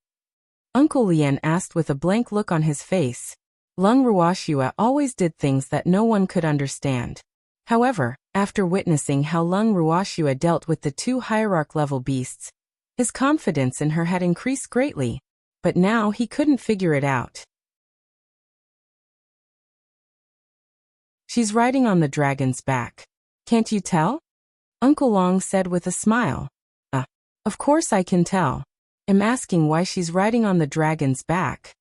Uncle Lien asked with a blank look on his face. Lung Ruoxue always did things that no one could understand. However, after witnessing how Lung Ruoxue dealt with the 2 hierarch-level beasts, his confidence in her had increased greatly. But now he couldn't figure it out. "She's riding on the dragon's back. Can't you tell?" Uncle Long said with a smile. Of course I can tell. I'm asking why she's riding on the dragon's back."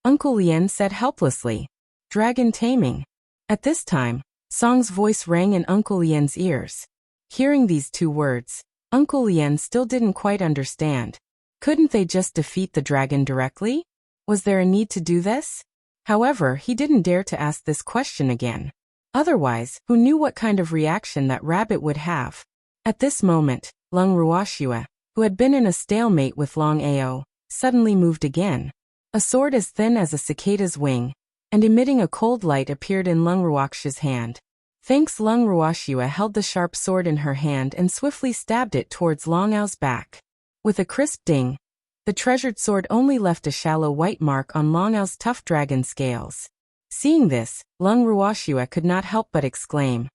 Uncle Lien said helplessly. "Dragon taming." At this time, Song's voice rang in Uncle Lien's ears. Hearing these 2 words, Uncle Lien still didn't quite understand. Couldn't they just defeat the dragon directly? Was there a need to do this? However, he didn't dare to ask this question again. Otherwise, who knew what kind of reaction that rabbit would have? At this moment, Lung Ruoxue, who had been in a stalemate with Long Ao, suddenly moved again. A sword as thin as a cicada's wing, and emitting a cold light appeared in Lung Ruoxue's hand. Thanks, Lung Ruoxue held the sharp sword in her hand and swiftly stabbed it towards Long Ao's back. With a crisp ding, the treasured sword only left a shallow white mark on Long Ao's tough dragon scales. Seeing this, Lung Ruoxue could not help but exclaim,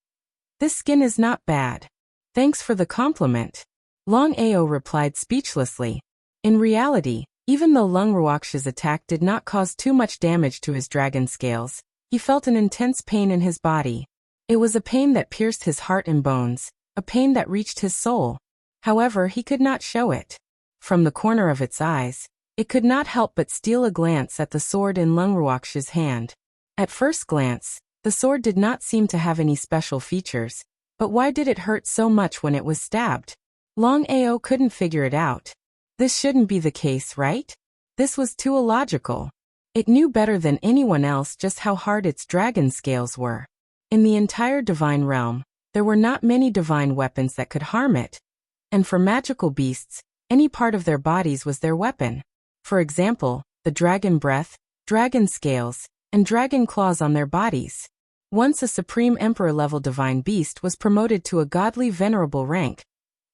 "This skin is not bad. Thanks for the compliment." Long Ao replied speechlessly. In reality, even though Lung Ruoxue's attack did not cause too much damage to his dragon scales, he felt an intense pain in his body. It was a pain that pierced his heart and bones, a pain that reached his soul. However, he could not show it. From the corner of its eyes, it could not help but steal a glance at the sword in Lung Ruoxue's hand. At first glance, the sword did not seem to have any special features, but why did it hurt so much when it was stabbed? Long Ao couldn't figure it out. This shouldn't be the case, right? This was too illogical. It knew better than anyone else just how hard its dragon scales were. In the entire divine realm, there were not many divine weapons that could harm it. And for magical beasts, any part of their bodies was their weapon. For example, the dragon breath, dragon scales, and dragon claws on their bodies. Once a supreme emperor-level divine beast was promoted to a godly venerable rank,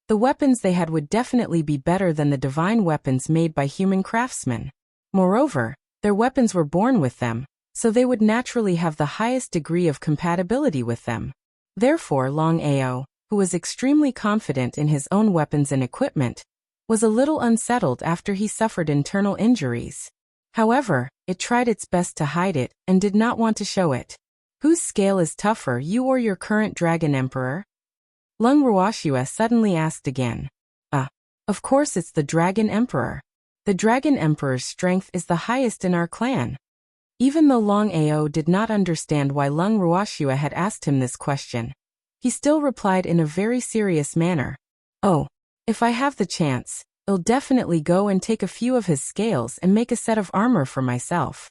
the weapons they had would definitely be better than the divine weapons made by human craftsmen. Moreover, their weapons were born with them, so they would naturally have the highest degree of compatibility with them. Therefore, Long Ao, who was extremely confident in his own weapons and equipment, was a little unsettled after he suffered internal injuries. However, it tried its best to hide it and did not want to show it. Whose scale is tougher, you or your current dragon emperor? Lung Ruoxua suddenly asked again. Of course it's the dragon emperor. The dragon emperor's strength is the highest in our clan. Even though Long Ao did not understand why Lung Ruoxua had asked him this question, he still replied in a very serious manner. Oh, if I have the chance, I'll definitely go and take a few of his scales and make a set of armor for myself.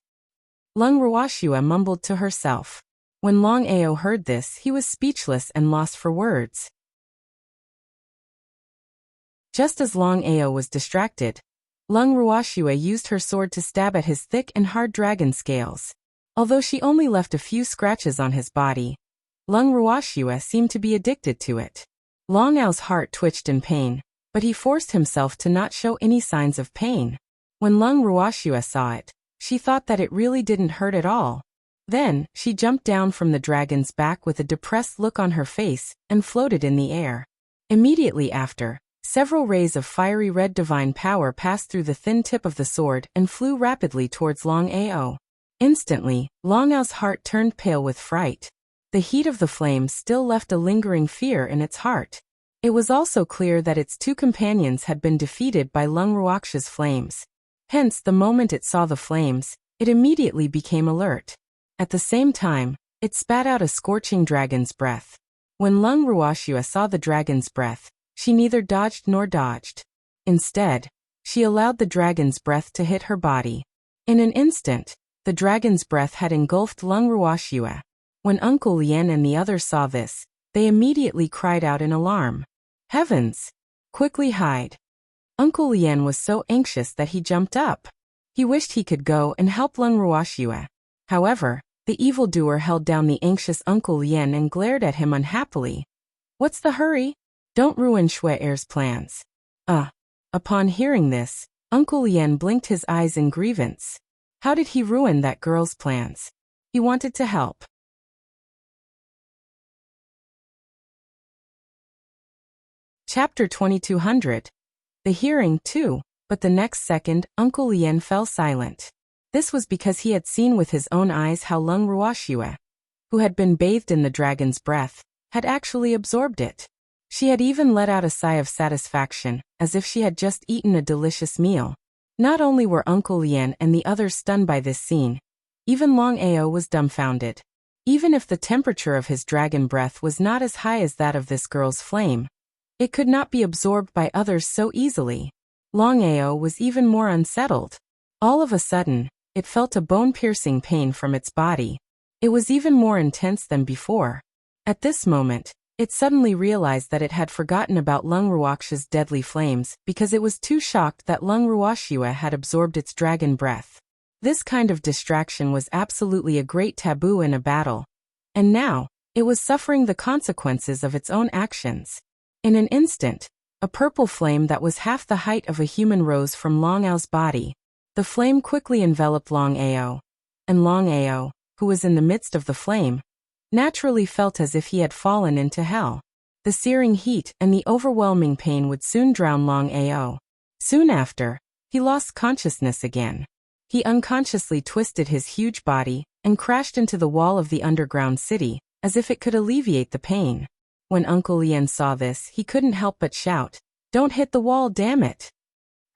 Lung Ruoxua mumbled to herself. When Long Ao heard this, he was speechless and lost for words. Just as Long Ao was distracted, Lung Ruoxua used her sword to stab at his thick and hard dragon scales. Although she only left a few scratches on his body, Lung Ruoxua seemed to be addicted to it. Long Ao's heart twitched in pain, but he forced himself to not show any signs of pain. When Lung Ruoxua saw it, she thought that it really didn't hurt at all. Then, she jumped down from the dragon's back with a depressed look on her face and floated in the air. Immediately after, several rays of fiery red divine power passed through the thin tip of the sword and flew rapidly towards Long Ao. Instantly, Long Ao's heart turned pale with fright. The heat of the flames still left a lingering fear in its heart. It was also clear that its two companions had been defeated by Lung Ruoxua's flames. Hence, the moment it saw the flames, it immediately became alert. At the same time, it spat out a scorching dragon's breath. When Lung Ruoxua saw the dragon's breath, she neither dodged nor dodged. Instead, she allowed the dragon's breath to hit her body. In an instant, the dragon's breath had engulfed Lung Ruoxua. When Uncle Lien and the others saw this, they immediately cried out in alarm. Heavens! Quickly hide! Uncle Lien was so anxious that he jumped up. He wished he could go and help Lung Ruoxua. However, the evildoer held down the anxious Uncle Lien and glared at him unhappily. What's the hurry? Don't ruin Shui-er's plans. Upon hearing this, Uncle Lien blinked his eyes in grievance. How did he ruin that girl's plans? He wanted to help. Chapter 2200. The hearing, too, but the next second, Uncle Lien fell silent. This was because he had seen with his own eyes how Lung Ruoxua, who had been bathed in the dragon's breath, had actually absorbed it. She had even let out a sigh of satisfaction, as if she had just eaten a delicious meal. Not only were Uncle Lien and the others stunned by this scene, even Long Ao was dumbfounded. Even if the temperature of his dragon breath was not as high as that of this girl's flame, it could not be absorbed by others so easily. Long Ao was even more unsettled. All of a sudden, it felt a bone-piercing pain from its body. It was even more intense than before. At this moment, it suddenly realized that it had forgotten about Lung Ruoxua's deadly flames because it was too shocked that Lung Ruoxua had absorbed its dragon breath. This kind of distraction was absolutely a great taboo in a battle. And now, it was suffering the consequences of its own actions. In an instant, a purple flame that was half the height of a human rose from Long Ao's body. The flame quickly enveloped Long Ao, and Long Ao, who was in the midst of the flame, naturally felt as if he had fallen into hell. The searing heat and the overwhelming pain would soon drown Long Ao. Soon after, he lost consciousness again. He unconsciously twisted his huge body and crashed into the wall of the underground city, as if it could alleviate the pain. When Uncle Lien saw this, he couldn't help but shout, "Don't hit the wall, damn it!"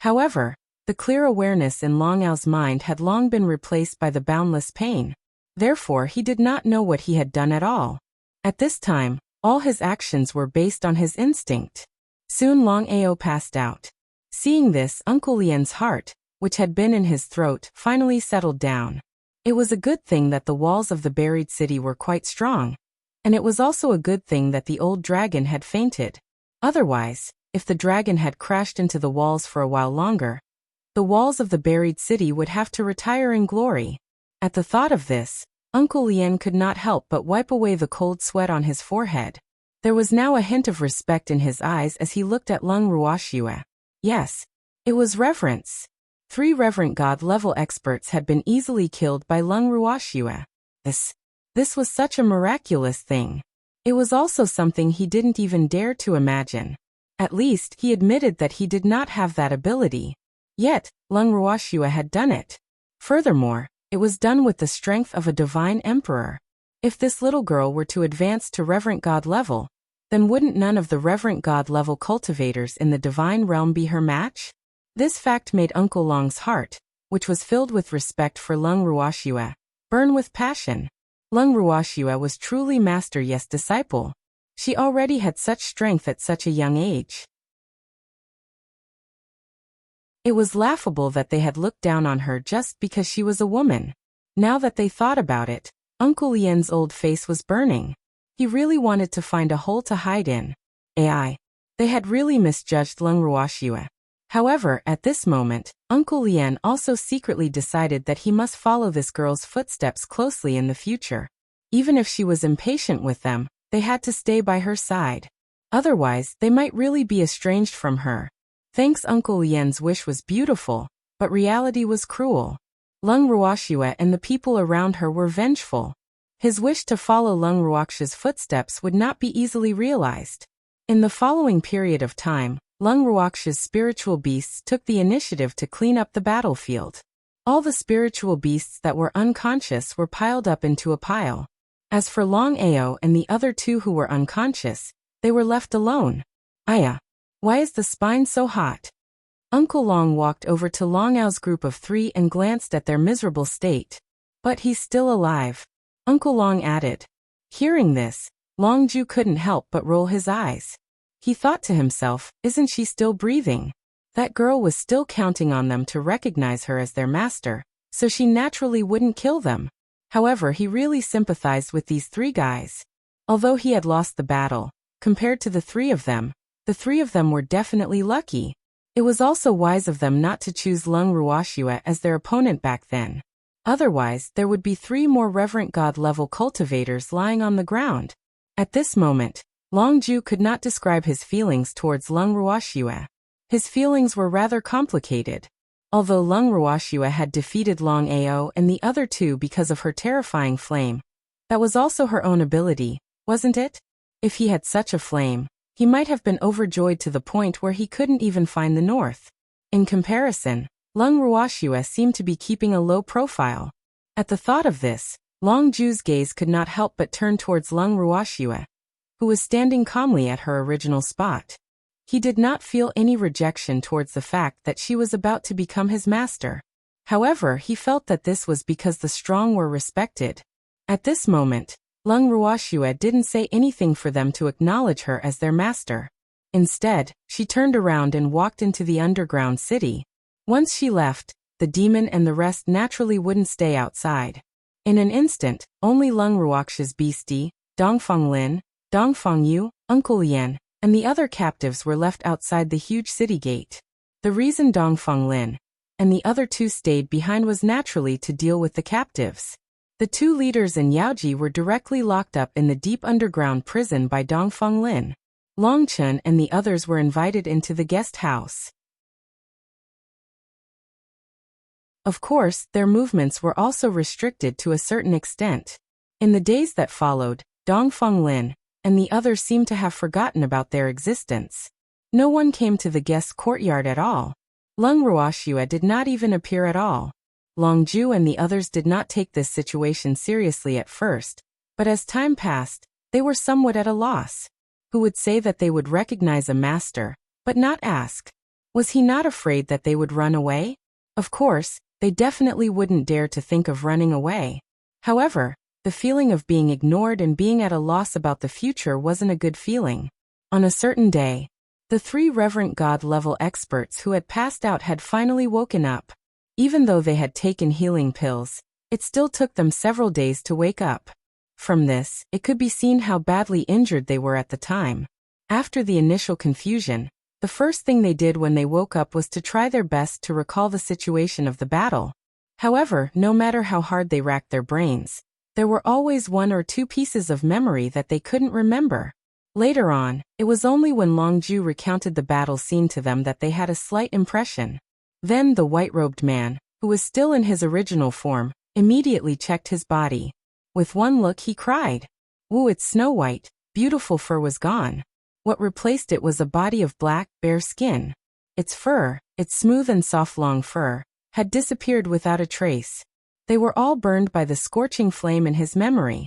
However, the clear awareness in Long Ao's mind had long been replaced by the boundless pain. Therefore, he did not know what he had done at all. At this time, all his actions were based on his instinct. Soon Long Ao passed out. Seeing this, Uncle Lian's heart, which had been in his throat, finally settled down. It was a good thing that the walls of the buried city were quite strong, and it was also a good thing that the old dragon had fainted. Otherwise, if the dragon had crashed into the walls for a while longer, the walls of the buried city would have to retire in glory. At the thought of this, Uncle Lian could not help but wipe away the cold sweat on his forehead. There was now a hint of respect in his eyes as he looked at Lung Ruoxue. Yes, it was reverence. 3 reverent god-level experts had been easily killed by Lung Ruoxue. This was such a miraculous thing. It was also something he didn't even dare to imagine. At least, he admitted that he did not have that ability. Yet, Lung Ruoxue had done it. Furthermore, it was done with the strength of a divine emperor. If this little girl were to advance to reverent god level, then wouldn't none of the reverent god level cultivators in the divine realm be her match? This fact made Uncle Long's heart, which was filled with respect for Lung Ruoxue, burn with passion. Lung Ruoxue was truly Master Yes disciple. She already had such strength at such a young age. It was laughable that they had looked down on her just because she was a woman. Now that they thought about it, Uncle Lian's old face was burning. He really wanted to find a hole to hide in. They had really misjudged Lung Ruoxue. However, at this moment, Uncle Lian also secretly decided that he must follow this girl's footsteps closely in the future. Even if she was impatient with them, they had to stay by her side. Otherwise, they might really be estranged from her. Thanks, Uncle Lian's wish was beautiful, but reality was cruel. Lung Ruoxue and the people around her were vengeful. His wish to follow Lung Ruoxue's footsteps would not be easily realized. In the following period of time, Lung Ruoxue's spiritual beasts took the initiative to clean up the battlefield. All the spiritual beasts that were unconscious were piled up into a pile. As for Long Ao and the other 2 who were unconscious, they were left alone. Aya, why is the spine so hot? Uncle Long walked over to Long Ao's group of 3 and glanced at their miserable state. But he's still alive, Uncle Long added. Hearing this, Long Ju couldn't help but roll his eyes. He thought to himself, isn't she still breathing? That girl was still counting on them to recognize her as their master, so she naturally wouldn't kill them. However, he really sympathized with these 3 guys. Although he had lost the battle, compared to the 3 of them were definitely lucky. It was also wise of them not to choose Lung Ruoxue as their opponent back then. Otherwise, there would be 3 more reverent god-level cultivators lying on the ground. At this moment, Long Ju could not describe his feelings towards Lung Ruoxue. His feelings were rather complicated. Although Lung Ruoxue had defeated Long Ao and the other 2 because of her terrifying flame, that was also her own ability, wasn't it? If he had such a flame, he might have been overjoyed to the point where he couldn't even find the north. In comparison, Lung Ruoxue seemed to be keeping a low profile. At the thought of this, Long Ju's gaze could not help but turn towards Lung Ruoxue, who was standing calmly at her original spot. He did not feel any rejection towards the fact that she was about to become his master. However, he felt that this was because the strong were respected. At this moment, Lung Ruoxue didn't say anything for them to acknowledge her as their master. Instead, she turned around and walked into the underground city. Once she left, the demon and the rest naturally wouldn't stay outside. In an instant, only Lung Ruoxue's beastie, Dongfeng Lin, Dongfeng Yu, Uncle Lian, and the other captives were left outside the huge city gate. The reason Dongfeng Lin and the other 2 stayed behind was naturally to deal with the captives. The 2 leaders in Yaoji were directly locked up in the deep underground prison by Dongfeng Lin. Long Chun and the others were invited into the guest house. Of course, their movements were also restricted to a certain extent. In the days that followed, Dongfeng Lin and the others seemed to have forgotten about their existence. No one came to the guest's courtyard at all. Lung Ruoxue did not even appear at all. Long Ju and the others did not take this situation seriously at first, but as time passed, they were somewhat at a loss. Who would say that they would recognize a master, but not ask? Was he not afraid that they would run away? Of course, they definitely wouldn't dare to think of running away. However, the feeling of being ignored and being at a loss about the future wasn't a good feeling. On a certain day, The 3 reverent god-level experts who had passed out had finally woken up. Even though they had taken healing pills, it still took them several days to wake up. From this, it could be seen how badly injured they were at the time. After the initial confusion, the first thing they did when they woke up was to try their best to recall the situation of the battle. However, no matter how hard they racked their brains, there were always 1 or 2 pieces of memory that they couldn't remember. Later on, it was only when Longju recounted the battle scene to them that they had a slight impression. Then the white-robed man, who was still in his original form, immediately checked his body. With one look he cried, "Woo, it's Snow White, beautiful fur was gone." What replaced it was a body of black, bare skin. Its fur, its smooth and soft long fur, had disappeared without a trace. They were all burned by the scorching flame in his memory.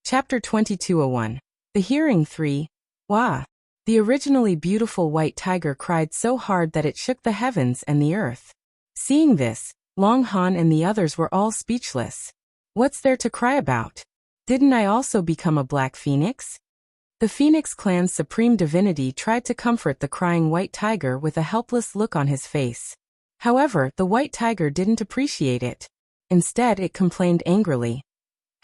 Chapter 2201. The Hearing 3. Wah! The originally beautiful white tiger cried so hard that it shook the heavens and the earth. Seeing this, Long Han and the others were all speechless. What's there to cry about? Didn't I also become a black phoenix? The Phoenix clan's supreme divinity tried to comfort the crying white tiger with a helpless look on his face. However, the white tiger didn't appreciate it. Instead, it complained angrily.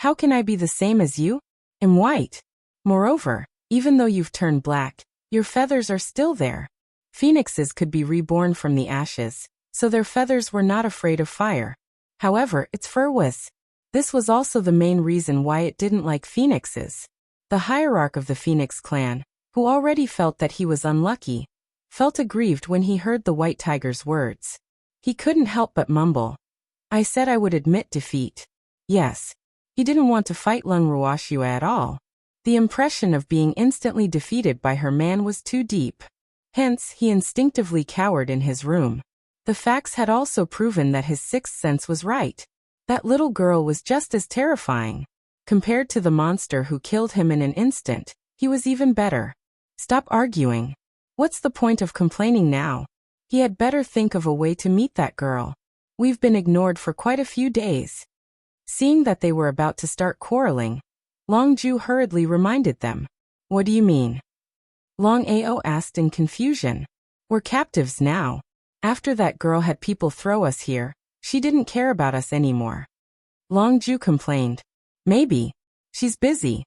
"How can I be the same as you? I'm white. Moreover, even though you've turned black, your feathers are still there." Phoenixes could be reborn from the ashes, so their feathers were not afraid of fire. However, its fur was. This was also the main reason why it didn't like phoenixes. The hierarch of the Phoenix clan, who already felt that he was unlucky, felt aggrieved when he heard the white tiger's words. He couldn't help but mumble, "I said I would admit defeat." Yes. He didn't want to fight Lung Ruoxue at all. The impression of being instantly defeated by her man was too deep. Hence, he instinctively cowered in his room. The facts had also proven that his sixth sense was right. That little girl was just as terrifying. Compared to the monster who killed him in an instant, he was even better. Stop arguing. What's the point of complaining now? He had better think of a way to meet that girl. We've been ignored for quite a few days. Seeing that they were about to start quarreling, Longju hurriedly reminded them. What do you mean? Long Ao asked in confusion. We're captives now. After that girl had people throw us here, she didn't care about us anymore. Longju complained. Maybe. She's busy.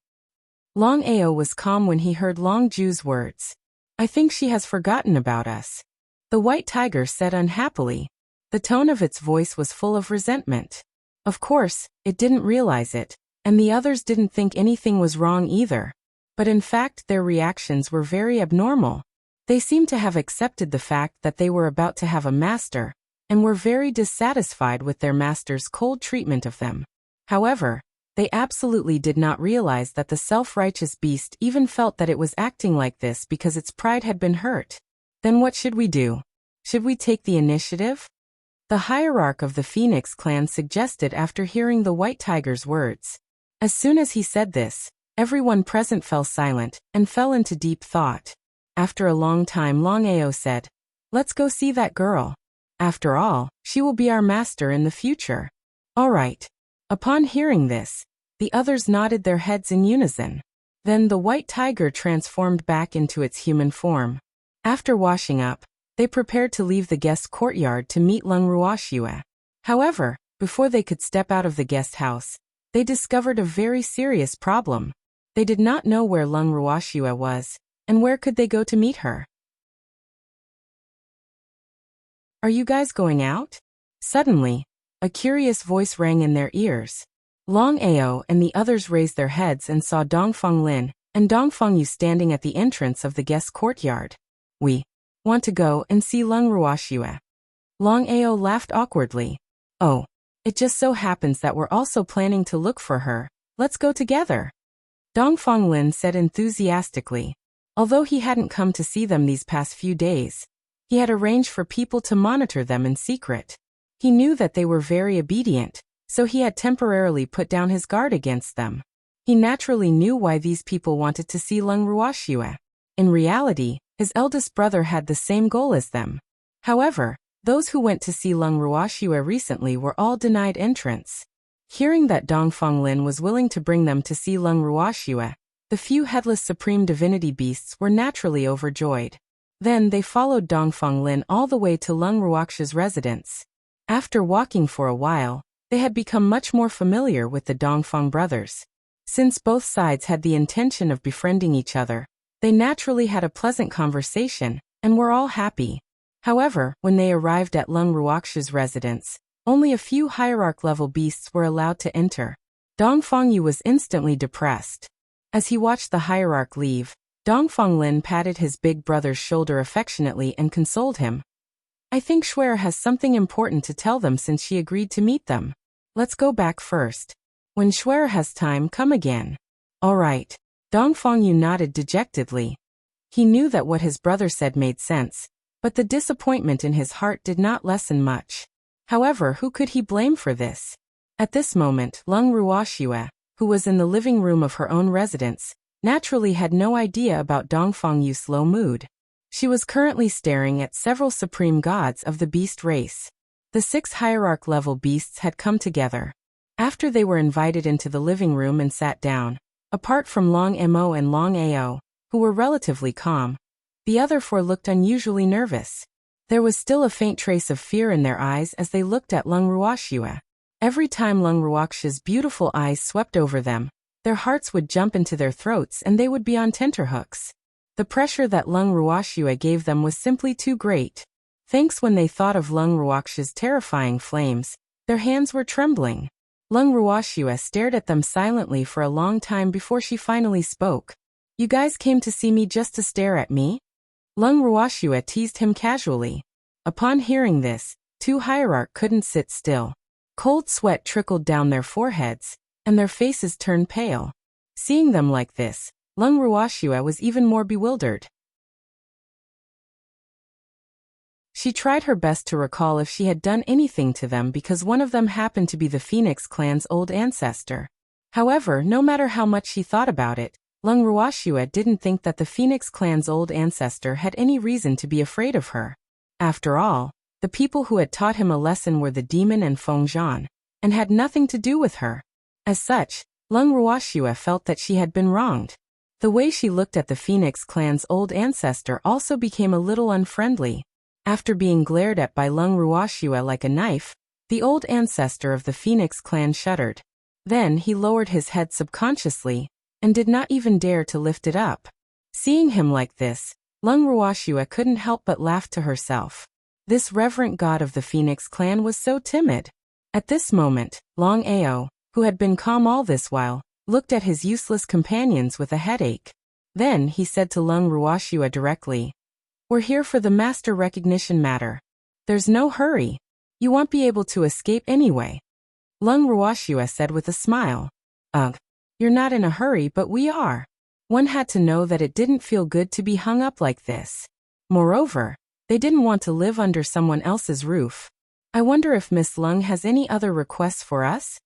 Long Ao was calm when he heard Longju's words. I think she has forgotten about us. The white tiger said unhappily. The tone of its voice was full of resentment. Of course, it didn't realize it, and the others didn't think anything was wrong either. But in fact their reactions were very abnormal. They seemed to have accepted the fact that they were about to have a master, and were very dissatisfied with their master's cold treatment of them. However, they absolutely did not realize that the self-righteous beast even felt that it was acting like this because its pride had been hurt. Then what should we do? Should we take the initiative? The hierarch of the Phoenix clan suggested after hearing the white tiger's words. As soon as he said this, everyone present fell silent and fell into deep thought. After a long time Long Ao said, Let's go see that girl. After all, she will be our master in the future. All right. Upon hearing this, the others nodded their heads in unison. Then the white tiger transformed back into its human form. After washing up, they prepared to leave the guest courtyard to meet Lung Ruoxue. However, before they could step out of the guest house, they discovered a very serious problem. They did not know where Lung Ruoxue was, and where could they go to meet her. Are you guys going out? Suddenly, a curious voice rang in their ears. Long Ao and the others raised their heads and saw Dongfeng Lin and Dongfeng Yu standing at the entrance of the guest courtyard. We want to go and see Lung Ruoxue. Long Ao laughed awkwardly. Oh, it just so happens that we're also planning to look for her. Let's go together. Dongfeng Lin said enthusiastically. Although he hadn't come to see them these past few days, he had arranged for people to monitor them in secret. He knew that they were very obedient, so he had temporarily put down his guard against them. He naturally knew why these people wanted to see Lung Ruoxue. In reality, his eldest brother had the same goal as them. However, those who went to see Lung Ruoxue recently were all denied entrance. Hearing that Dongfang Lin was willing to bring them to see Lung Ruoxue, the few headless supreme divinity beasts were naturally overjoyed. Then they followed Dongfang Lin all the way to Lung Ruoxue's residence. After walking for a while, they had become much more familiar with the Dongfang brothers. Since both sides had the intention of befriending each other, they naturally had a pleasant conversation, and were all happy. However, when they arrived at Lung Ruoxue's residence, only a few hierarch-level beasts were allowed to enter. Dongfang Yu was instantly depressed. As he watched the hierarch leave, Dongfang Lin patted his big brother's shoulder affectionately and consoled him. I think Shuer has something important to tell them since she agreed to meet them. Let's go back first. When Shuer has time, come again. All right. Dongfang Yu nodded dejectedly. He knew that what his brother said made sense, but the disappointment in his heart did not lessen much. However, who could he blame for this? At this moment, Lung Ruoxue, who was in the living room of her own residence, naturally had no idea about Dongfang Yu's low mood. She was currently staring at several supreme gods of the beast race. The 6 hierarch-level beasts had come together. After they were invited into the living room and sat down, apart from Long Mo and Long Ao, who were relatively calm, the other 4 looked unusually nervous. There was still a faint trace of fear in their eyes as they looked at Lung Ruoxue. Every time Lung Ruoxue's beautiful eyes swept over them, their hearts would jump into their throats and they would be on tenterhooks. The pressure that Lung Ruoxue gave them was simply too great. Thanks when they thought of Lung Ruoxue's terrifying flames, their hands were trembling. Lung Ruoxue stared at them silently for a long time before she finally spoke. You guys came to see me just to stare at me? Lung Ruoxue teased him casually. Upon hearing this, 2 hierarch couldn't sit still. Cold sweat trickled down their foreheads, and their faces turned pale. Seeing them like this, Lung Ruoxue was even more bewildered. She tried her best to recall if she had done anything to them because one of them happened to be the Phoenix clan's old ancestor. However, no matter how much she thought about it, Lung Ruoxue didn't think that the Phoenix clan's old ancestor had any reason to be afraid of her. After all, the people who had taught him a lesson were the demon and Feng Zhan, and had nothing to do with her. As such, Lung Ruoxue felt that she had been wronged. The way she looked at the Phoenix clan's old ancestor also became a little unfriendly. After being glared at by Lung Ruoxue like a knife, the old ancestor of the Phoenix clan shuddered. Then he lowered his head subconsciously, and did not even dare to lift it up. Seeing him like this, Lung Ruoxue couldn't help but laugh to herself. This reverent god of the Phoenix clan was so timid. At this moment, Long Ao, who had been calm all this while, looked at his useless companions with a headache. Then he said to Lung Ruoxue directly, We're here for the master recognition matter. There's no hurry. You won't be able to escape anyway. Lung Ruoxue said with a smile. Ugh. You're not in a hurry, but we are. One had to know that it didn't feel good to be hung up like this. Moreover, they didn't want to live under someone else's roof. I wonder if Miss Lung has any other requests for us?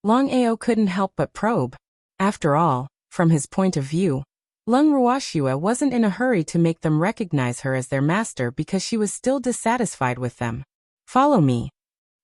Long Ao couldn't help but probe. After all, from his point of view, Lung Ruoxue wasn't in a hurry to make them recognize her as their master because she was still dissatisfied with them. Follow me.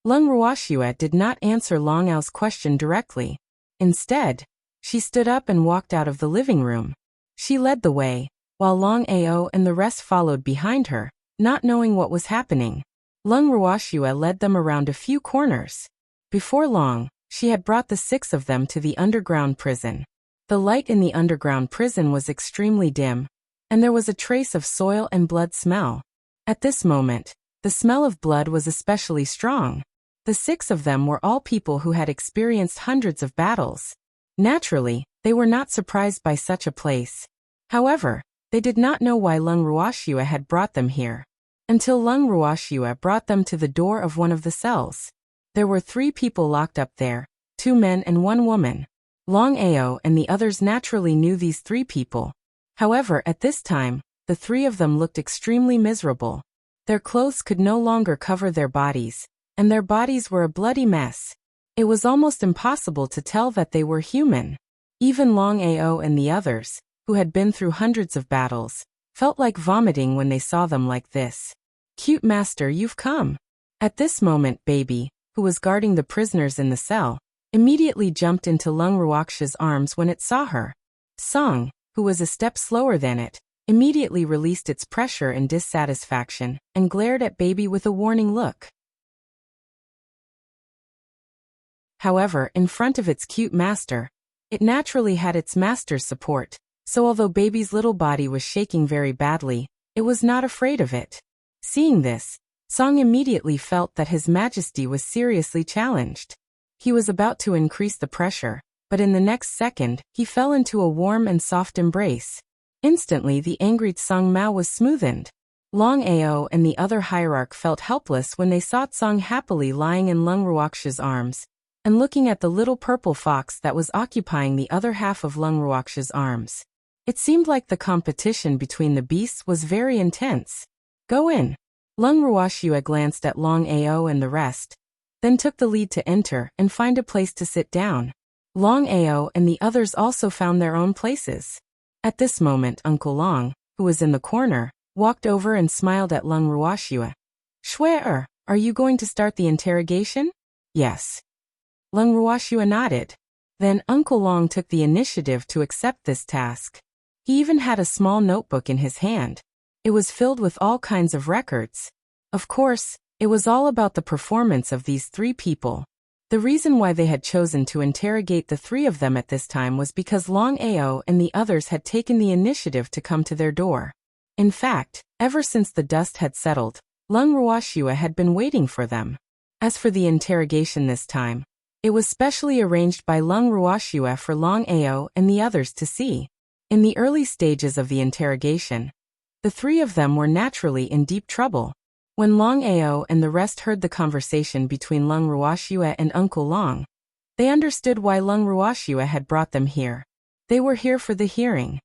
Lung Ruoxue did not answer Long Ao's question directly. Instead, she stood up and walked out of the living room. She led the way, while Long Ao and the rest followed behind her, not knowing what was happening. Lung Ruoxue led them around a few corners. Before long, she had brought the 6 of them to the underground prison. The light in the underground prison was extremely dim, and there was a trace of soil and blood smell. At this moment, the smell of blood was especially strong. The 6 of them were all people who had experienced hundreds of battles. Naturally, they were not surprised by such a place. However, they did not know why Lung Ruoxue had brought them here. Until Lung Ruoxue brought them to the door of one of the cells. There were 3 people locked up there, 2 men and 1 woman. Long Ao and the others naturally knew these 3 people. However, at this time, the 3 of them looked extremely miserable. Their clothes could no longer cover their bodies, and their bodies were a bloody mess. It was almost impossible to tell that they were human. Even Long Ao and the others, who had been through hundreds of battles, felt like vomiting when they saw them like this. Cute master, you've come. At this moment, Baby, who was guarding the prisoners in the cell, immediately jumped into Lung Ruoxia's arms when it saw her. Song, who was a step slower than it, immediately released its pressure in dissatisfaction and glared at Baby with a warning look. However, in front of its cute master, it naturally had its master's support, so although Baby's little body was shaking very badly, it was not afraid of it. Seeing this, Song immediately felt that His Majesty was seriously challenged. He was about to increase the pressure, but in the next second, he fell into a warm and soft embrace. Instantly the angry Tsang Mao was smoothened. Long Ao and the other hierarch felt helpless when they saw Tsang happily lying in Lung Ruoxia's arms, and looking at the little purple fox that was occupying the other half of Lung Ruoxia's arms. It seemed like the competition between the beasts was very intense. Go in. Lung Ruoxia glanced at Long Ao and the rest, then took the lead to enter and find a place to sit down. Long Ao and the others also found their own places. At this moment Uncle Long, who was in the corner, walked over and smiled at Lung Ruoxia. Shui, are you going to start the interrogation? Yes. Lung Ruoxia nodded. Then Uncle Long took the initiative to accept this task. He even had a small notebook in his hand. It was filled with all kinds of records. Of course, it was all about the performance of these three people. The reason why they had chosen to interrogate the three of them at this time was because Long Ao and the others had taken the initiative to come to their door. In fact, ever since the dust had settled, Lung Ruoxia had been waiting for them. As for the interrogation this time, it was specially arranged by Lung Ruoxia for Long Ao and the others to see. In the early stages of the interrogation, the three of them were naturally in deep trouble. When Long Ao and the rest heard the conversation between Lung Ruoxia and Uncle Long, they understood why Lung Ruoxia had brought them here. They were here for the hearing.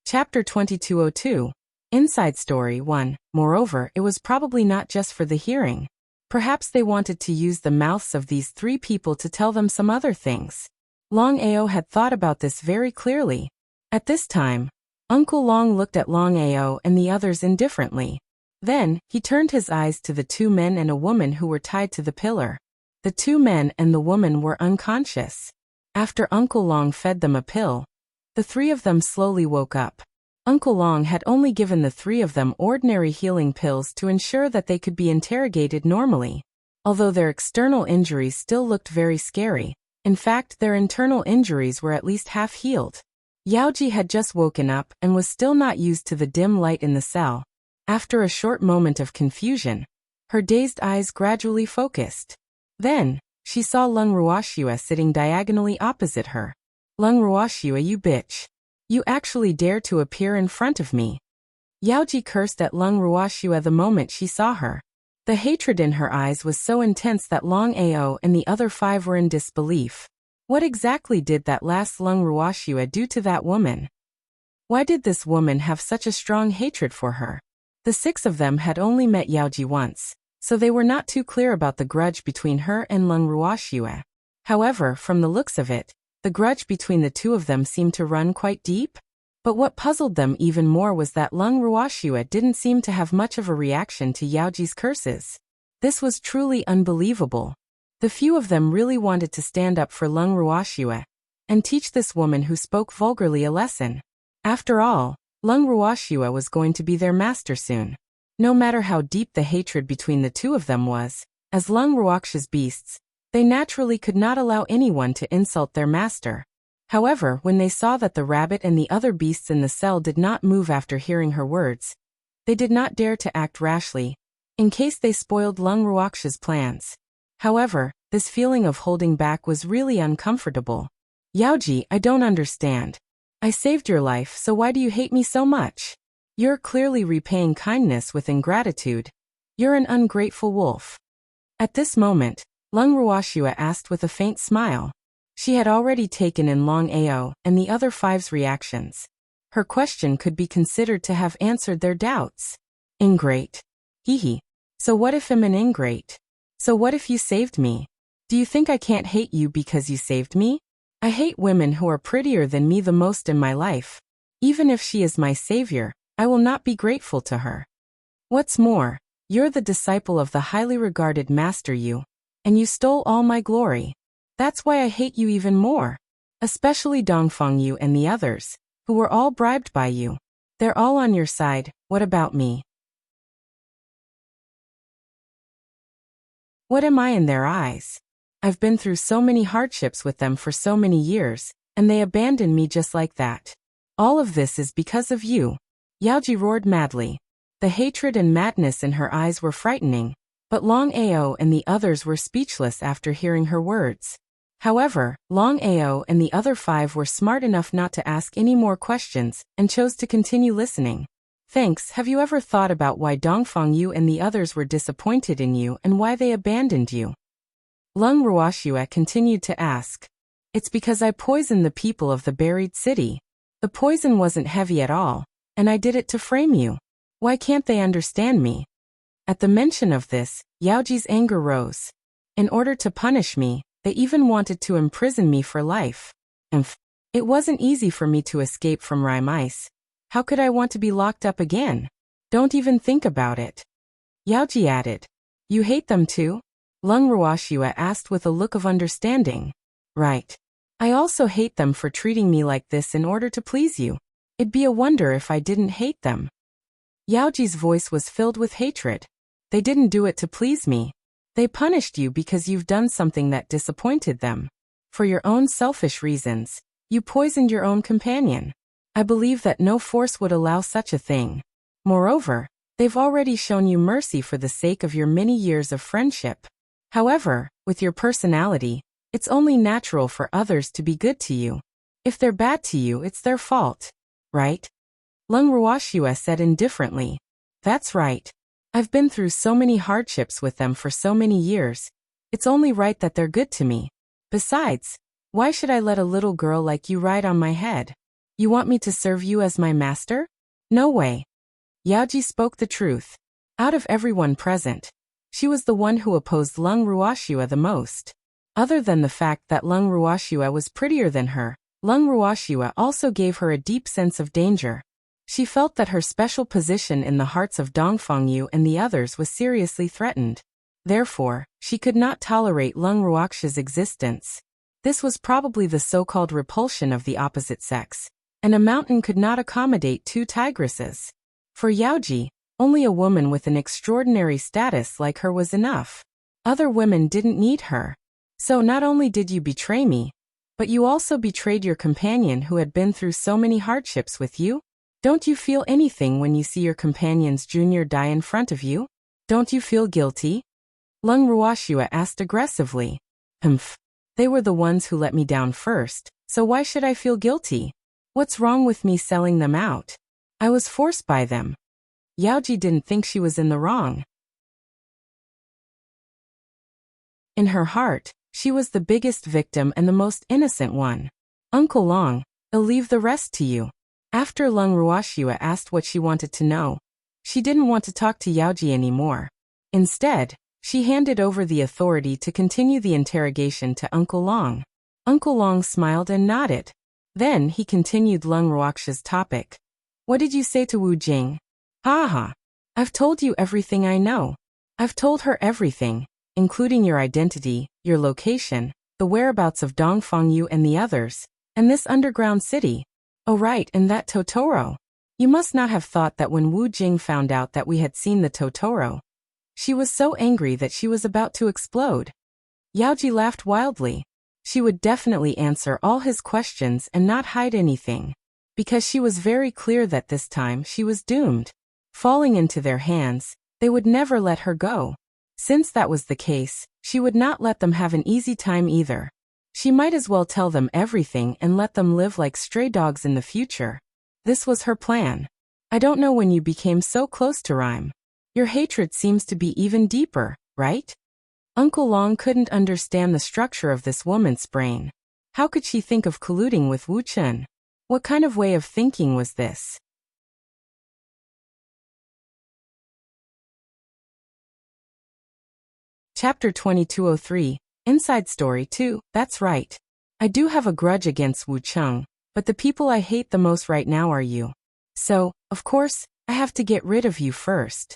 Chapter 2202. Inside Story 1. Moreover, it was probably not just for the hearing. Perhaps they wanted to use the mouths of these three people to tell them some other things. Long Ao had thought about this very clearly. At this time, Uncle Long looked at Long Ao and the others indifferently. Then, he turned his eyes to the two men and a woman who were tied to the pillar. The two men and the woman were unconscious. After Uncle Long fed them a pill, the three of them slowly woke up. Uncle Long had only given the three of them ordinary healing pills to ensure that they could be interrogated normally. Although their external injuries still looked very scary, in fact their internal injuries were at least half healed. Yaoji had just woken up and was still not used to the dim light in the cell. After a short moment of confusion, her dazed eyes gradually focused. Then, she saw Lung Ruoxia sitting diagonally opposite her. Lung Ruoxia, you bitch. You actually dare to appear in front of me. Yaoji cursed at Lung Ruoxia the moment she saw her. The hatred in her eyes was so intense that Long Ao and the other five were in disbelief. What exactly did that last Lung Ruoxia do to that woman? Why did this woman have such a strong hatred for her? The six of them had only met Yaoji once, so they were not too clear about the grudge between her and Lung Ruoxia. However, from the looks of it, the grudge between the two of them seemed to run quite deep. But what puzzled them even more was that Lung Ruoxia didn't seem to have much of a reaction to Yaoji's curses. This was truly unbelievable. The few of them really wanted to stand up for Lung Ruoxia and teach this woman who spoke vulgarly a lesson. After all, Lung Ruoxia was going to be their master soon. No matter how deep the hatred between the two of them was, as Lung Ruoxia's beasts, they naturally could not allow anyone to insult their master. However, when they saw that the rabbit and the other beasts in the cell did not move after hearing her words, they did not dare to act rashly, in case they spoiled Lung Ruoxia's plans. However, this feeling of holding back was really uncomfortable. Yaoji, I don't understand. I saved your life, so why do you hate me so much? You're clearly repaying kindness with ingratitude. You're an ungrateful wolf. At this moment, Lung Ruoxia asked with a faint smile. She had already taken in Long Ao and the other five's reactions. Her question could be considered to have answered their doubts. Ingrate. Hee. So what if I'm an ingrate? So what if you saved me? Do you think I can't hate you because you saved me? I hate women who are prettier than me the most in my life. Even if she is my savior, I will not be grateful to her. What's more, You're the disciple of the highly regarded Master Yu, and you stole all my glory. That's why I hate you even more. Especially Dongfeng Yu and the others, who were all bribed by you. They're all on your side. What about me? What am I in their eyes? I've been through so many hardships with them for so many years, and they abandoned me just like that. All of this is because of you. Yaoji roared madly. The hatred and madness in her eyes were frightening, but Long Ao and the others were speechless after hearing her words. However, Long Ao and the other 5 were smart enough not to ask any more questions and chose to continue listening. Thanks. Have you ever thought about why Dongfeng Yu and the others were disappointed in you and why they abandoned you? Lung Ruoxue continued to ask. It's because I poisoned the people of the buried city. The poison wasn't heavy at all, and I did it to frame you. Why can't they understand me? At the mention of this, Yaoji's anger rose. In order to punish me, they even wanted to imprison me for life. It wasn't easy for me to escape from Rime Ice. How could I want to be locked up again? Don't even think about it. Yaoji added. You hate them too? Lung Ruoxue asked with a look of understanding. Right. I also hate them for treating me like this in order to please you. It'd be a wonder if I didn't hate them. Yaoji's voice was filled with hatred. They didn't do it to please me. They punished you because you've done something that disappointed them. For your own selfish reasons, you poisoned your own companion. I believe that no force would allow such a thing. Moreover, they've already shown you mercy for the sake of your many years of friendship. However, with your personality, it's only natural for others to be good to you. If they're bad to you, it's their fault. Right? Lung Ruoxue said indifferently. That's right. I've been through so many hardships with them for so many years. It's only right that they're good to me. Besides, why should I let a little girl like you ride on my head? You want me to serve you as my master? No way. Yaoji spoke the truth. Out of everyone present, she was the one who opposed Lung Ruoxue the most. Other than the fact that Lung Ruoxue was prettier than her, Lung Ruoxue also gave her a deep sense of danger. She felt that her special position in the hearts of Dongfeng Yu and the others was seriously threatened. Therefore, she could not tolerate Lung Ruoxue's existence. This was probably the so-called repulsion of the opposite sex, and a mountain could not accommodate 2 tigresses. For Yaoji, only a woman with an extraordinary status like her was enough. Other women didn't need her. So not only did you betray me, but you also betrayed your companion who had been through so many hardships with you? Don't you feel anything when you see your companion's junior die in front of you? Don't you feel guilty? Lung Ruoxue asked aggressively. They were the ones who let me down first, so why should I feel guilty? What's wrong with me selling them out? I was forced by them. Yaoji didn't think she was in the wrong. In her heart, she was the biggest victim and the most innocent one. Uncle Long, I'll leave the rest to you. After Lung Ruoxue asked what she wanted to know, she didn't want to talk to Yaoji anymore. Instead, she handed over the authority to continue the interrogation to Uncle Long. Uncle Long smiled and nodded. Then he continued Lung Ruoxue's topic. What did you say to Wu Jing? Ha. I've told you everything I know. I've told her everything, including your identity, your location, the whereabouts of Dongfeng Yu and the others, and this underground city. Oh right, and that Totoro. You must not have thought that when Wu Jing found out that we had seen the Totoro, she was so angry that she was about to explode. Yaoji laughed wildly. She would definitely answer all his questions and not hide anything, because she was very clear that this time she was doomed. Falling into their hands, they would never let her go. Since that was the case, she would not let them have an easy time either. She might as well tell them everything and let them live like stray dogs in the future. This was her plan. I don't know when you became so close to Rime. Your hatred seems to be even deeper, right? Uncle Long couldn't understand the structure of this woman's brain. How could she think of colluding with Wu Chen? What kind of way of thinking was this? Chapter 2203, Inside Story 2, that's right. I do have a grudge against Wu Cheng, but the people I hate the most right now are you. So, of course, I have to get rid of you first.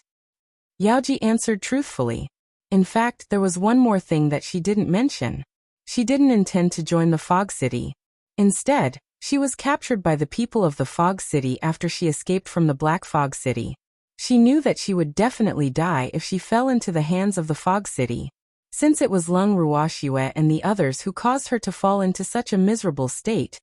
Yaoji answered truthfully. In fact, there was one more thing that she didn't mention. She didn't intend to join the Fog City. Instead, she was captured by the people of the Fog City after she escaped from the Black Fog City. She knew that she would definitely die if she fell into the hands of the Fog City. Since it was Leng Ruoxue and the others who caused her to fall into such a miserable state,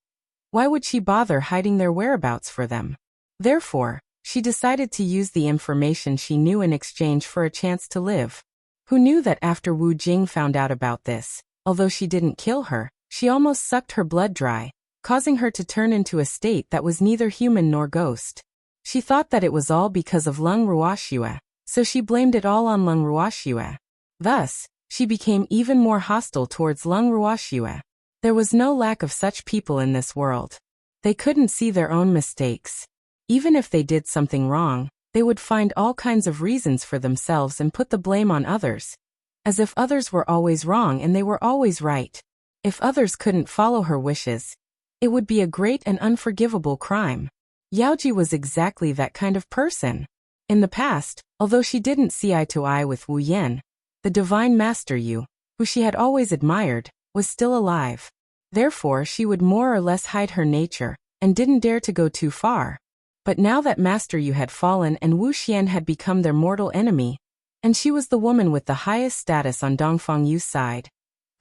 why would she bother hiding their whereabouts for them? Therefore, she decided to use the information she knew in exchange for a chance to live. Who knew that after Wu Jing found out about this, although she didn't kill her, she almost sucked her blood dry, causing her to turn into a state that was neither human nor ghost. She thought that it was all because of Leng Ruoxue, so she blamed it all on Leng Ruoxue. Thus, she became even more hostile towards Leng Ruoxue. There was no lack of such people in this world. They couldn't see their own mistakes. Even if they did something wrong, they would find all kinds of reasons for themselves and put the blame on others, as if others were always wrong and they were always right. If others couldn't follow her wishes, it would be a great and unforgivable crime. Yaoji was exactly that kind of person. In the past, although she didn't see eye to eye with Wu Yan, the divine master Yu, who she had always admired, was still alive. Therefore, she would more or less hide her nature, and didn't dare to go too far. But now that Master Yu had fallen and Wu Xian had become their mortal enemy, and she was the woman with the highest status on Dongfang Yu's side,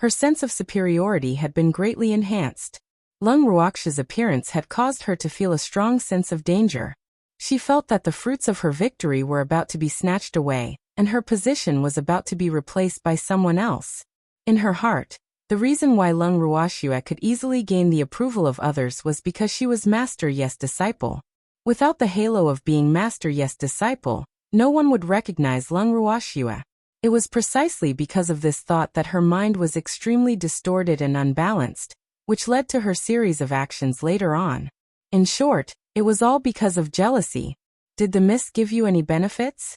her sense of superiority had been greatly enhanced. Leng Ruoxue's appearance had caused her to feel a strong sense of danger. She felt that the fruits of her victory were about to be snatched away, and her position was about to be replaced by someone else. In her heart, the reason why Leng Ruoxue could easily gain the approval of others was because she was Master Ye's disciple. Without the halo of being Master Ye's disciple, no one would recognize Leng Ruoxue. It was precisely because of this thought that her mind was extremely distorted and unbalanced, which led to her series of actions later on. In short, it was all because of jealousy. Did the mist give you any benefits?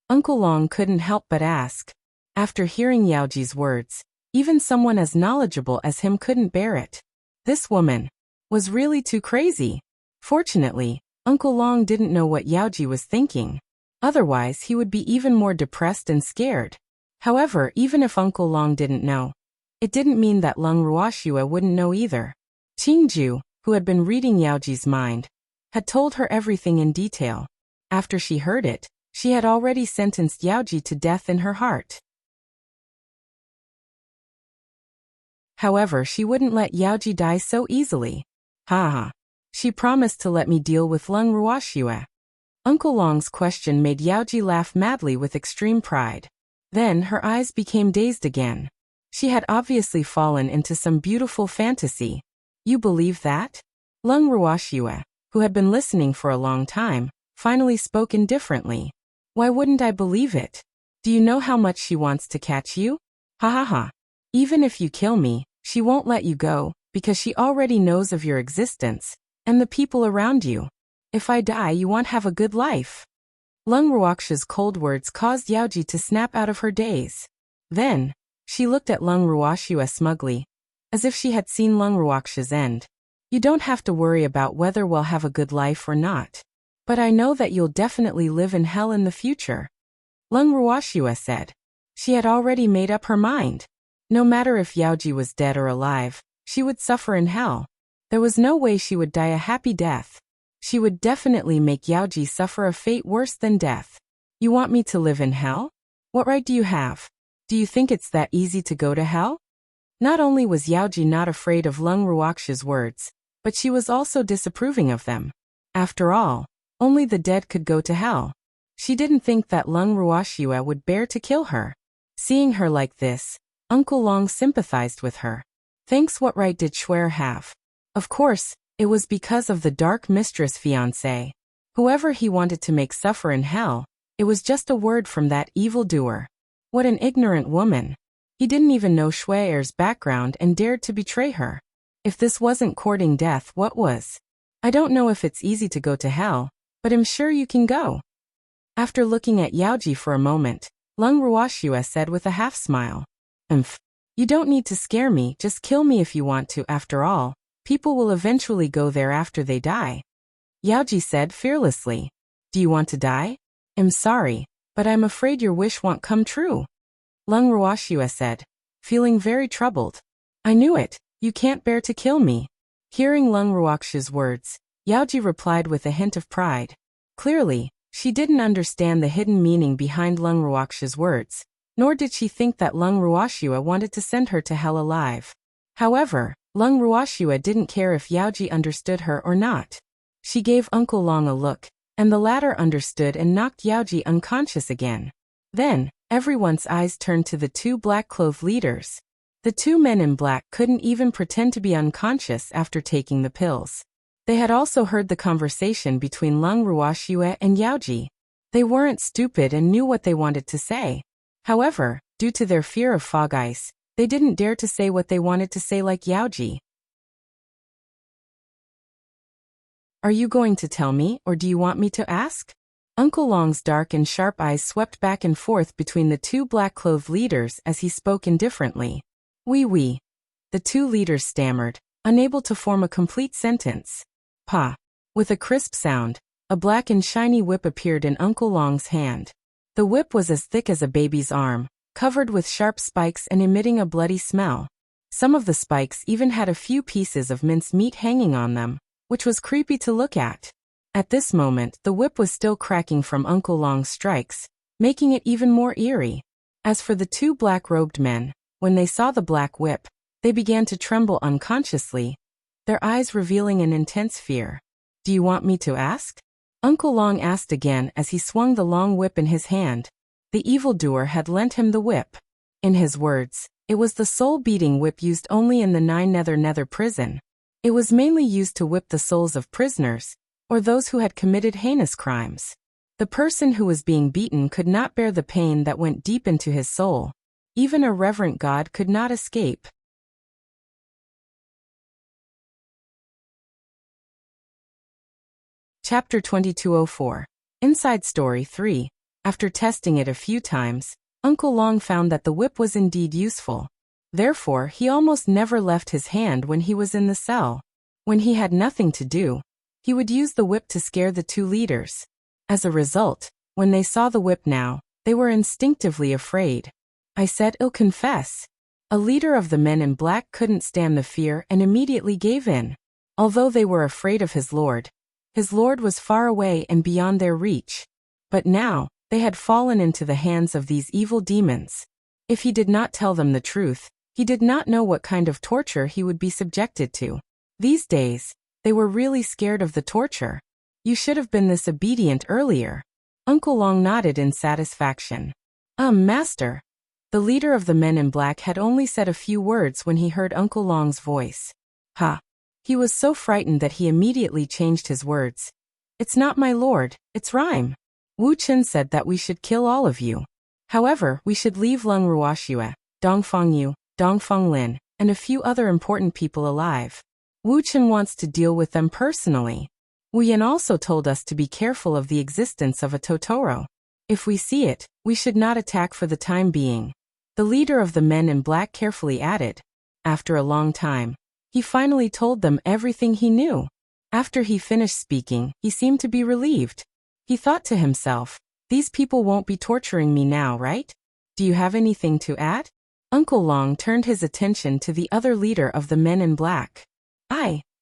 Uncle Long couldn't help but ask. After hearing Yaoji's words, even someone as knowledgeable as him couldn't bear it. This woman was really too crazy. Fortunately, Uncle Long didn't know what Yaoji was thinking. Otherwise, he would be even more depressed and scared. However, even if Uncle Long didn't know, it didn't mean that Leng Ruoxue wouldn't know either. Qingju, who had been reading Yaoji's mind, had told her everything in detail. After she heard it, she had already sentenced Yaoji to death in her heart. However, she wouldn't let Yaoji die so easily. Ha. She promised to let me deal with Leng Ruoxue. Uncle Long's question made Yaoji laugh madly with extreme pride. Then her eyes became dazed again. She had obviously fallen into some beautiful fantasy. You believe that? Leng Ruoxue, who had been listening for a long time, finally spoke indifferently. Why wouldn't I believe it? Do you know how much she wants to catch you? Ha. Even if you kill me, she won't let you go, because she already knows of your existence, and the people around you. If I die, you won't have a good life. Leng Ruoxue's cold words caused Yaoji to snap out of her daze. Then, she looked at Leng Ruoxue smugly, as if she had seen Leng Ruoxue's end. You don't have to worry about whether we'll have a good life or not. But I know that you'll definitely live in hell in the future. Leng Ruoxue said. She had already made up her mind. No matter if Yaoji was dead or alive, she would suffer in hell. There was no way she would die a happy death. She would definitely make Yaoji suffer a fate worse than death. You want me to live in hell? What right do you have? Do you think it's that easy to go to hell? Not only was Yaoji not afraid of Leng Ruoxue's words, but she was also disapproving of them. After all, only the dead could go to hell. She didn't think that Leng Ruoxue would bear to kill her. Seeing her like this, Uncle Long sympathized with her. Thanks. What right did Shuer have? Of course, it was because of the dark mistress fiancé. Whoever he wanted to make suffer in hell, it was just a word from that evildoer. What an ignorant woman. He didn't even know Shuer's background and dared to betray her. If this wasn't courting death, what was? I don't know if it's easy to go to hell, but I'm sure you can go. After looking at Yaoji for a moment, Leng Ruoxue said with a half-smile. You don't need to scare me, just kill me if you want to. After all, people will eventually go there after they die. Yaoji said fearlessly. Do you want to die? I'm sorry, But I'm afraid your wish won't come true, Lung Ruoxua said, feeling very troubled. I knew it, you can't bear to kill me. Hearing Lung Ruoxia's words, Yaoji replied with a hint of pride. Clearly, she didn't understand the hidden meaning behind Lung Ruoxia's words, nor did she think that Lung Ruoxua wanted to send her to hell alive. However, Lung Ruoxua didn't care if Yaoji understood her or not. She gave Uncle Long a look, and the latter understood and knocked Yaoji unconscious again. Then, everyone's eyes turned to the two black-clothed leaders. The two men in black couldn't even pretend to be unconscious after taking the pills. They had also heard the conversation between Lung Ruoxua and Yaoji. They weren't stupid and knew what they wanted to say. However, due to their fear of fog ice, they didn't dare to say what they wanted to say like Yaoji. Are you going to tell me, or do you want me to ask? Uncle Long's dark and sharp eyes swept back and forth between the two black-clothed leaders as he spoke indifferently. Oui. The two leaders stammered, unable to form a complete sentence. Pa. With a crisp sound, a black and shiny whip appeared in Uncle Long's hand. The whip was as thick as a baby's arm, covered with sharp spikes and emitting a bloody smell. Some of the spikes even had a few pieces of minced meat hanging on them, which was creepy to look at. At this moment, the whip was still cracking from Uncle Long's strikes, making it even more eerie. As for the two black-robed men, when they saw the black whip, they began to tremble unconsciously, their eyes revealing an intense fear. Do you want me to ask? Uncle Long asked again as he swung the long whip in his hand. The evildoer had lent him the whip. In his words, it was the soul-beating whip used only in the Nether prison. It was mainly used to whip the souls of prisoners, or those who had committed heinous crimes. The person who was being beaten could not bear the pain that went deep into his soul. Even a reverent god could not escape. Chapter 2204. Inside Story 3. After testing it a few times, Uncle Long found that the whip was indeed useful. Therefore, he almost never left his hand when he was in the cell. When he had nothing to do, he would use the whip to scare the two leaders. As a result, when they saw the whip now, they were instinctively afraid. I said, "I'll confess." A leader of the men in black couldn't stand the fear and immediately gave in. Although they were afraid of his lord was far away and beyond their reach. But now, they had fallen into the hands of these evil demons. If he did not tell them the truth, he did not know what kind of torture he would be subjected to. These days, they were really scared of the torture. You should have been this obedient earlier. Uncle Long nodded in satisfaction. Master. The leader of the men in black had only said a few words when he heard Uncle Long's voice. Ha! He was so frightened that he immediately changed his words. It's not my lord, it's Rhyme. Wu Chen said that we should kill all of you. However, we should leave Lung Ruoxua, Dongfeng Yu, Dongfeng Lin, and a few other important people alive. Wu Chen wants to deal with them personally. Wu Yan also told us to be careful of the existence of a Totoro. If we see it, we should not attack for the time being. The leader of the men in black carefully added. After a long time, he finally told them everything he knew. After he finished speaking, he seemed to be relieved. He thought to himself, these people won't be torturing me now, right? Do you have anything to add? Uncle Long turned his attention to the other leader of the men in black.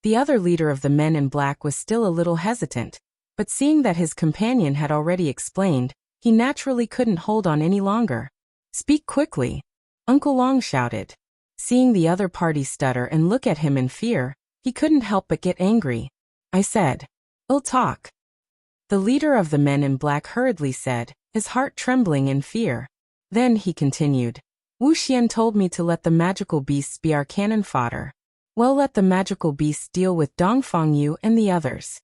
The other leader of the men in black was still a little hesitant, but seeing that his companion had already explained, he naturally couldn't hold on any longer. Speak quickly, Uncle Long shouted. Seeing the other party stutter and look at him in fear, he couldn't help but get angry. I said, "I'll talk." The leader of the men in black hurriedly said, his heart trembling in fear. Then he continued, Wuxia told me to let the magical beasts be our cannon fodder. Well, let the magical beasts deal with Dongfeng Yu and the others.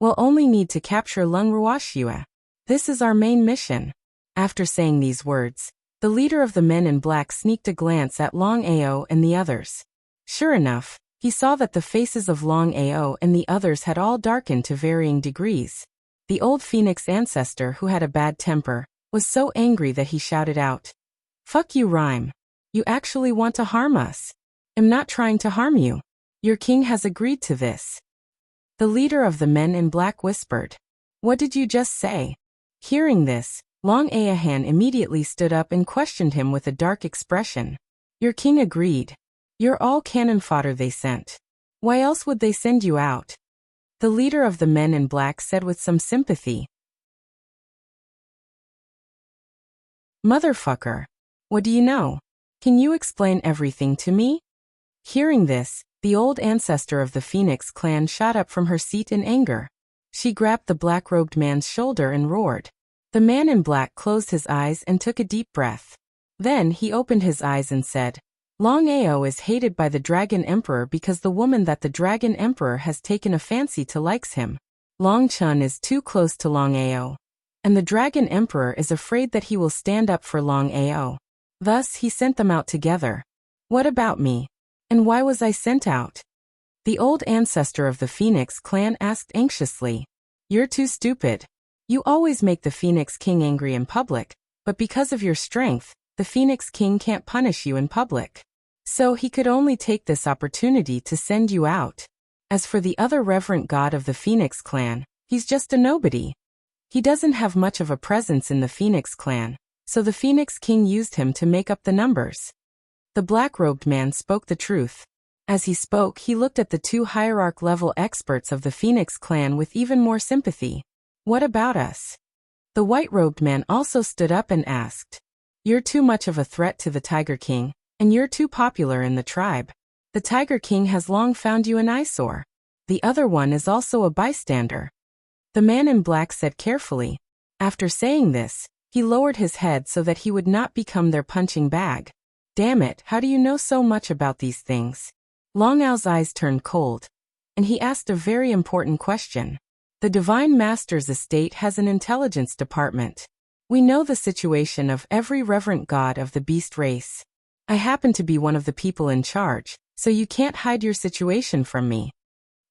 We'll only need to capture Lung Ruoxua. This is our main mission. After saying these words, the leader of the men in black sneaked a glance at Long Ao and the others. Sure enough, he saw that the faces of Long Ao and the others had all darkened to varying degrees. The old phoenix ancestor who had a bad temper was so angry that he shouted out, "Fuck you, Rhyme. You actually want to harm us. I'm not trying to harm you. Your king has agreed to this." The leader of the men in black whispered, "What did you just say?" Hearing this, Long Aahan immediately stood up and questioned him with a dark expression. Your king agreed. You're all cannon fodder they sent. Why else would they send you out? The leader of the men in black said with some sympathy. Motherfucker. What do you know? Can you explain everything to me? Hearing this, the old ancestor of the Phoenix clan shot up from her seat in anger. She grabbed the black-robed man's shoulder and roared. The man in black closed his eyes and took a deep breath. Then he opened his eyes and said, Long Ao is hated by the Dragon Emperor because the woman that the Dragon Emperor has taken a fancy to likes him. Long Chun is too close to Long Ao. And the Dragon Emperor is afraid that he will stand up for Long Ao. Thus he sent them out together. What about me? And why was I sent out? The old ancestor of the Phoenix clan asked anxiously. You're too stupid. You always make the Phoenix King angry in public, but because of your strength, the Phoenix King can't punish you in public. So he could only take this opportunity to send you out. As for the other reverent god of the Phoenix clan, he's just a nobody. He doesn't have much of a presence in the Phoenix clan, so the Phoenix King used him to make up the numbers. The black-robed man spoke the truth. As he spoke, he looked at the two hierarch-level experts of the Phoenix clan with even more sympathy. What about us? The white-robed man also stood up and asked. You're too much of a threat to the Tiger King, and you're too popular in the tribe. The Tiger King has long found you an eyesore. The other one is also a bystander. The man in black said carefully. After saying this, he lowered his head so that he would not become their punching bag. Damn it, how do you know so much about these things? Long Ao's eyes turned cold, and he asked a very important question. The Divine Master's estate has an intelligence department. We know the situation of every reverent god of the beast race. I happen to be one of the people in charge, so you can't hide your situation from me.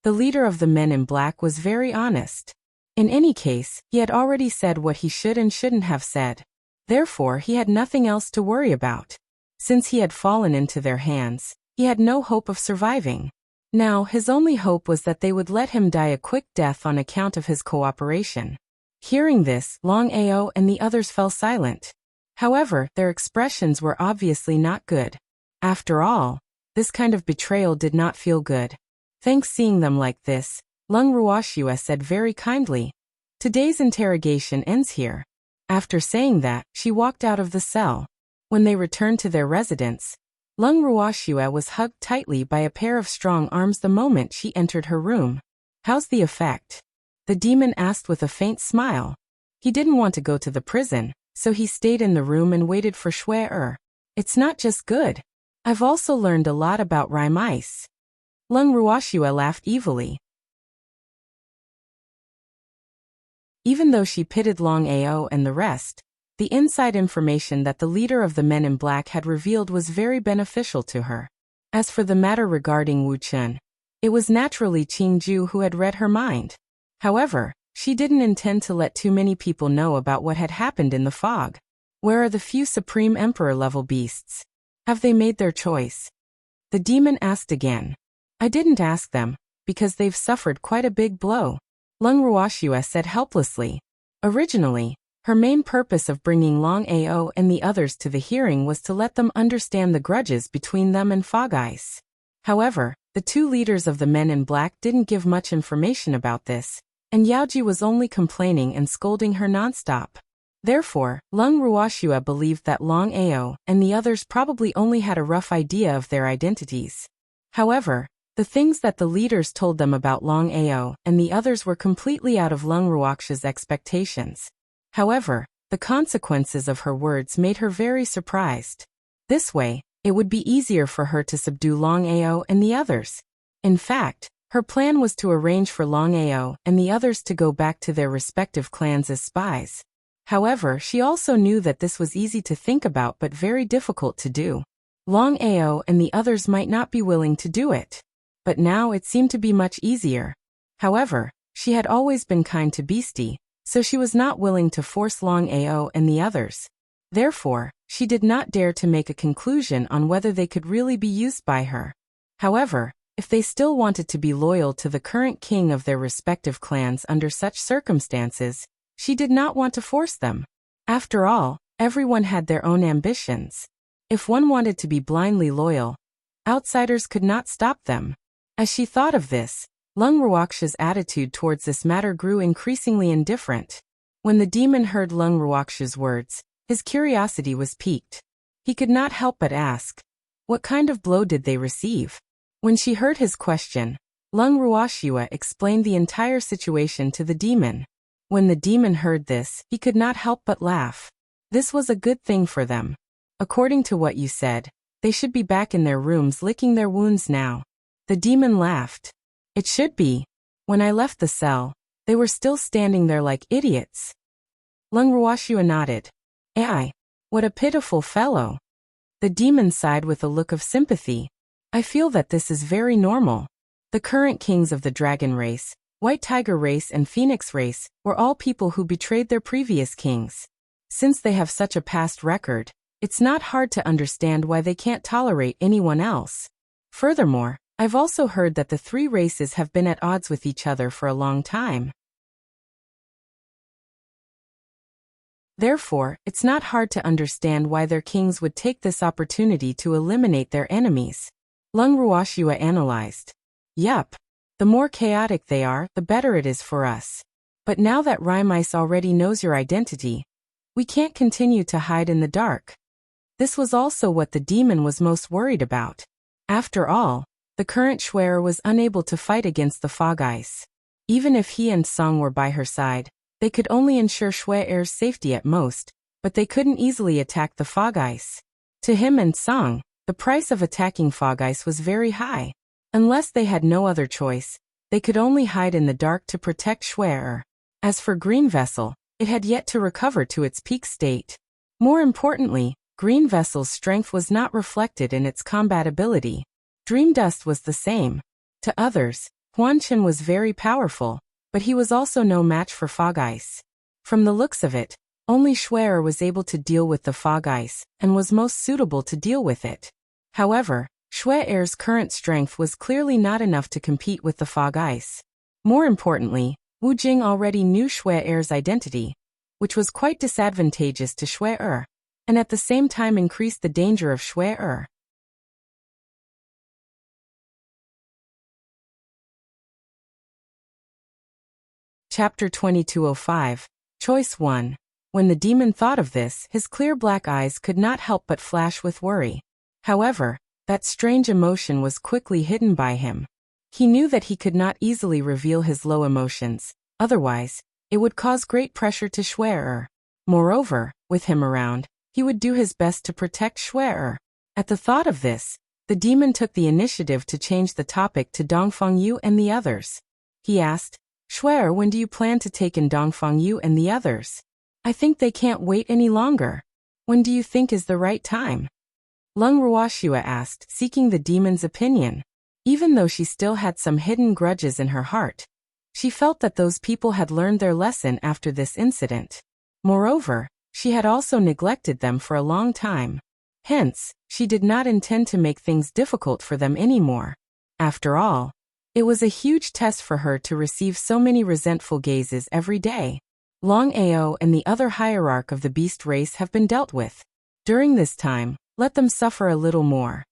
The leader of the men in black was very honest. In any case, he had already said what he should and shouldn't have said. Therefore, he had nothing else to worry about. Since he had fallen into their hands, he had no hope of surviving. Now, his only hope was that they would let him die a quick death on account of his cooperation. Hearing this, Long Ao and the others fell silent. However, their expressions were obviously not good. After all, this kind of betrayal did not feel good. Thanks seeing them like this, Lung Ruoxua said very kindly. Today's interrogation ends here. After saying that, she walked out of the cell. When they returned to their residence, Lung Ruoxua was hugged tightly by a pair of strong arms the moment she entered her room. How's the effect? The demon asked with a faint smile. He didn't want to go to the prison, so he stayed in the room and waited for Shui. It's not just good. I've also learned a lot about rhyme ice. Lung Ruoxua laughed evilly. Even though she pitied Long Ao and the rest, the inside information that the leader of the men in black had revealed was very beneficial to her. As for the matter regarding Wu Chun, it was naturally Qingju who had read her mind. However, she didn't intend to let too many people know about what had happened in the fog. Where are the few Supreme Emperor-level beasts? Have they made their choice? The demon asked again. I didn't ask them, because they've suffered quite a big blow. Lung Ruoxua said helplessly. Originally, her main purpose of bringing Long Ao and the others to the hearing was to let them understand the grudges between them and Fog Ice. However, the two leaders of the men in black didn't give much information about this, and Yaoji was only complaining and scolding her nonstop. Therefore, Lung Ruoxua believed that Long Ao and the others probably only had a rough idea of their identities. However, the things that the leaders told them about Long Ao and the others were completely out of Lung Ruoxia's expectations. However, the consequences of her words made her very surprised. This way, it would be easier for her to subdue Long Ao and the others. In fact, her plan was to arrange for Long Ao and the others to go back to their respective clans as spies. However, she also knew that this was easy to think about but very difficult to do. Long Ao and the others might not be willing to do it. But now it seemed to be much easier. However, she had always been kind to Beastie, so she was not willing to force Long Ao and the others. Therefore, she did not dare to make a conclusion on whether they could really be used by her. However, if they still wanted to be loyal to the current king of their respective clans under such circumstances, she did not want to force them. After all, everyone had their own ambitions. If one wanted to be blindly loyal, outsiders could not stop them. As she thought of this, Lung Ruoxia's attitude towards this matter grew increasingly indifferent. When the demon heard Lung Ruoxia's words, his curiosity was piqued. He could not help but ask, what kind of blow did they receive? When she heard his question, Lung Ruoxia explained the entire situation to the demon. When the demon heard this, he could not help but laugh. This was a good thing for them. According to what you said, they should be back in their rooms licking their wounds now. The demon laughed. It should be. When I left the cell, they were still standing there like idiots. Lung Ruoxia nodded. Ai, what a pitiful fellow. The demon sighed with a look of sympathy. I feel that this is very normal. The current kings of the dragon race, white tiger race and phoenix race, were all people who betrayed their previous kings. Since they have such a past record, it's not hard to understand why they can't tolerate anyone else. Furthermore, I've also heard that the three races have been at odds with each other for a long time. Therefore, it's not hard to understand why their kings would take this opportunity to eliminate their enemies. Lung Ruoxia analyzed. Yup. The more chaotic they are, the better it is for us. But now that Rhymice already knows your identity, we can't continue to hide in the dark. This was also what the demon was most worried about. After all, the current Schwer was unable to fight against the fog ice. Even if he and Song were by her side, they could only ensure Schwer's safety at most, but they couldn't easily attack the fog ice. To him and Song, the price of attacking fog ice was very high. Unless they had no other choice, they could only hide in the dark to protect Schwer. As for Green Vessel, it had yet to recover to its peak state. More importantly, Green Vessel's strength was not reflected in its combat ability. Dream Dust was the same. To others, Huanchen was very powerful, but he was also no match for fog ice. From the looks of it, only Schwer was able to deal with the fog ice and was most suitable to deal with it. However, Schwer's current strength was clearly not enough to compete with the fog ice. More importantly, Wu Jing already knew Schwer's identity, which was quite disadvantageous to Schwer, and at the same time increased the danger of Schwer. Chapter 2205, Choice 1. When the demon thought of this, his clear black eyes could not help but flash with worry. However, that strange emotion was quickly hidden by him. He knew that he could not easily reveal his low emotions, otherwise, it would cause great pressure to Schwer. Moreover, with him around, he would do his best to protect Schwer. At the thought of this, the demon took the initiative to change the topic to Dongfeng Yu and the others. He asked, Schwer, when do you plan to take in Dongfeng Yu and the others? I think they can't wait any longer. When do you think is the right time? Lung Ruoxia asked, seeking the demon's opinion. Even though she still had some hidden grudges in her heart, she felt that those people had learned their lesson after this incident. Moreover, she had also neglected them for a long time. Hence, she did not intend to make things difficult for them anymore. After all, it was a huge test for her to receive so many resentful gazes every day. Long Ao and the other hierarch of the beast race have been dealt with. During this time, let them suffer a little more.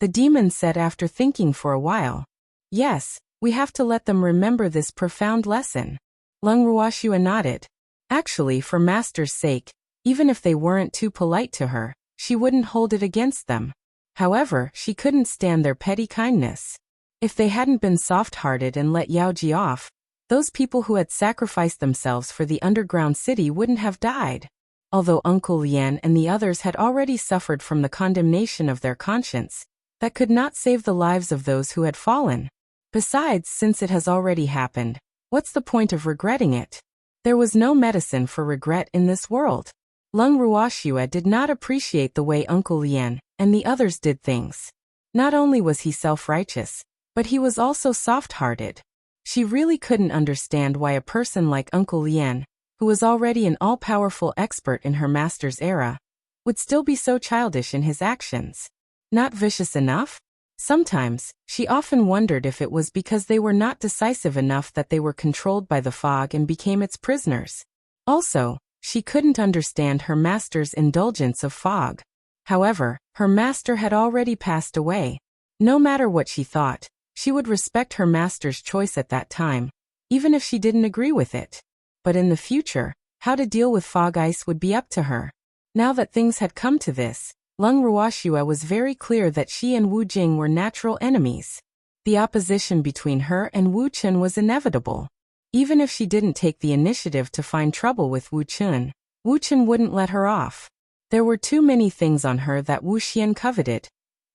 The demon said after thinking for a while. Yes, we have to let them remember this profound lesson. Lung Ruoxia nodded. Actually, for Master's sake, even if they weren't too polite to her, she wouldn't hold it against them. However, she couldn't stand their petty kindness. If they hadn't been soft-hearted and let Yaoji off, those people who had sacrificed themselves for the underground city wouldn't have died. Although Uncle Lian and the others had already suffered from the condemnation of their conscience, that could not save the lives of those who had fallen. Besides, since it has already happened, what's the point of regretting it? There was no medicine for regret in this world. Lung Ruoxia did not appreciate the way Uncle Lian and the others did things. Not only was he self-righteous, but he was also soft-hearted. She really couldn't understand why a person like Uncle Lian, who was already an all-powerful expert in her master's era, would still be so childish in his actions. Not vicious enough? Sometimes, she often wondered if it was because they were not decisive enough that they were controlled by the fog and became its prisoners. Also, She couldn't understand her master's indulgence of fog. However, her master had already passed away. No matter what she thought, she would respect her master's choice at that time, even if she didn't agree with it. But in the future, how to deal with fog ice would be up to her. Now that things had come to this, Lung Ruoxue was very clear that she and Wu Jing were natural enemies. The opposition between her and Wu Chen was inevitable. Even if she didn't take the initiative to find trouble with Wu Chen wouldn't let her off. There were too many things on her that Wu Xian coveted,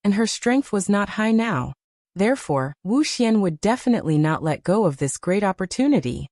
and her strength was not high now. Therefore, Wu Xian would definitely not let go of this great opportunity.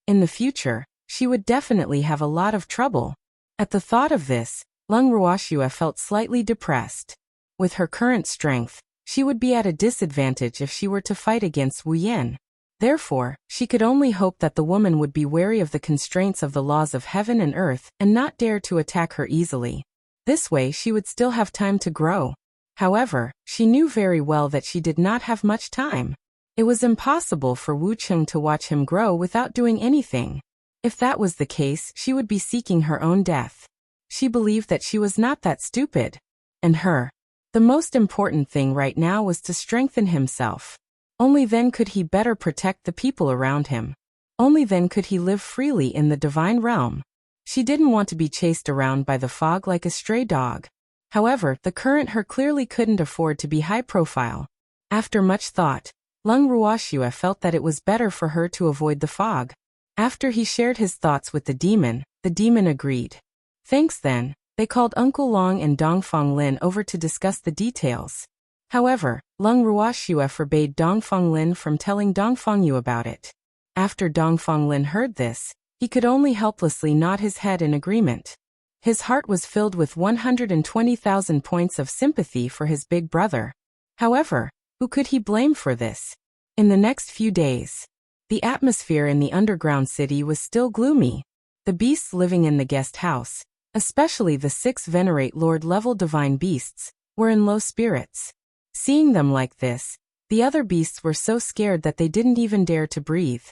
In the future, she would definitely have a lot of trouble. At the thought of this, Lung Ruoxue felt slightly depressed. With her current strength, she would be at a disadvantage if she were to fight against Wu Yan. Therefore, she could only hope that the woman would be wary of the constraints of the laws of heaven and earth and not dare to attack her easily. This way she would still have time to grow. However, she knew very well that she did not have much time. It was impossible for Wu Cheng to watch him grow without doing anything. If that was the case, she would be seeking her own death. She believed that she was not that stupid. And the most important thing right now was to strengthen himself. Only then could he better protect the people around him. Only then could he live freely in the divine realm. She didn't want to be chased around by the fog like a stray dog. However, the current her clearly couldn't afford to be high profile. After much thought, Lung Ruoxue felt that it was better for her to avoid the fog. After he shared his thoughts with the demon agreed. Thanks then, they called Uncle Long and Dongfang Lin over to discuss the details. However, Lung Ruoxue forbade Dongfang Lin from telling Dongfang Yu about it. After Dongfang Lin heard this, he could only helplessly nod his head in agreement. His heart was filled with 120,000 points of sympathy for his big brother. However, who could he blame for this? In the next few days, the atmosphere in the underground city was still gloomy. The beasts living in the guest house, especially the 6 venerate Lord-level divine beasts, were in low spirits. Seeing them like this, the other beasts were so scared that they didn't even dare to breathe.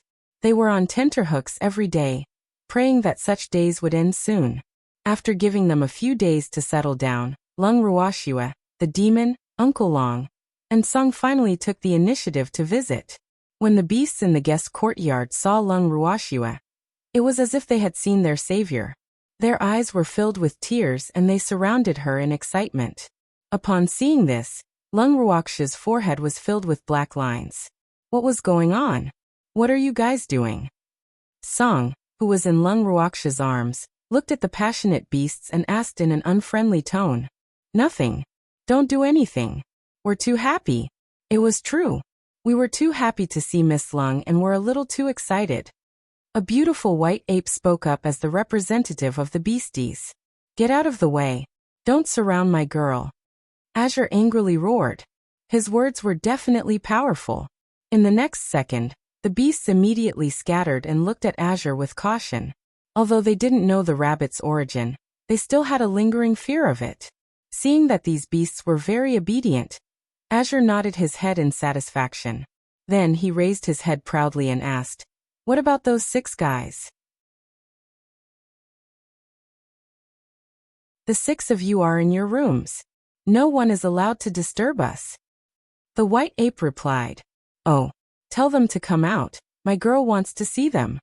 They were on tenterhooks every day, praying that such days would end soon. After giving them a few days to settle down, Lung Ruoxue, the demon, Uncle Long, and Song finally took the initiative to visit. When the beasts in the guest courtyard saw Lung Ruoxue, it was as if they had seen their savior. Their eyes were filled with tears and they surrounded her in excitement. Upon seeing this, Lung Ruoxue's forehead was filled with black lines. What was going on? What are you guys doing? Song, who was in Lung Ruoxue's arms, looked at the passionate beasts and asked in an unfriendly tone. Nothing. Don't do anything. We're too happy. It was true. We were too happy to see Miss Lung and were a little too excited. A beautiful white ape spoke up as the representative of the beasties. Get out of the way. Don't surround my girl. Azure angrily roared. His words were definitely powerful. In the next second, the beasts immediately scattered and looked at Azure with caution. Although they didn't know the rabbit's origin, they still had a lingering fear of it. Seeing that these beasts were very obedient, Azure nodded his head in satisfaction. Then he raised his head proudly and asked, "What about those 6 guys? The 6 of you are in your rooms. No one is allowed to disturb us." The white ape replied, "Oh, tell them to come out, my girl wants to see them."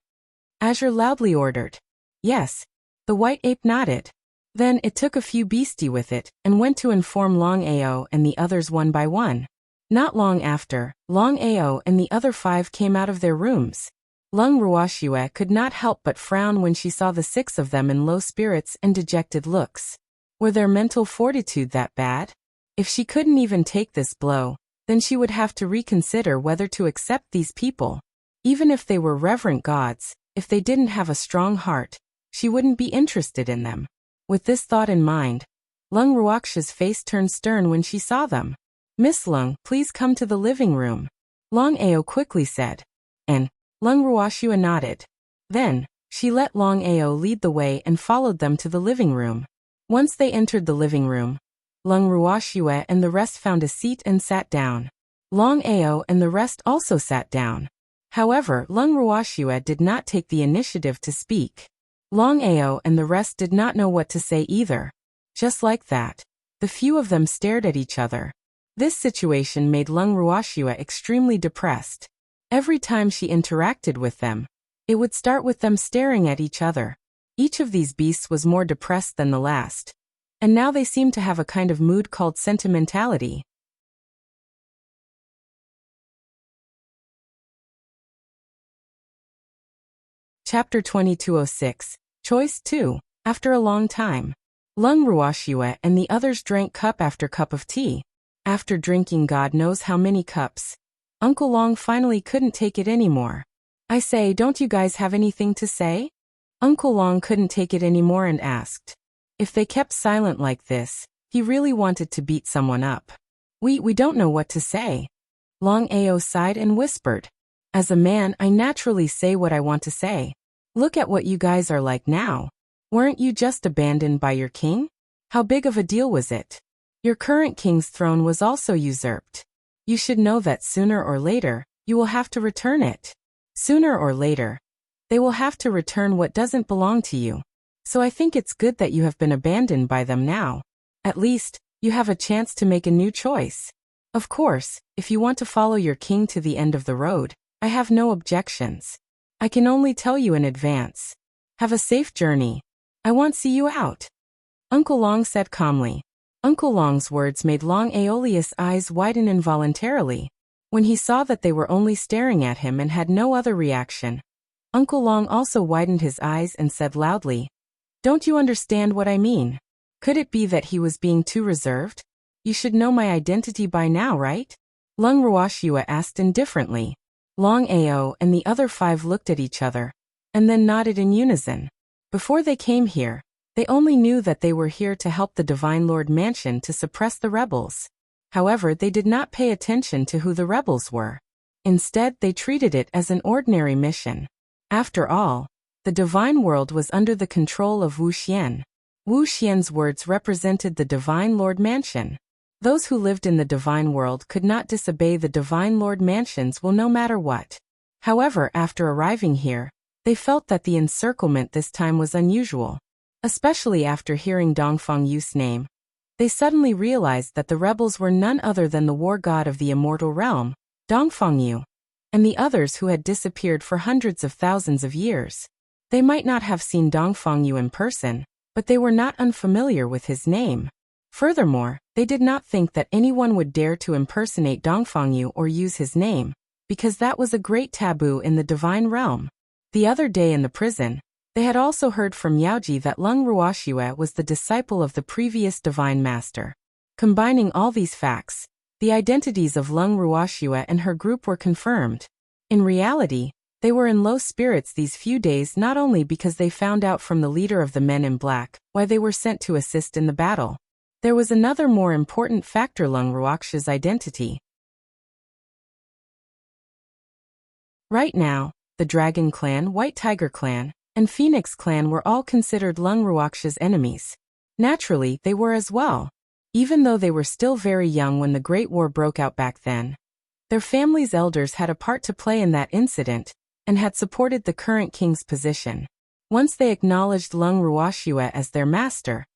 Azure loudly ordered. Yes. The white ape nodded. Then it took a few beastie with it and went to inform Long Ao and the others one by one. Not long after, Long Ao and the other 5 came out of their rooms. Lung Ruoxue could not help but frown when she saw the 6 of them in low spirits and dejected looks. Were their mental fortitude that bad? If she couldn't even take this blow, then she would have to reconsider whether to accept these people. Even if they were reverent gods, if they didn't have a strong heart, she wouldn't be interested in them. With this thought in mind, Lung Ruoxue's face turned stern when she saw them. "Miss Lung, please come to the living room," Long Ao quickly said. And Lung Ruoxue nodded. Then, she let Long Ao lead the way and followed them to the living room. Once they entered the living room, Lung Ruoxue and the rest found a seat and sat down. Long Ao and the rest also sat down. However, Lung Ruoxue did not take the initiative to speak. Long Ao and the rest did not know what to say either. Just like that, the few of them stared at each other. This situation made Lung Ruoxue extremely depressed. Every time she interacted with them, it would start with them staring at each other. Each of these beasts was more depressed than the last. And now they seem to have a kind of mood called sentimentality. Chapter 2206, Choice 2. After a long time, Lung Ruoxue and the others drank cup after cup of tea. After drinking God knows how many cups, Uncle Long finally couldn't take it anymore. I say, don't you guys have anything to say? Uncle Long couldn't take it anymore and asked. If they kept silent like this, he really wanted to beat someone up. We don't know what to say. Long Ao sighed and whispered. As a man, I naturally say what I want to say. Look at what you guys are like now. Weren't you just abandoned by your king? How big of a deal was it? Your current king's throne was also usurped. You should know that sooner or later, you will have to return it. Sooner or later, they will have to return what doesn't belong to you. So I think it's good that you have been abandoned by them now. At least, you have a chance to make a new choice. Of course, if you want to follow your king to the end of the road, I have no objections. I can only tell you in advance. Have a safe journey. I won't see you out. Uncle Long said calmly. Uncle Long's words made Long Aolius' eyes widen involuntarily. When he saw that they were only staring at him and had no other reaction, Uncle Long also widened his eyes and said loudly, Don't you understand what I mean? Could it be that he was being too reserved? You should know my identity by now, right? Lung Ruoxue asked indifferently. Long Ao and the other 5 looked at each other, and then nodded in unison. Before they came here, they only knew that they were here to help the Divine Lord Mansion to suppress the rebels. However, they did not pay attention to who the rebels were. Instead, they treated it as an ordinary mission. After all, the Divine World was under the control of Wuxia. Wuxia's words represented the Divine Lord Mansion. Those who lived in the Divine World could not disobey the Divine Lord Mansion's will no matter what. However, after arriving here, they felt that the encirclement this time was unusual. Especially after hearing Dongfeng Yu's name, they suddenly realized that the rebels were none other than the war god of the immortal realm, Dongfeng Yu, and the others who had disappeared for hundreds of thousands of years. They might not have seen Dongfeng Yu in person, but they were not unfamiliar with his name. Furthermore, they did not think that anyone would dare to impersonate Dongfeng Yu or use his name, because that was a great taboo in the divine realm. The other day in the prison, they had also heard from Yaoji that Lung Ruoxue was the disciple of the previous divine master. Combining all these facts, the identities of Lung Ruoxue and her group were confirmed. In reality, they were in low spirits these few days not only because they found out from the leader of the men in black why they were sent to assist in the battle. There was another more important factor: Lung Ruoxue's identity. Right now, the Dragon Clan, White Tiger Clan, and Phoenix Clan were all considered Lung Ruoxue's enemies. Naturally, they were as well. Even though they were still very young when the Great War broke out back then, their family's elders had a part to play in that incident, and had supported the current king's position. Once they acknowledged Lung Ruoxue as their master,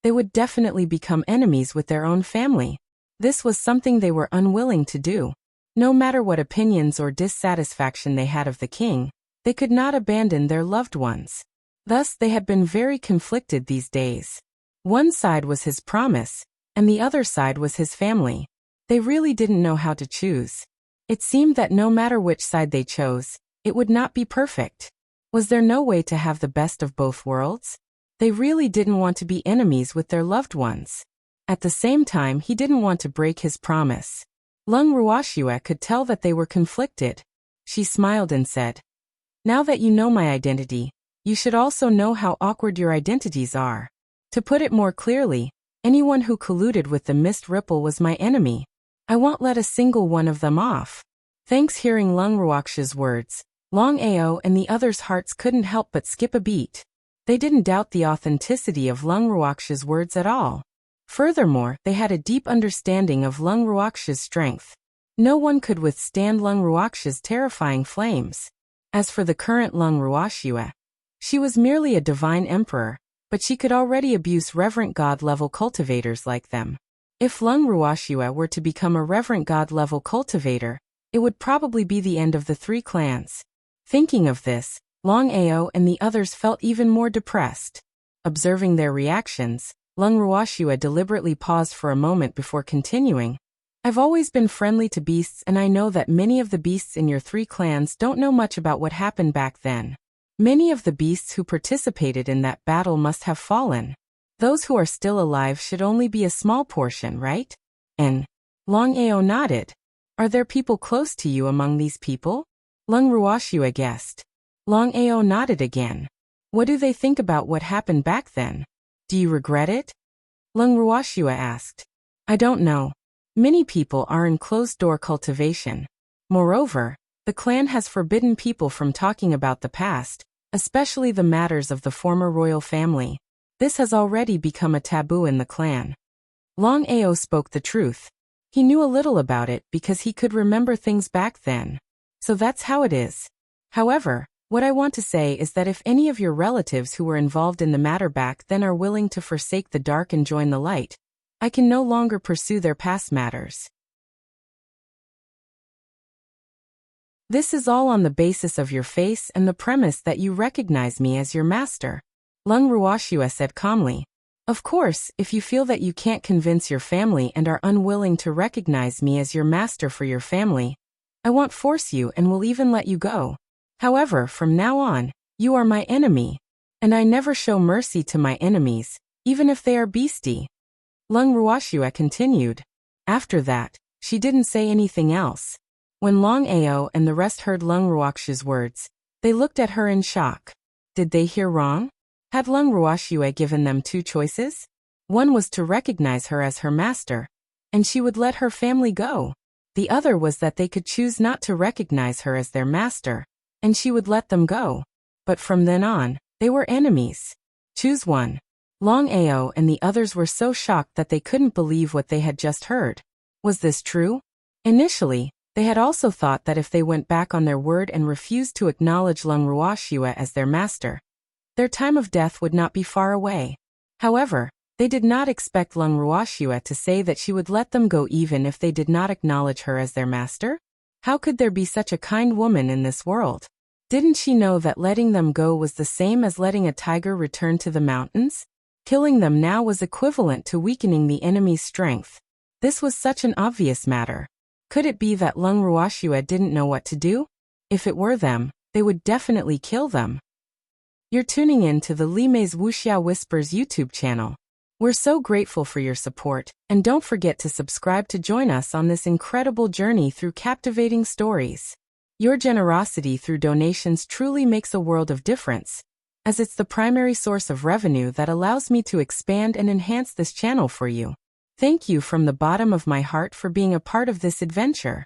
they would definitely become enemies with their own family. This was something they were unwilling to do. No matter what opinions or dissatisfaction they had of the king, they could not abandon their loved ones. Thus, they had been very conflicted these days. One side was his promise, and the other side was his family. They really didn't know how to choose. It seemed that no matter which side they chose, it would not be perfect. Was there no way to have the best of both worlds? They really didn't want to be enemies with their loved ones. At the same time, he didn't want to break his promise. Lung Ruoxue could tell that they were conflicted. She smiled and said, "Now that you know my identity, you should also know how awkward your identities are. To put it more clearly, anyone who colluded with the Mist Ripple was my enemy. I won't let a single one of them off." Thanks hearing Lung Ruoxue's words, Long Ao and the others' hearts couldn't help but skip a beat. They didn't doubt the authenticity of Lung Ruoxue's words at all. Furthermore, they had a deep understanding of Lung Ruoxue's strength. No one could withstand Lung Ruoxia's terrifying flames. As for the current Lung Ruoxia, she was merely a divine emperor, but she could already abuse reverent god-level cultivators like them. If Lung Ruoxia were to become a reverent god-level cultivator, it would probably be the end of the 3 clans. Thinking of this, Long Ao and the others felt even more depressed. Observing their reactions, Lung Ruoxia deliberately paused for a moment before continuing. I've always been friendly to beasts, and I know that many of the beasts in your 3 clans don't know much about what happened back then. Many of the beasts who participated in that battle must have fallen. Those who are still alive should only be a small portion, right? And Long Ao nodded. Are there people close to you among these people? Lung Ruoxia guessed. Long Ao nodded again. What do they think about what happened back then? Do you regret it? Lung Ruoxia asked. I don't know. Many people are in closed-door cultivation. Moreover, the clan has forbidden people from talking about the past, especially the matters of the former royal family. This has already become a taboo in the clan. Long Ao spoke the truth. He knew a little about it because he could remember things back then. So that's how it is. However, what I want to say is that if any of your relatives who were involved in the matter back then are willing to forsake the dark and join the light, I can no longer pursue their past matters. This is all on the basis of your face and the premise that you recognize me as your master. Lung Ruoxia said calmly. Of course, if you feel that you can't convince your family and are unwilling to recognize me as your master for your family, I won't force you and will even let you go. However, from now on, you are my enemy, and I never show mercy to my enemies, even if they are beastie. Lung Ruoxia continued. After that, she didn't say anything else. When Long Ao and the rest heard Lung Ruoxia's words, they looked at her in shock. Did they hear wrong? Had Lung Ruoxia given them 2 choices? One was to recognize her as her master, and she would let her family go. The other was that they could choose not to recognize her as their master, and she would let them go. But from then on, they were enemies. Choose one. Long Ao and the others were so shocked that they couldn't believe what they had just heard. Was this true? Initially, they had also thought that if they went back on their word and refused to acknowledge Lung Ruoxia as their master, their time of death would not be far away. However, they did not expect Lung Ruoxia to say that she would let them go even if they did not acknowledge her as their master. How could there be such a kind woman in this world? Didn't she know that letting them go was the same as letting a tiger return to the mountains? Killing them now was equivalent to weakening the enemy's strength. This was such an obvious matter. Could it be that Lung Ruoxia didn't know what to do? If it were them, they would definitely kill them. You're tuning in to the Limei's Wuxia Whispers YouTube channel. We're so grateful for your support, and don't forget to subscribe to join us on this incredible journey through captivating stories. Your generosity through donations truly makes a world of difference, as it's the primary source of revenue that allows me to expand and enhance this channel for you. Thank you from the bottom of my heart for being a part of this adventure.